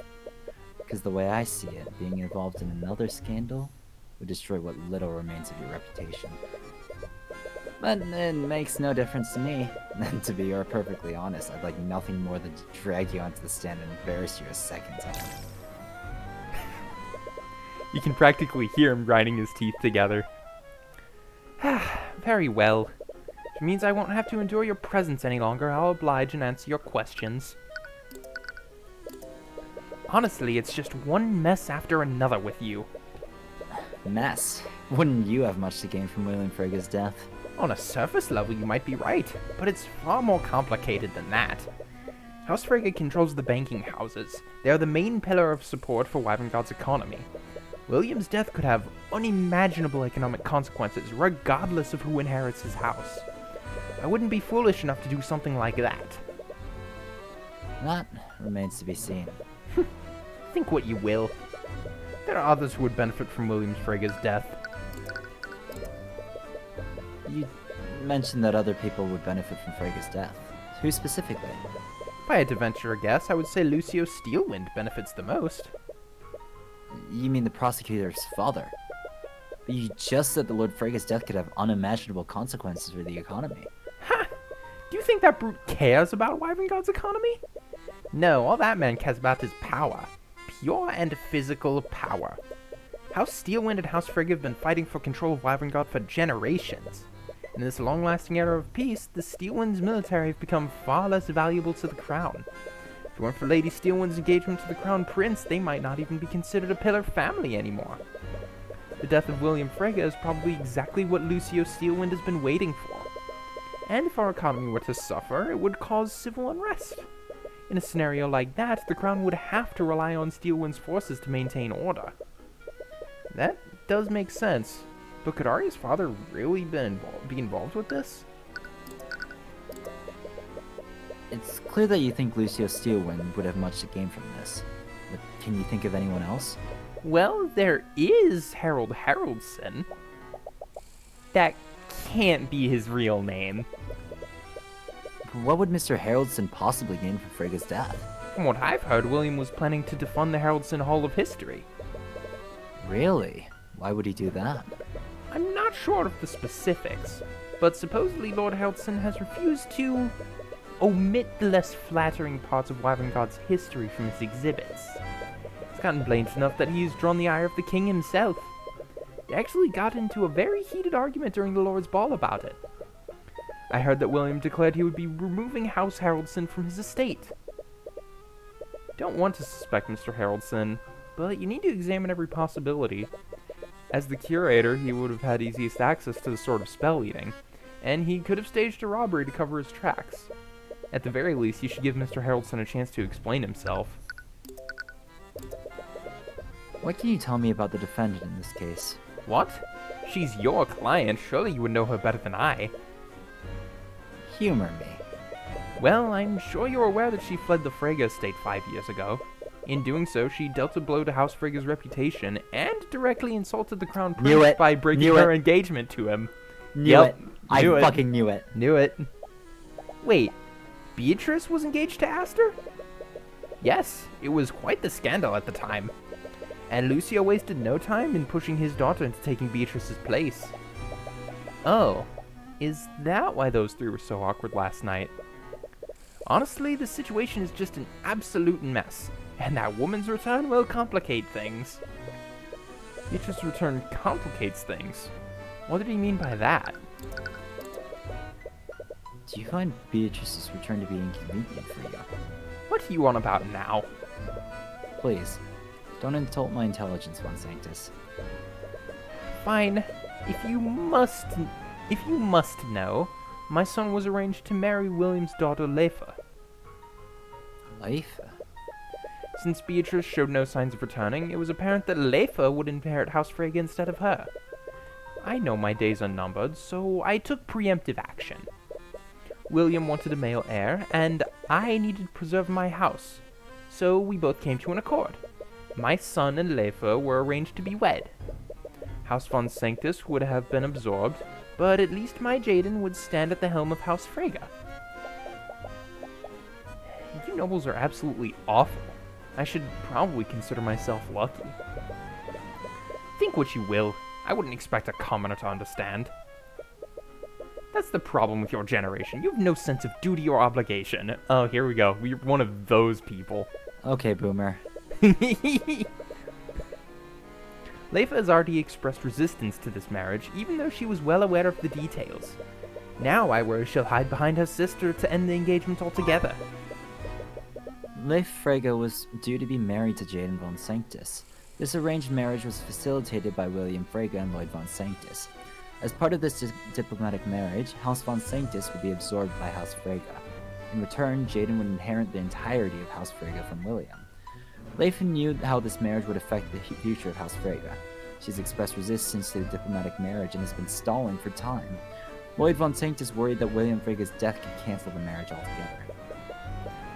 Because the way I see it, being involved in another scandal would destroy what little remains of your reputation. But it makes no difference to me. And to be perfectly honest, I'd like nothing more than to drag you onto the stand and embarrass you a second time. You can practically hear him grinding his teeth together. Very well. Which means I won't have to endure your presence any longer. I'll oblige and answer your questions. Honestly, it's just one mess after another with you. Mess? Wouldn't you have much to gain from William Frege's death? On a surface level, you might be right, but it's far more complicated than that. House Frege controls the banking houses. They are the main pillar of support for Wyverngod's economy. William's death could have unimaginable economic consequences, regardless of who inherits his house. I wouldn't be foolish enough to do something like that. That remains to be seen. Think what you will. There are others who would benefit from William Frege's death. You mentioned that other people would benefit from Frege's death. Who specifically? If I had to venture a guess, I would say Lucio Steelwind benefits the most. You mean the prosecutor's father? But you just said that Lord Frege's death could have unimaginable consequences for the economy. Ha! Do you think that brute cares about Wyverngod's economy? No, all that man cares about is power. Pure and physical power. House Steelwind and House Frege have been fighting for control of Wyverngod for generations. In this long-lasting era of peace, the Steelwind's military have become far less valuable to the crown. If it weren't for Lady Steelwind's engagement to the Crown Prince, they might not even be considered a pillar family anymore. The death of William Frege is probably exactly what Lucio Steelwind has been waiting for. And if our economy were to suffer, it would cause civil unrest. In a scenario like that, the Crown would have to rely on Steelwind's forces to maintain order. That does make sense, but could Arya's father really be involved with this? It's clear that you think Lucio Steelwind would have much to gain from this. But can you think of anyone else? Well, there is Harold Haraldson. That can't be his real name. What would Mr. Haraldson possibly gain from Frege's death? From what I've heard, William was planning to defund the Haraldson Hall of History. Really? Why would he do that? I'm not sure of the specifics, but supposedly Lord Haraldson has refused to omit the less flattering parts of Wyverngod's history from his exhibits. He's gotten blamed enough that he's drawn the ire of the king himself. They actually got into a very heated argument during the Lord's Ball about it. I heard that William declared he would be removing House Haraldson from his estate. Don't want to suspect Mr. Haraldson, but you need to examine every possibility. As the curator, he would have had easiest access to the sort of spell eating, and he could have staged a robbery to cover his tracks. At the very least, you should give Mr. Haraldson a chance to explain himself. What can you tell me about the defendant in this case? What? She's your client. Surely you would know her better than I. Humor me. Well, I'm sure you're aware that she fled the Frege estate 5 years ago. In doing so, she dealt a blow to House Frege's reputation and directly insulted the Crown Prince by breaking her engagement to him. Knew it. I fucking knew it. Knew it. Wait, Beatrice was engaged to Aster? Yes, it was quite the scandal at the time. And Lucio wasted no time in pushing his daughter into taking Beatrice's place. Oh, is that why those three were so awkward last night? Honestly, the situation is just an absolute mess, and that woman's return will complicate things. Beatrice's return complicates things? What did he mean by that? Do you find Beatrice's return to be inconvenient for you? What are you on about now? Please, don't insult my intelligence, Von Sanctus. Fine. If you must know, my son was arranged to marry William's daughter Leifa. Leifa? Since Beatrice showed no signs of returning, it was apparent that Leifa would inherit House Frege instead of her. I know my days are numbered, so I took preemptive action. William wanted a male heir, and I needed to preserve my house, so we both came to an accord. My son and Leifa were arranged to be wed. House Von Sanctus would have been absorbed, but at least my Jaden would stand at the helm of House Frege. You nobles are absolutely awful. I should probably consider myself lucky. Think what you will. I wouldn't expect a commoner to understand. That's the problem with your generation. You have no sense of duty or obligation. Oh, here we go. We're one of those people. Okay, Boomer. Leifa has already expressed resistance to this marriage, even though she was well aware of the details. Now I worry she'll hide behind her sister to end the engagement altogether. Leif Frege was due to be married to Jaden Von Sanctus. This arranged marriage was facilitated by William Frege and Lloyd Von Sanctus. As part of this diplomatic marriage, House Von Sanctus would be absorbed by House Frege. In return, Jaden would inherit the entirety of House Frege from William. Leif knew how this marriage would affect the future of House Frege. She's expressed resistance to the diplomatic marriage and has been stalling for time. Lloyd Von Sanctus worried that William Frege's death could cancel the marriage altogether.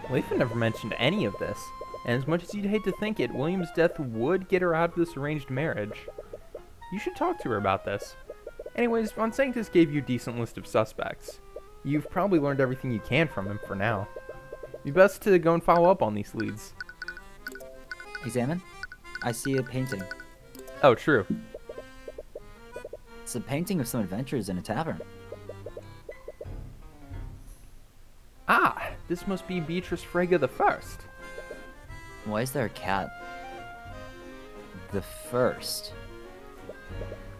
Leifa never mentioned any of this, and as much as you'd hate to think it, William's death would get her out of this arranged marriage. You should talk to her about this. Anyways, Von Sanctus gave you a decent list of suspects. You've probably learned everything you can from him for now. Be best to go and follow up on these leads. Examine? I see a painting. Oh, true. It's a painting of some adventurers in a tavern. Ah, this must be Beatrice Frege the First. Why is there a cat? The First.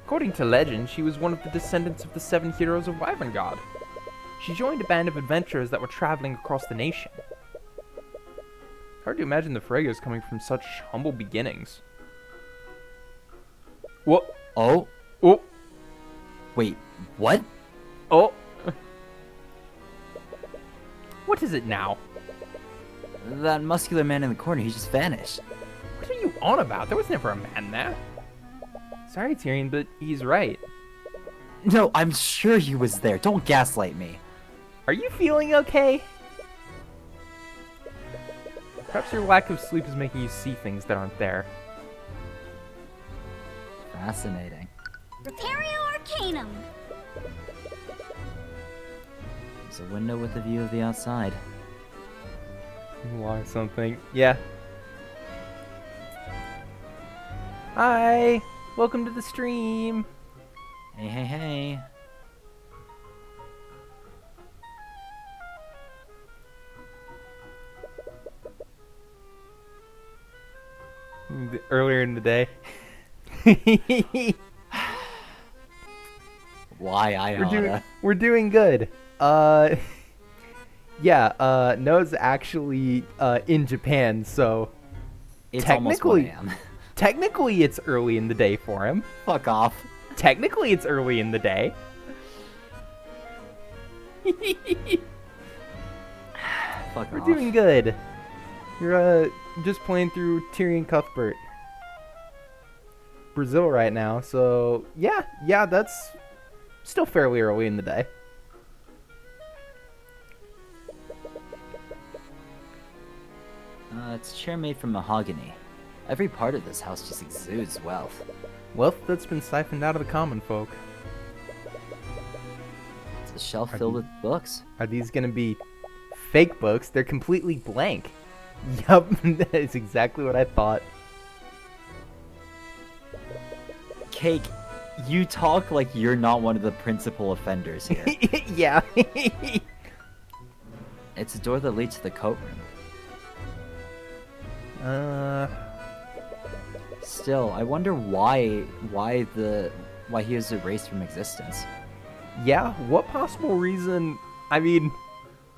According to legend, she was one of the descendants of the 7 heroes of Wyverngod. She joined a band of adventurers that were traveling across the nation. Hard to imagine the Freges coming from such humble beginnings. What? Oh? Oh! Wait, what? Oh! What is it now? That muscular man in the corner, he just vanished. What are you on about? There was never a man there. Sorry, Tyrion, but he's right. No, I'm sure he was there. Don't gaslight me. Are you feeling okay? Perhaps your lack of sleep is making you see things that aren't there. Fascinating. Repario Arcanum. There's a window with a view of the outside. Or something. Yeah. Hi! Welcome to the stream! Hey, hey, hey. Earlier in the day. Why I oughta? We're doing good. Yeah, Noah's actually in Japan, so It's almost 1 a.m. technically it's early in the day for him. Fuck off. Technically it's early in the day. Fuck We're off. doing good. You're just playing through Tyrion Cuthbert. Brazil right now, so yeah, that's still fairly early in the day. It's a chair made from mahogany. Every part of this house just exudes wealth. Wealth that's been siphoned out of the common folk. It's a shelf filled with books. Are these gonna be fake books? They're completely blank. Yup, that is exactly what I thought. Cake, you talk like you're not one of the principal offenders here. Yeah. It's a door that leads to the coat room. Still, I wonder why he was erased from existence. Yeah, what possible reason? I mean,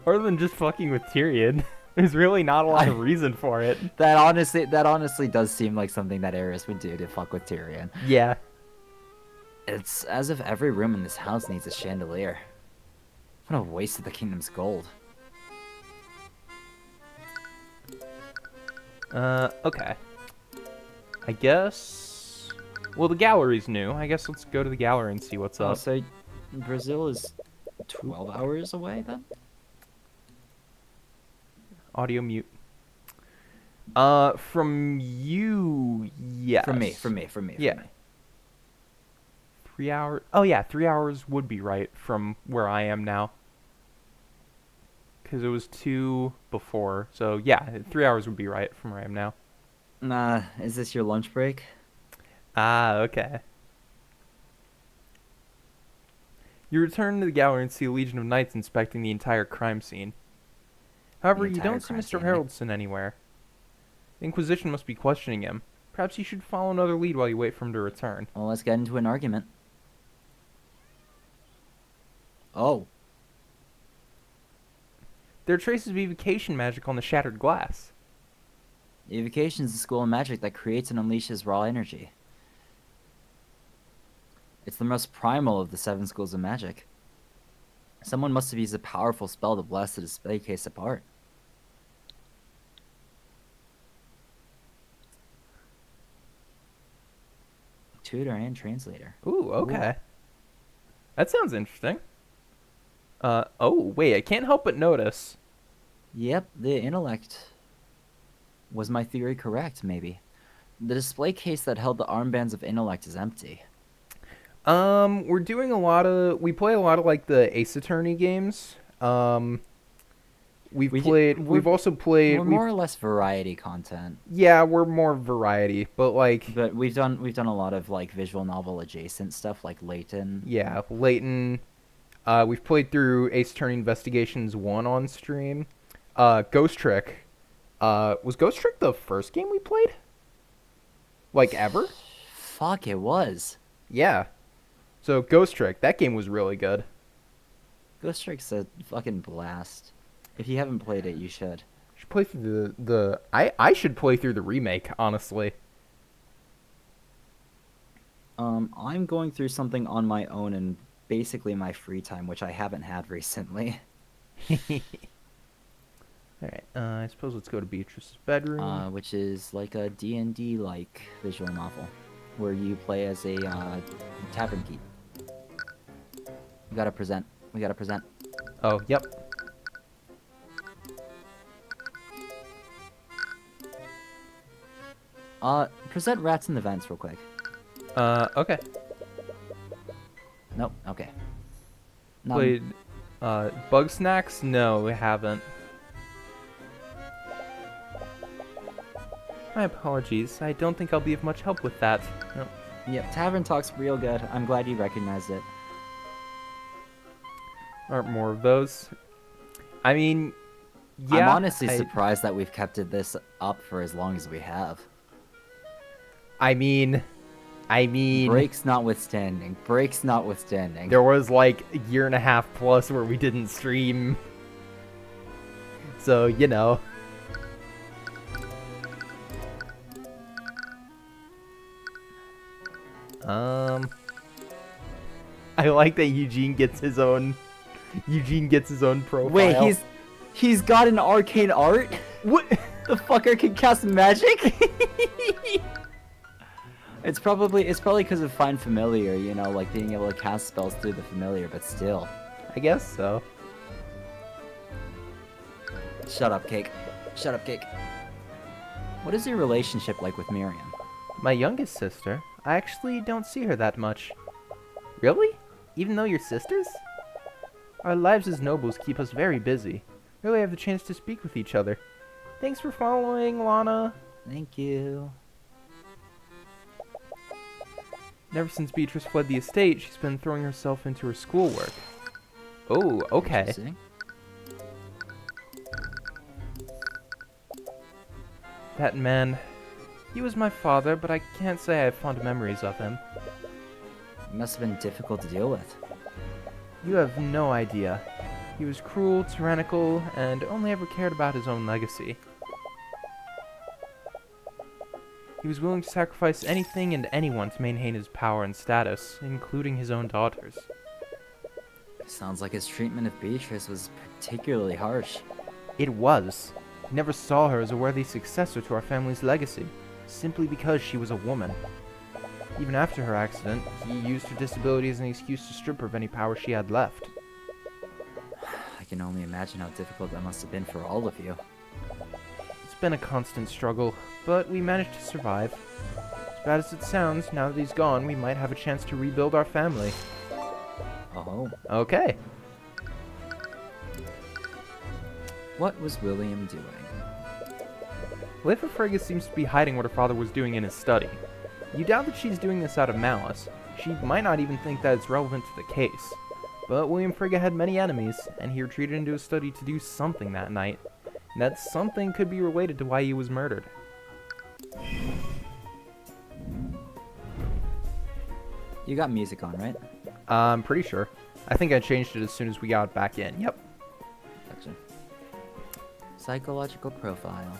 other than just fucking with Tyrion, there's really not a lot of reason for it. That honestly does seem like something that Aerys would do to fuck with Tyrion. Yeah. It's as if every room in this house needs a chandelier. What a waste of the kingdom's gold. Okay. I guess... Well, the gallery's new. I guess let's go to the gallery and see what's up. So Brazil is 12 hours away then? Audio mute. From you, yes. From me. Yeah. 3 hours. Oh yeah, 3 hours would be right from where I am now. Because it was 2 before. So yeah, 3 hours would be right from where I am now. Is this your lunch break? Ah, okay. You return to the gallery and see a legion of knights inspecting the entire crime scene. However, you don't see Mr. Haraldson anywhere. The Inquisition must be questioning him. Perhaps you should follow another lead while you wait for him to return. Well, let's get into an argument. Oh. There are traces of evocation magic on the shattered glass. Evocation is a school of magic that creates and unleashes raw energy. It's the most primal of the 7 schools of magic. Someone must have used a powerful spell to blast the display case apart. Tutor and translator. Ooh, okay. That sounds interesting. Oh, wait, I can't help but notice. Yep, the intellect. Was my theory correct, maybe? The display case that held the armbands of intellect is empty. We're doing we play a lot of like the Ace Attorney games. We've also played We're more or less variety content. Yeah, we're more variety, but like But we've done a lot of like visual novel adjacent stuff like Layton. Yeah, Layton. We've played through Ace Attorney Investigations 1 on stream. Ghost Trick. Was Ghost Trick the first game we played? Like ever? Fuck, it was. Yeah. So Ghost Trick, that game was really good. Ghost Trick's a fucking blast. If you haven't played it, you should. Should play through I should play through the remake, honestly. I'm going through something on my own in basically my free time, which I haven't had recently. Alright, I suppose let's go to Beatrice's bedroom. Which is like a D&D like visual novel, where you play as a tavern keep. We gotta present. Oh, yep. Present rats and events real quick. Okay. Nope, okay. Played, Bug Snacks? No, we haven't. My apologies. I don't think I'll be of much help with that. No. Yep, Tavern Talk's real good. I'm glad you recognized it. Aren't more of those? I mean, yeah. I'm honestly surprised that we've kept this up for as long as we have. I mean, I mean, Breaks notwithstanding. Breaks notwithstanding. there was like a year and a half plus where we didn't stream. So, you know. I like that Eugene gets his own profile. Wait, he's got an arcane art? What? The fucker can cast magic? It's probably because of Find Familiar, you know, like being able to cast spells through the familiar, but still. I guess so. Shut up, Cake. Shut up, Cake. What is your relationship like with Miriam? My youngest sister. I actually don't see her that much. Really? Even though you're sisters? Our lives as nobles keep us very busy. Rarely have the chance to speak with each other. Thanks for following, Lana. Thank you. Ever since Beatrice fled the estate, she's been throwing herself into her schoolwork. Oh, okay. Interesting. That man, he was my father, but I can't say I have fond memories of him. It must have been difficult to deal with. You have no idea. He was cruel, tyrannical, and only ever cared about his own legacy. He was willing to sacrifice anything and anyone to maintain his power and status, including his own daughters. Sounds like his treatment of Beatrice was particularly harsh. It was. He never saw her as a worthy successor to our family's legacy, simply because she was a woman. Even after her accident, he used her disability as an excuse to strip her of any power she had left. I can only imagine how difficult that must have been for all of you. It's been a constant struggle, but we managed to survive. As bad as it sounds, now that he's gone, we might have a chance to rebuild our family. Oh. Okay. What was William doing? Lady Frigga seems to be hiding what her father was doing in his study. You doubt that she's doing this out of malice. She might not even think that it's relevant to the case. But William Frigga had many enemies, and he retreated into his study to do something that night. And that something could be related to why he was murdered. You got music on, right? I'm pretty sure. I think I changed it as soon as we got back in. Yep. Gotcha. Psychological profile.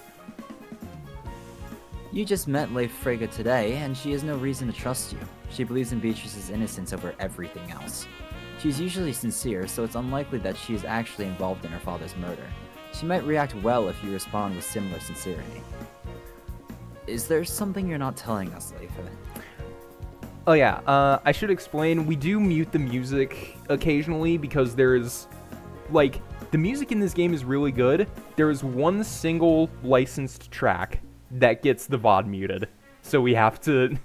You just met Leif Frigga today, and she has no reason to trust you. She believes in Beatrice's innocence over everything else. She's usually sincere, so it's unlikely that she is actually involved in her father's murder. She might react well if you respond with similar sincerity. Is there something you're not telling us, Leifa? Oh yeah, I should explain, we do mute the music occasionally because there's, like, the music in this game is really good. There is one single licensed track that gets the VOD muted. So we have to,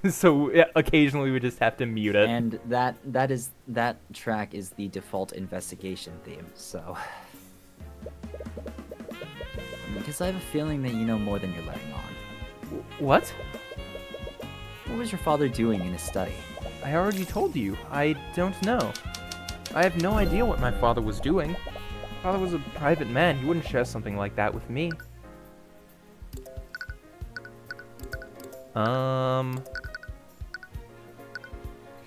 occasionally we just have to mute it. And that track is the default investigation theme, so... Because I have a feeling that you know more than you're letting on. What? What was your father doing in his study? I already told you. I don't know. I have no idea what my father was doing. My father was a private man. He wouldn't share something like that with me.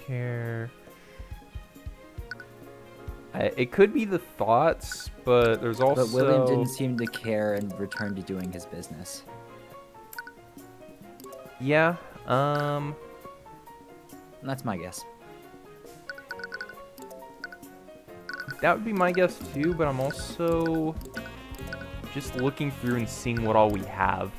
Care. It could be the thoughts, but there's also... But William didn't seem to care and returned to doing his business. Yeah, That's my guess. that would be my guess too, but I'm also just looking through and seeing what all we have.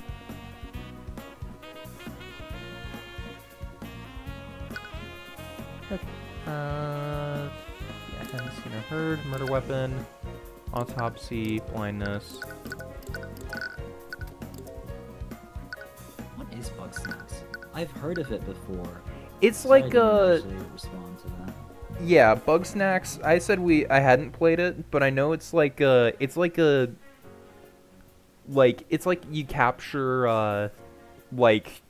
Okay. Yeah, haven't seen or heard. Murder weapon, autopsy, blindness. What is Bug Snacks? I've heard of it before. It's so I like didn't a... actually respond to that. Yeah, Bug Snacks. I said I hadn't played it, but I know it's like it's like you capture like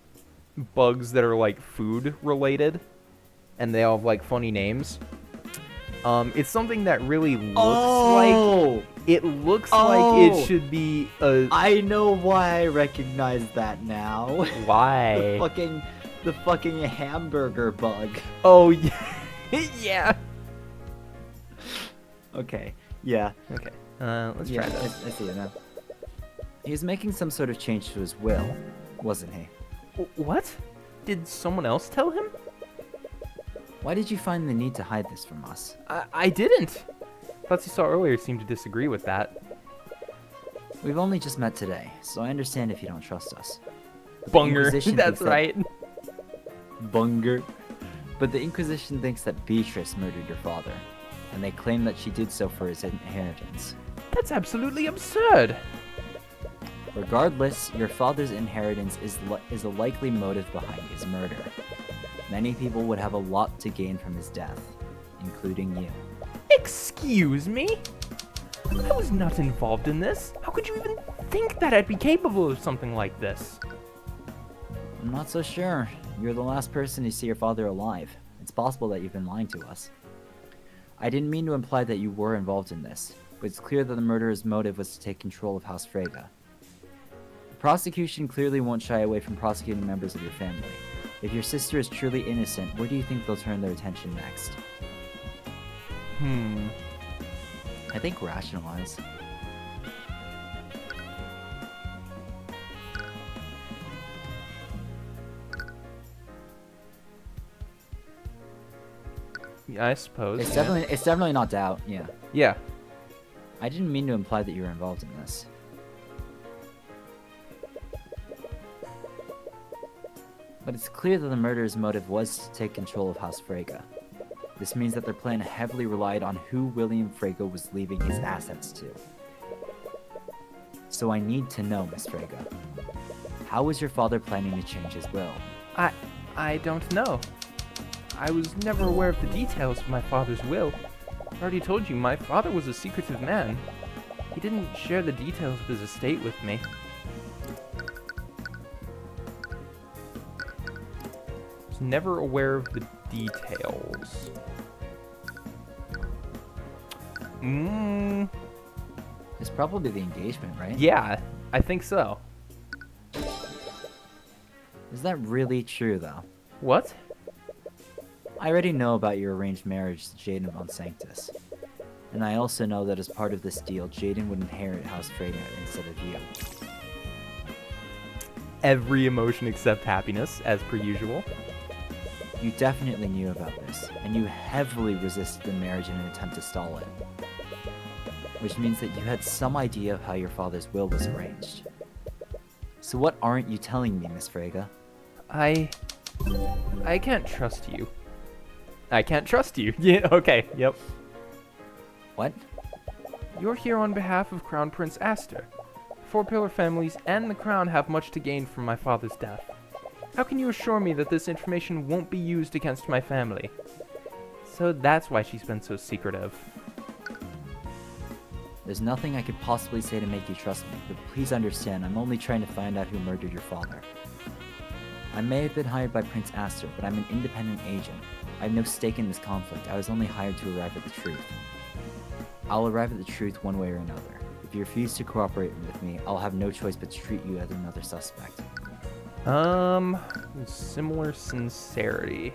bugs that are like food related, and they all have like funny names. It's something that really looks like it looks like it should be a... I know why I recognize that now. Why? The fucking hamburger bug. Oh, yeah. Yeah. Okay, yeah. Okay, let's Yeah, try this. I see it now. He was making some sort of change to his will, wasn't he? What? Did someone else tell him? Why did you find the need to hide this from us? I didn't. Thoughts you saw earlier seemed to disagree with that. We've only just met today, so I understand if you don't trust us. Bunger. Inquisition That's thinks that- right. Bunger. But the Inquisition thinks that Beatrice murdered your father, and they claim that she did so for his inheritance. That's absolutely absurd. Regardless, your father's inheritance is a likely motive behind his murder. Many people would have a lot to gain from his death, including you. Excuse me? I was not involved in this. How could you even think that I'd be capable of something like this? I'm not so sure. You're the last person to see your father alive. It's possible that you've been lying to us. I didn't mean to imply that you were involved in this, but it's clear that the murderer's motive was to take control of House Frege. The prosecution clearly won't shy away from prosecuting members of your family. If your sister is truly innocent, where do you think they'll turn their attention next? I think rationalize. Yeah, I suppose. It's yeah. definitely not doubt, yeah. Yeah. I didn't mean to imply that you were involved in this. But it's clear that the murderer's motive was to take control of House Frege. This means that their plan heavily relied on who William Frege was leaving his assets to. So I need to know, Miss Frege. How was your father planning to change his will? I don't know. I was never aware of the details of my father's will. I already told you, my father was a secretive man. He didn't share the details of his estate with me. I was never aware of the details. It's probably the engagement, right? Yeah, I think so. Is that really true, though? What? I already know about your arranged marriage to Jaden von Sanctus. And I also know that as part of this deal, Jaden would inherit House Frege instead of you. Every emotion except happiness, as per usual. You definitely knew about this, and you heavily resisted the marriage in an attempt to stall it. Which means that you had some idea of how your father's will was arranged. So what aren't you telling me, Miss Frege? I can't trust you. I can't trust you. Yeah, okay, yep. What? You're here on behalf of Crown Prince Aster. Four Pillar families and the Crown have much to gain from my father's death. How can you assure me that this information won't be used against my family? So that's why she's been so secretive. There's nothing I could possibly say to make you trust me, but please understand, I'm only trying to find out who murdered your father. I may have been hired by Prince Aster, but I'm an independent agent. I have no stake in this conflict. I was only hired to arrive at the truth. I'll arrive at the truth one way or another. If you refuse to cooperate with me, I'll have no choice but to treat you as another suspect. Similar sincerity.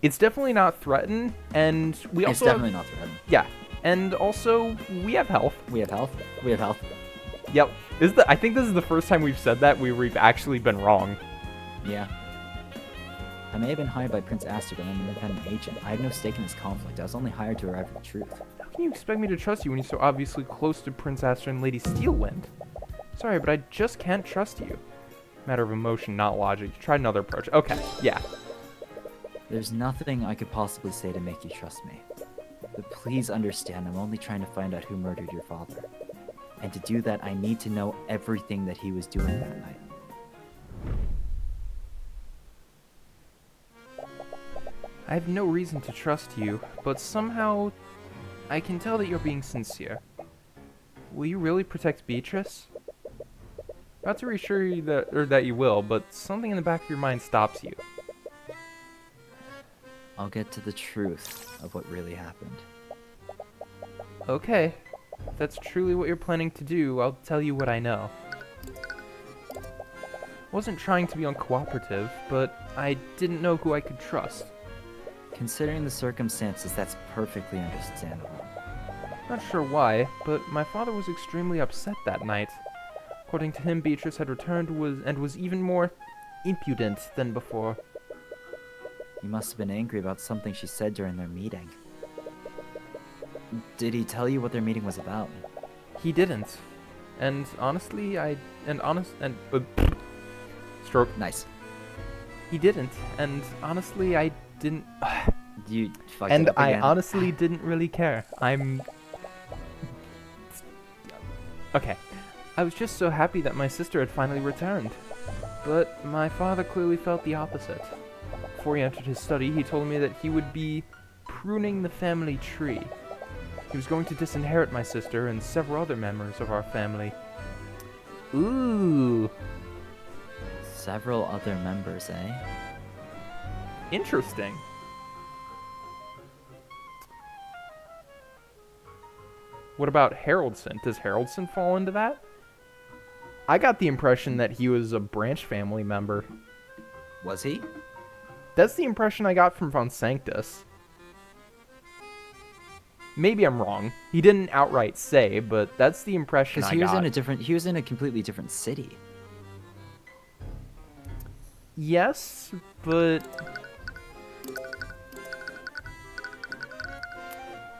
It's definitely not threatened, and we also It's definitely not threatened. yeah, and also we have health. We have health. We have health. Yep. I think this is the first time we've said that we've actually been wrong. Yeah. I may have been hired by Prince Aster, but I'm an independent agent. I have no stake in this conflict. I was only hired to arrive at the truth. How can you expect me to trust you when you're so obviously close to Prince Aster and Lady Steelwind? Sorry, but I just can't trust you. Matter of emotion, not logic. Try another approach. Okay, yeah. There's nothing I could possibly say to make you trust me. But please understand, I'm only trying to find out who murdered your father. And to do that, I need to know everything that he was doing that night. I have no reason to trust you, but somehow I can tell that you're being sincere. Will you really protect Beatrice? About to reassure you that you will, but something in the back of your mind stops you. I'll get to the truth of what really happened. Okay. If that's truly what you're planning to do, I'll tell you what I know. I wasn't trying to be uncooperative, but I didn't know who I could trust. Considering the circumstances, that's perfectly understandable. Not sure why, but my father was extremely upset that night. According to him, Beatrice had returned and was even more impudent than before. He must have been angry about something she said during their meeting. Did he tell you what their meeting was about? He didn't. And honestly, stroke. Nice. He didn't. And honestly, I didn't. You fucked it And up I again. honestly didn't really care. Okay. I was just so happy that my sister had finally returned. But my father clearly felt the opposite. Before he entered his study, he told me that he would be pruning the family tree. He was going to disinherit my sister and several other members of our family. Ooh. Several other members, eh? Interesting. What about Haroldson? Does Haroldson fall into that? I got the impression that he was a branch family member. Was he? That's the impression I got from Von Sanctus. Maybe I'm wrong. He didn't outright say, but that's the impression Because I got. he was in a completely different city. Yes, but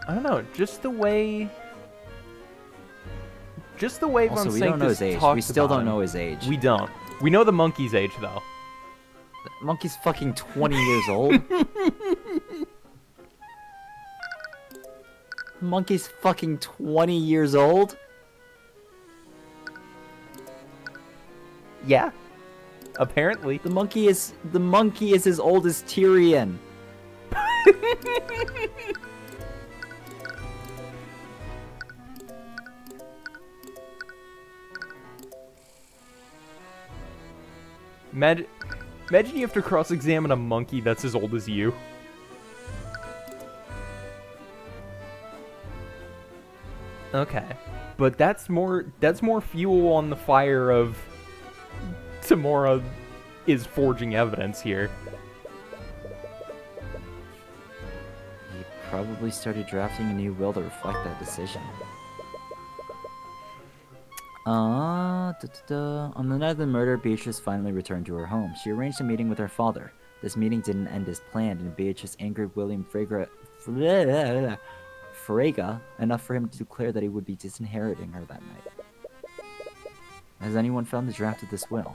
I don't know. Just the way Von Also, we don't know Sanctus his age. talks We still about don't him. know his age. We don't. We know the monkey's age though. Monkey's fucking 20 years old. Monkey's fucking 20 years old? Yeah. Apparently. The monkey is as old as Tyrion. Imagine you have to cross-examine a monkey that's as old as you. Okay. But that's more fuel on the fire of Tamora is forging evidence here. He probably started drafting a new will to reflect that decision. On the night of the murder, Beatrice finally returned to her home. She arranged a meeting with her father. This meeting didn't end as planned, and Beatrice angered William Frege enough for him to declare that he would be disinheriting her that night. Has anyone found the draft of this will?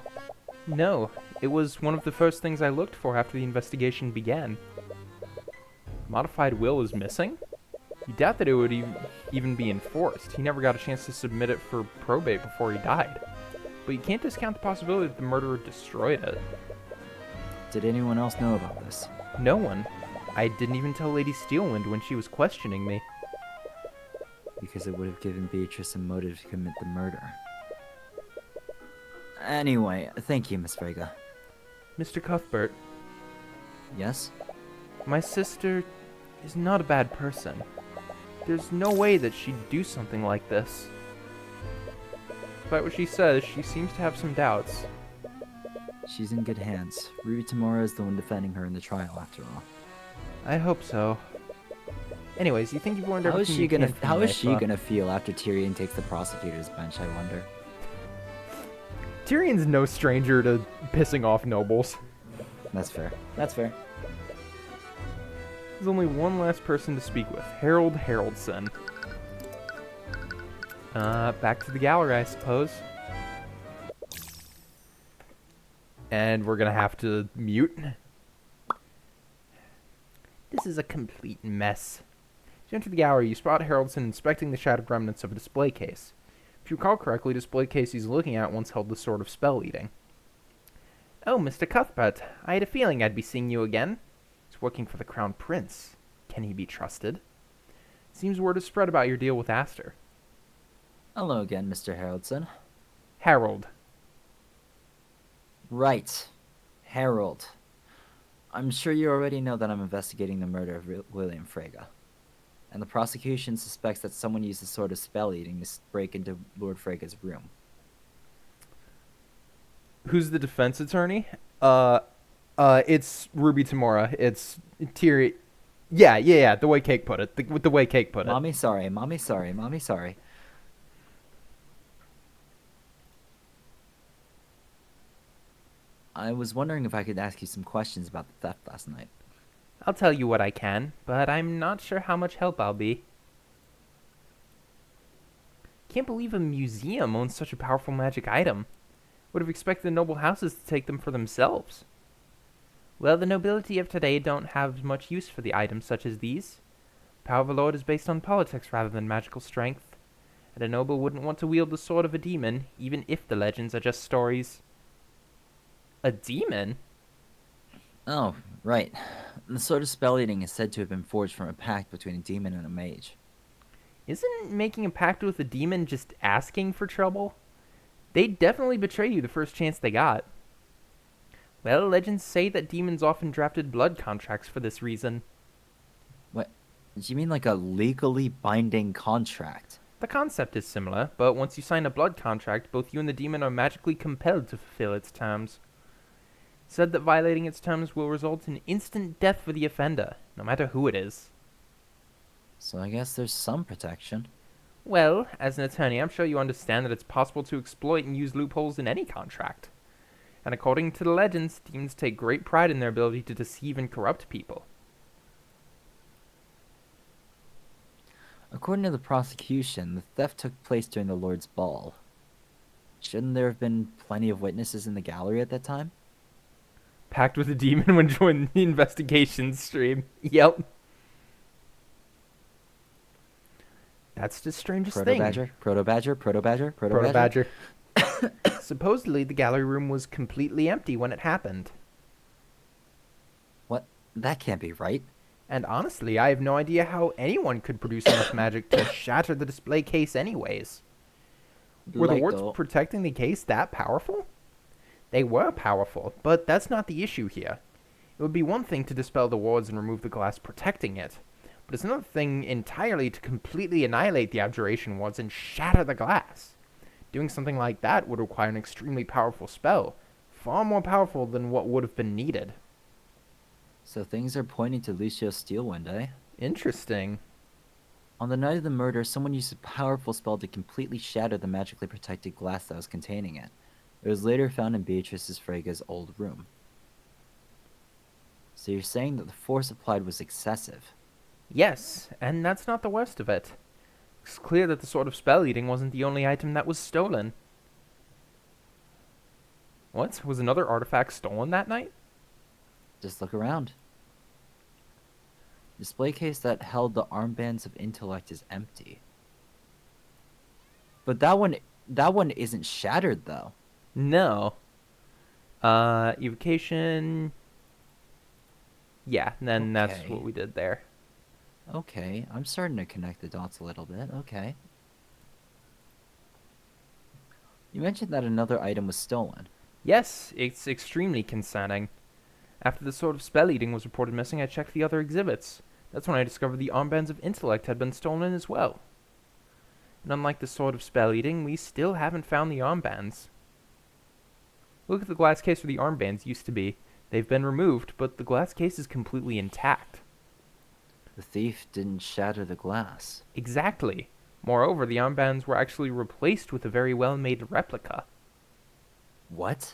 No, it was one of the first things I looked for after the investigation began. Modified will is missing? You doubt that it would even be enforced. He never got a chance to submit it for probate before he died. But you can't discount the possibility that the murderer destroyed it. Did anyone else know about this? No one. I didn't even tell Lady Steelwind when she was questioning me. Because it would have given Beatrice a motive to commit the murder. Anyway, thank you, Miss Frege. Mr. Cuthbert, Yes? my sister is not a bad person. There's no way that she'd do something like this. Despite what she says, she seems to have some doubts. She's in good hands. Ruby Tamura is the one defending her in the trial, after all. I hope so. Anyways, you think you've learned How is everything she you gonna can from How is life, she gonna feel after Tyrion takes the prosecutor's bench, I wonder? Tyrion's no stranger to pissing off nobles. That's fair. That's fair. There's only one last person to speak with, Harold Haroldson. Back to the gallery, I suppose. And we're gonna have to mute. This is a complete mess. As you enter the gallery, you spot Haroldson inspecting the shattered remnants of a display case. If you recall correctly, the display case he's looking at once held the sword of spell eating. Oh, Mr. Cuthbert, I had a feeling I'd be seeing you again. He's working for the Crown Prince. Can he be trusted? Seems word has spread about your deal with Aster. Hello again, Mr. Haroldson. Harold. Right. Harold. I'm sure you already know that I'm investigating the murder of William Frege. And the prosecution suspects that someone used the sword of spell eating to break into Lord Frege's room. Who's the defense attorney? It's Ruby Tamora. It's Tyrion. Yeah. The way Cake put it. The way Cake put it. Mommy, sorry. Mommy, sorry. Mommy, sorry. I was wondering if I could ask you some questions about the theft last night. I'll tell you what I can, but I'm not sure how much help I'll be. Can't believe a museum owns such a powerful magic item. Would have expected the noble houses to take them for themselves. Well, the nobility of today don't have much use for the items such as these. Power of a lord is based on politics rather than magical strength, and a noble wouldn't want to wield the sword of a demon, even if the legends are just stories. A demon? Oh, right. The sword of spell eating is said to have been forged from a pact between a demon and a mage. Isn't making a pact with a demon just asking for trouble? They'd definitely betray you the first chance they got. Well, legends say that demons often drafted blood contracts for this reason. What? Do you mean like a legally binding contract? The concept is similar, but once you sign a blood contract, both you and the demon are magically compelled to fulfill its terms. Said that violating its terms will result in instant death for the offender, no matter who it is. So I guess there's some protection. Well, as an attorney, I'm sure you understand that it's possible to exploit and use loopholes in any contract. And according to the legends, demons take great pride in their ability to deceive and corrupt people. According to the prosecution, the theft took place during the Lord's ball. Shouldn't there have been plenty of witnesses in the gallery at that time? Pact with a demon when joining the investigation stream. Yep. That's the strangest thing. Proto-badger. Supposedly, the gallery room was completely empty when it happened. What? That can't be right. And honestly, I have no idea how anyone could produce enough magic to shatter the display case anyways. Were the wards protecting the case that powerful? They were powerful, but that's not the issue here. It would be one thing to dispel the wards and remove the glass protecting it, but it's another thing entirely to completely annihilate the abjuration wards and shatter the glass. Doing something like that would require an extremely powerful spell, far more powerful than what would have been needed. So things are pointing to Lucio's Steelwind, eh? Interesting. On the night of the murder, someone used a powerful spell to completely shatter the magically protected glass that was containing it. It was later found in Beatrice Frege's old room. So you're saying that the force applied was excessive? Yes, and that's not the worst of it. It's clear that the sword of spell eating wasn't the only item that was stolen. What? Was another artifact stolen that night? Just look around. The display case that held the armbands of intellect is empty. But that one isn't shattered though. No. Evocation. Yeah, then that's Okay. what we did there. Okay, I'm starting to connect the dots a little bit. Okay. You mentioned that another item was stolen. Yes, it's extremely concerning. After the sword of spell eating was reported missing, I checked the other exhibits. That's when I discovered the armbands of intellect had been stolen as well. And unlike the sword of spell eating, we still haven't found the armbands. Look at the glass case where the armbands used to be. They've been removed, but the glass case is completely intact. The thief didn't shatter the glass. Exactly. Moreover, the armbands were actually replaced with a very well-made replica. What?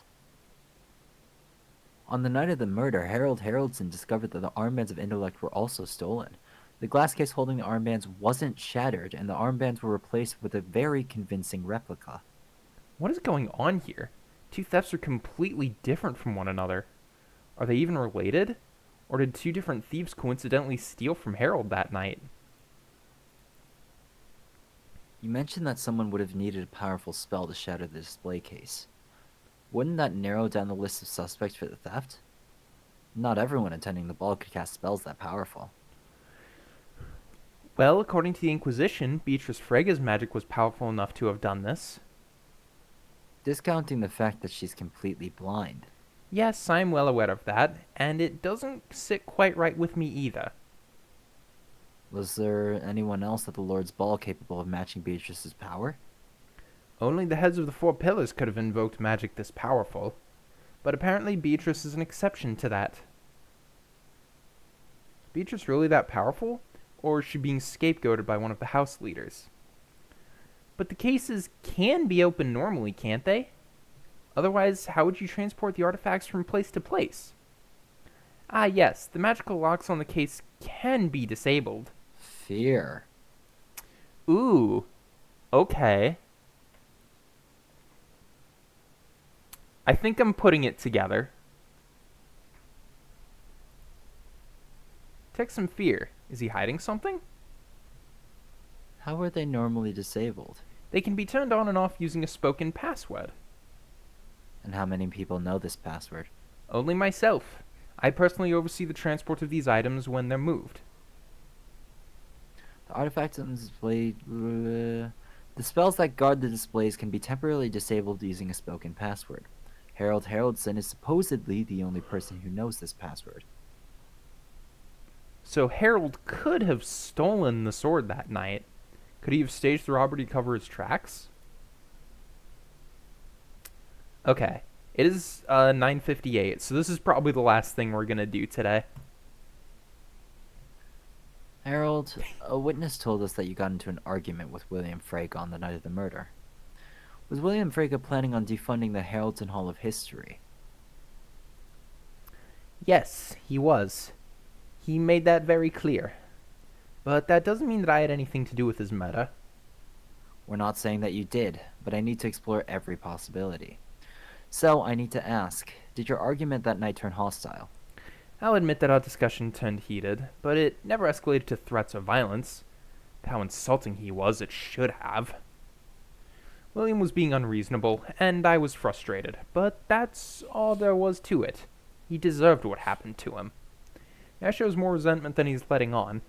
On the night of the murder, Harold Haroldson discovered that the armbands of intellect were also stolen. The glass case holding the armbands wasn't shattered, and the armbands were replaced with a very convincing replica. What is going on here? Two thefts are completely different from one another. Are they even related? Or did two different thieves coincidentally steal from Harold that night? You mentioned that someone would have needed a powerful spell to shatter the display case. Wouldn't that narrow down the list of suspects for the theft? Not everyone attending the ball could cast spells that powerful. Well, according to the Inquisition, Beatrice Frege's magic was powerful enough to have done this. Discounting the fact that she's completely blind. Yes, I'm well aware of that, and it doesn't sit quite right with me either. Was there anyone else at the Lord's Ball capable of matching Beatrice's power? Only the heads of the four pillars could have invoked magic this powerful, but apparently Beatrice is an exception to that. Is Beatrice really that powerful, or is she being scapegoated by one of the house leaders? But the cases can be opened normally, can't they? Otherwise, how would you transport the artifacts from place to place? Ah, yes, the magical locks on the case can be disabled. Fear. Ooh, okay. I think I'm putting it together. Text some fear. Is he hiding something? How are they normally disabled? They can be turned on and off using a spoken password. And how many people know this password? Only myself. I personally oversee the transport of these items when they're moved. The artifacts on display. The spells that guard the displays can be temporarily disabled using a spoken password. Harold Haraldson is supposedly the only person who knows this password. So Harold could have stolen the sword that night. Could he have staged the robbery to cover his tracks? Okay. It is 9:58, so this is probably the last thing we're going to do today. Harold, a witness told us that you got into an argument with William Frege on the night of the murder. Was William Frege planning on defunding the Haraldson Hall of History? Yes, he was. He made that very clear. But that doesn't mean that I had anything to do with his murder. We're not saying that you did, but I need to explore every possibility. So, I need to ask, did your argument that night turn hostile? I'll admit that our discussion turned heated, but it never escalated to threats or violence. How insulting he was, it should have. William was being unreasonable, and I was frustrated, but that's all there was to it. He deserved what happened to him. That shows more resentment than he's letting on.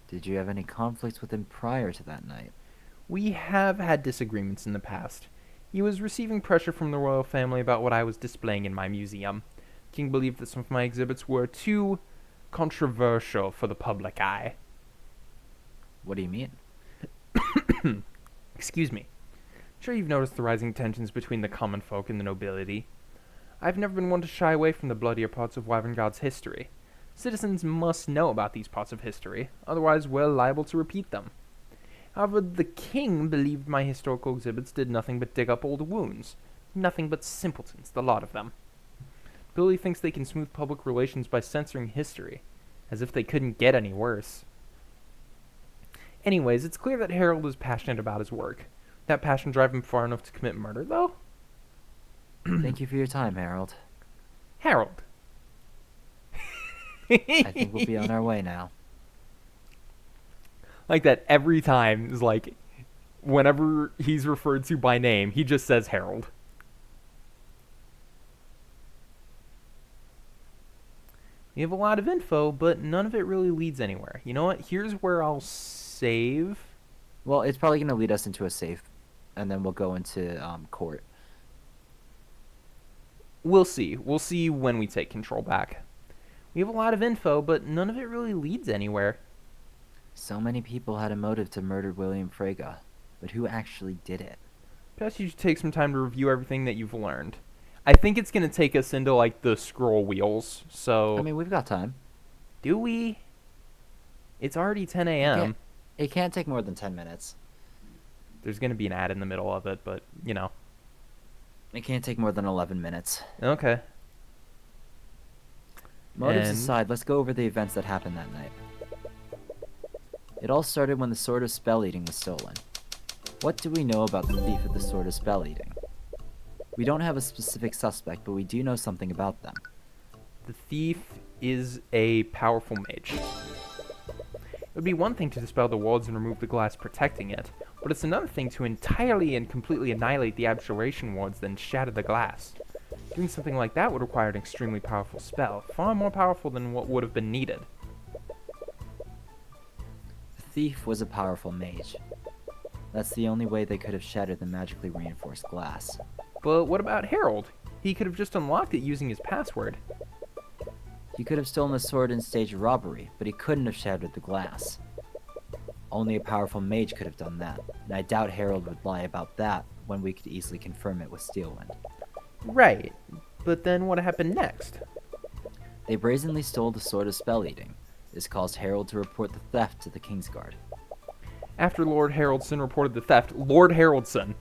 Did you have any conflicts with him prior to that night? We have had disagreements in the past. He was receiving pressure from the royal family about what I was displaying in my museum. The king believed that some of my exhibits were too controversial for the public eye. What do you mean? Excuse me. I'm sure you've noticed the rising tensions between the common folk and the nobility. I've never been one to shy away from the bloodier parts of Wyverngod's history. Citizens must know about these parts of history, otherwise we're liable to repeat them. However, the king believed my historical exhibits did nothing but dig up old wounds. Nothing but simpletons, the lot of them. Billy thinks they can smooth public relations by censoring history, as if they couldn't get any worse. Anyways, it's clear that Harold is passionate about his work. That passion drive him far enough to commit murder, though? Thank you for your time, Harold. Harold. I think we'll be on our way now. Like that every time is like, whenever he's referred to by name, he just says Harold. We have a lot of info, but none of it really leads anywhere. You know what? Here's where I'll save. Well, it's probably going to lead us into a safe, and then we'll go into court. We'll see. We'll see when we take control back. We have a lot of info, but none of it really leads anywhere. So many people had a motive to murder William Frege, but who actually did it? Perhaps you should take some time to review everything that you've learned. I think it's going to take us into, like, the scroll wheels, so... I mean, we've got time. Do we? It's already 10 a.m. It can't take more than 10 minutes. There's going to be an ad in the middle of it, but, you know. It can't take more than 11 minutes. Okay. Motives And- aside, let's go over the events that happened that night. It all started when the Sword of Spell Eating was stolen. What do we know about the thief of the Sword of Spell Eating? We don't have a specific suspect, but we do know something about them. The thief is a powerful mage. It would be one thing to dispel the wards and remove the glass protecting it, but it's another thing to entirely and completely annihilate the abjuration wards, then shatter the glass. Doing something like that would require an extremely powerful spell, far more powerful than what would have been needed. The thief was a powerful mage. That's the only way they could have shattered the magically reinforced glass. But what about Harold? He could have just unlocked it using his password. He could have stolen the sword and staged a robbery, but he couldn't have shattered the glass. Only a powerful mage could have done that, and I doubt Harold would lie about that when we could easily confirm it with Steelwind. Right, but then what happened next? They brazenly stole the sword of spell eating. This caused Harold to report the theft to the Kingsguard. After Lord Haraldson reported the theft, Lord Haraldson,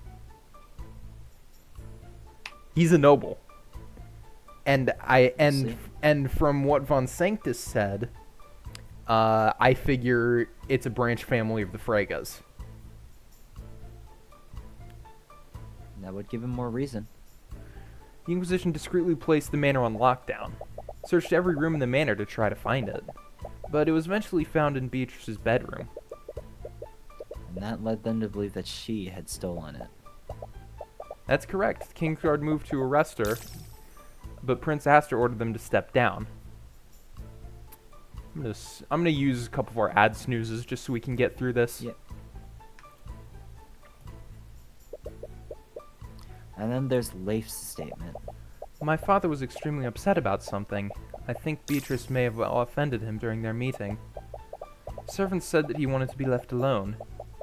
he's a noble. And and from what Von Sanctus said, I figure it's a branch family of the Fregas. That would give him more reason. The Inquisition discreetly placed the manor on lockdown, searched every room in the manor to try to find it, but it was eventually found in Beatrice's bedroom. And that led them to believe that she had stolen it. That's correct. The Kingsguard moved to arrest her, but Prince Aster ordered them to step down. I'm gonna use a couple of our ad snoozes just so we can get through this. Yep. And then there's Leif's statement. My father was extremely upset about something. I think Beatrice may have offended him during their meeting. Servants said that he wanted to be left alone.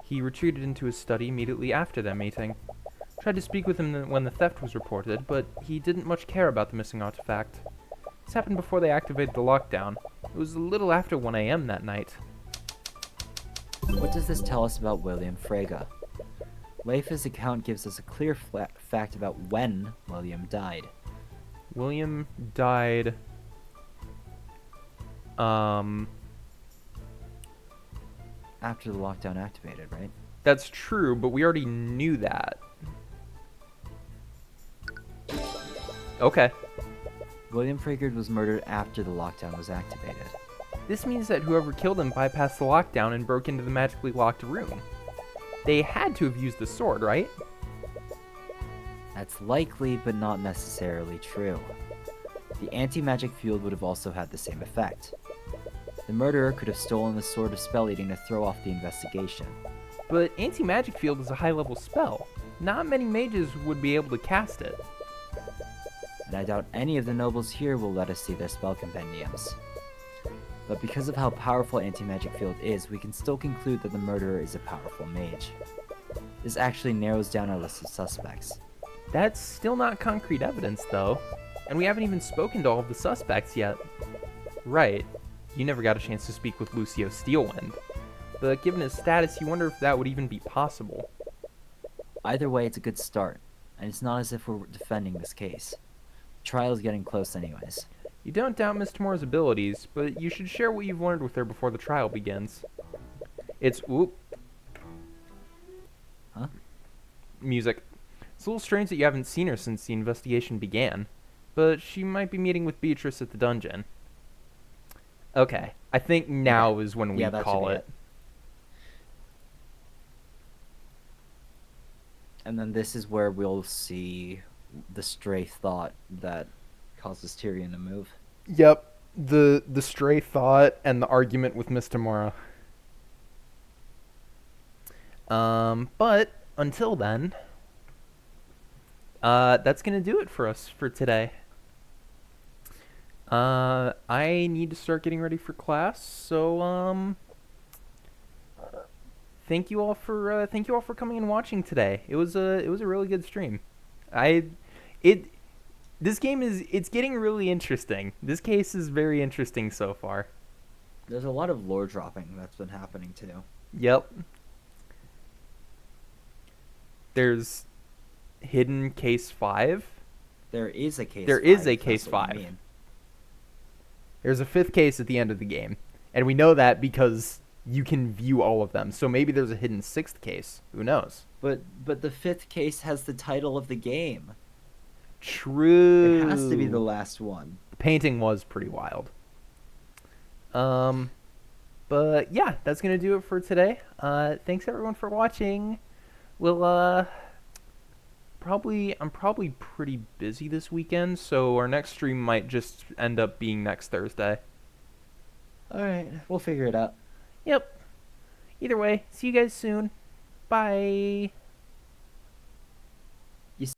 He retreated into his study immediately after their meeting. Tried to speak with him when the theft was reported, but he didn't much care about the missing artifact. This happened before they activated the lockdown. It was a little after 1 a.m. that night. What does this tell us about William Frege? Leif's account gives us a clear fact about when William died. William died, after the lockdown activated, right? That's true, but we already knew that. Okay. William Frege was murdered after the lockdown was activated. This means that whoever killed him bypassed the lockdown and broke into the magically locked room. They had to have used the sword, right? That's likely, but not necessarily true. The anti-magic field would have also had the same effect. The murderer could have stolen the sword of spell eating to throw off the investigation. But anti-magic field is a high-level spell. Not many mages would be able to cast it. And I doubt any of the nobles here will let us see their spell compendiums. But because of how powerful anti-magic field is, we can still conclude that the murderer is a powerful mage. This actually narrows down our list of suspects. That's still not concrete evidence, though. And we haven't even spoken to all of the suspects yet. Right. You never got a chance to speak with Lucio Steelwind. But given his status, you wonder if that would even be possible. Either way, it's a good start, and it's not as if we're defending this case. The trial is getting close anyways. You don't doubt Miss Tamora's abilities, but you should share what you've learned with her before the trial begins. It's... Oop. Huh? Music. It's a little strange that you haven't seen her since the investigation began, but she might be meeting with Beatrice at the dungeon. Okay, I think now is when we call it. And then this is where we'll see the stray thought that causes Tyrion to move. Yep, the stray thought and the argument with Miss Tamora. But until then, that's gonna do it for us for today. I need to start getting ready for class, so thank you all for coming and watching today. It was a really good stream. This game it's getting really interesting. This case is very interesting so far. There's a lot of lore dropping that's been happening too. Yep. There's hidden case 5. There is a case. There 5, is a if case that's what 5. you mean. There's a 5th case at the end of the game, and we know that because you can view all of them. So maybe there's a hidden 6th case. Who knows? But the 5th case has the title of the game. True. It has to be the last one. The painting was pretty wild. But yeah, that's gonna do it for today. Thanks everyone for watching. We'll I'm probably pretty busy this weekend, so our next stream might just end up being next Thursday. Alright, we'll figure it out. Yep. Either way, see you guys soon. Bye.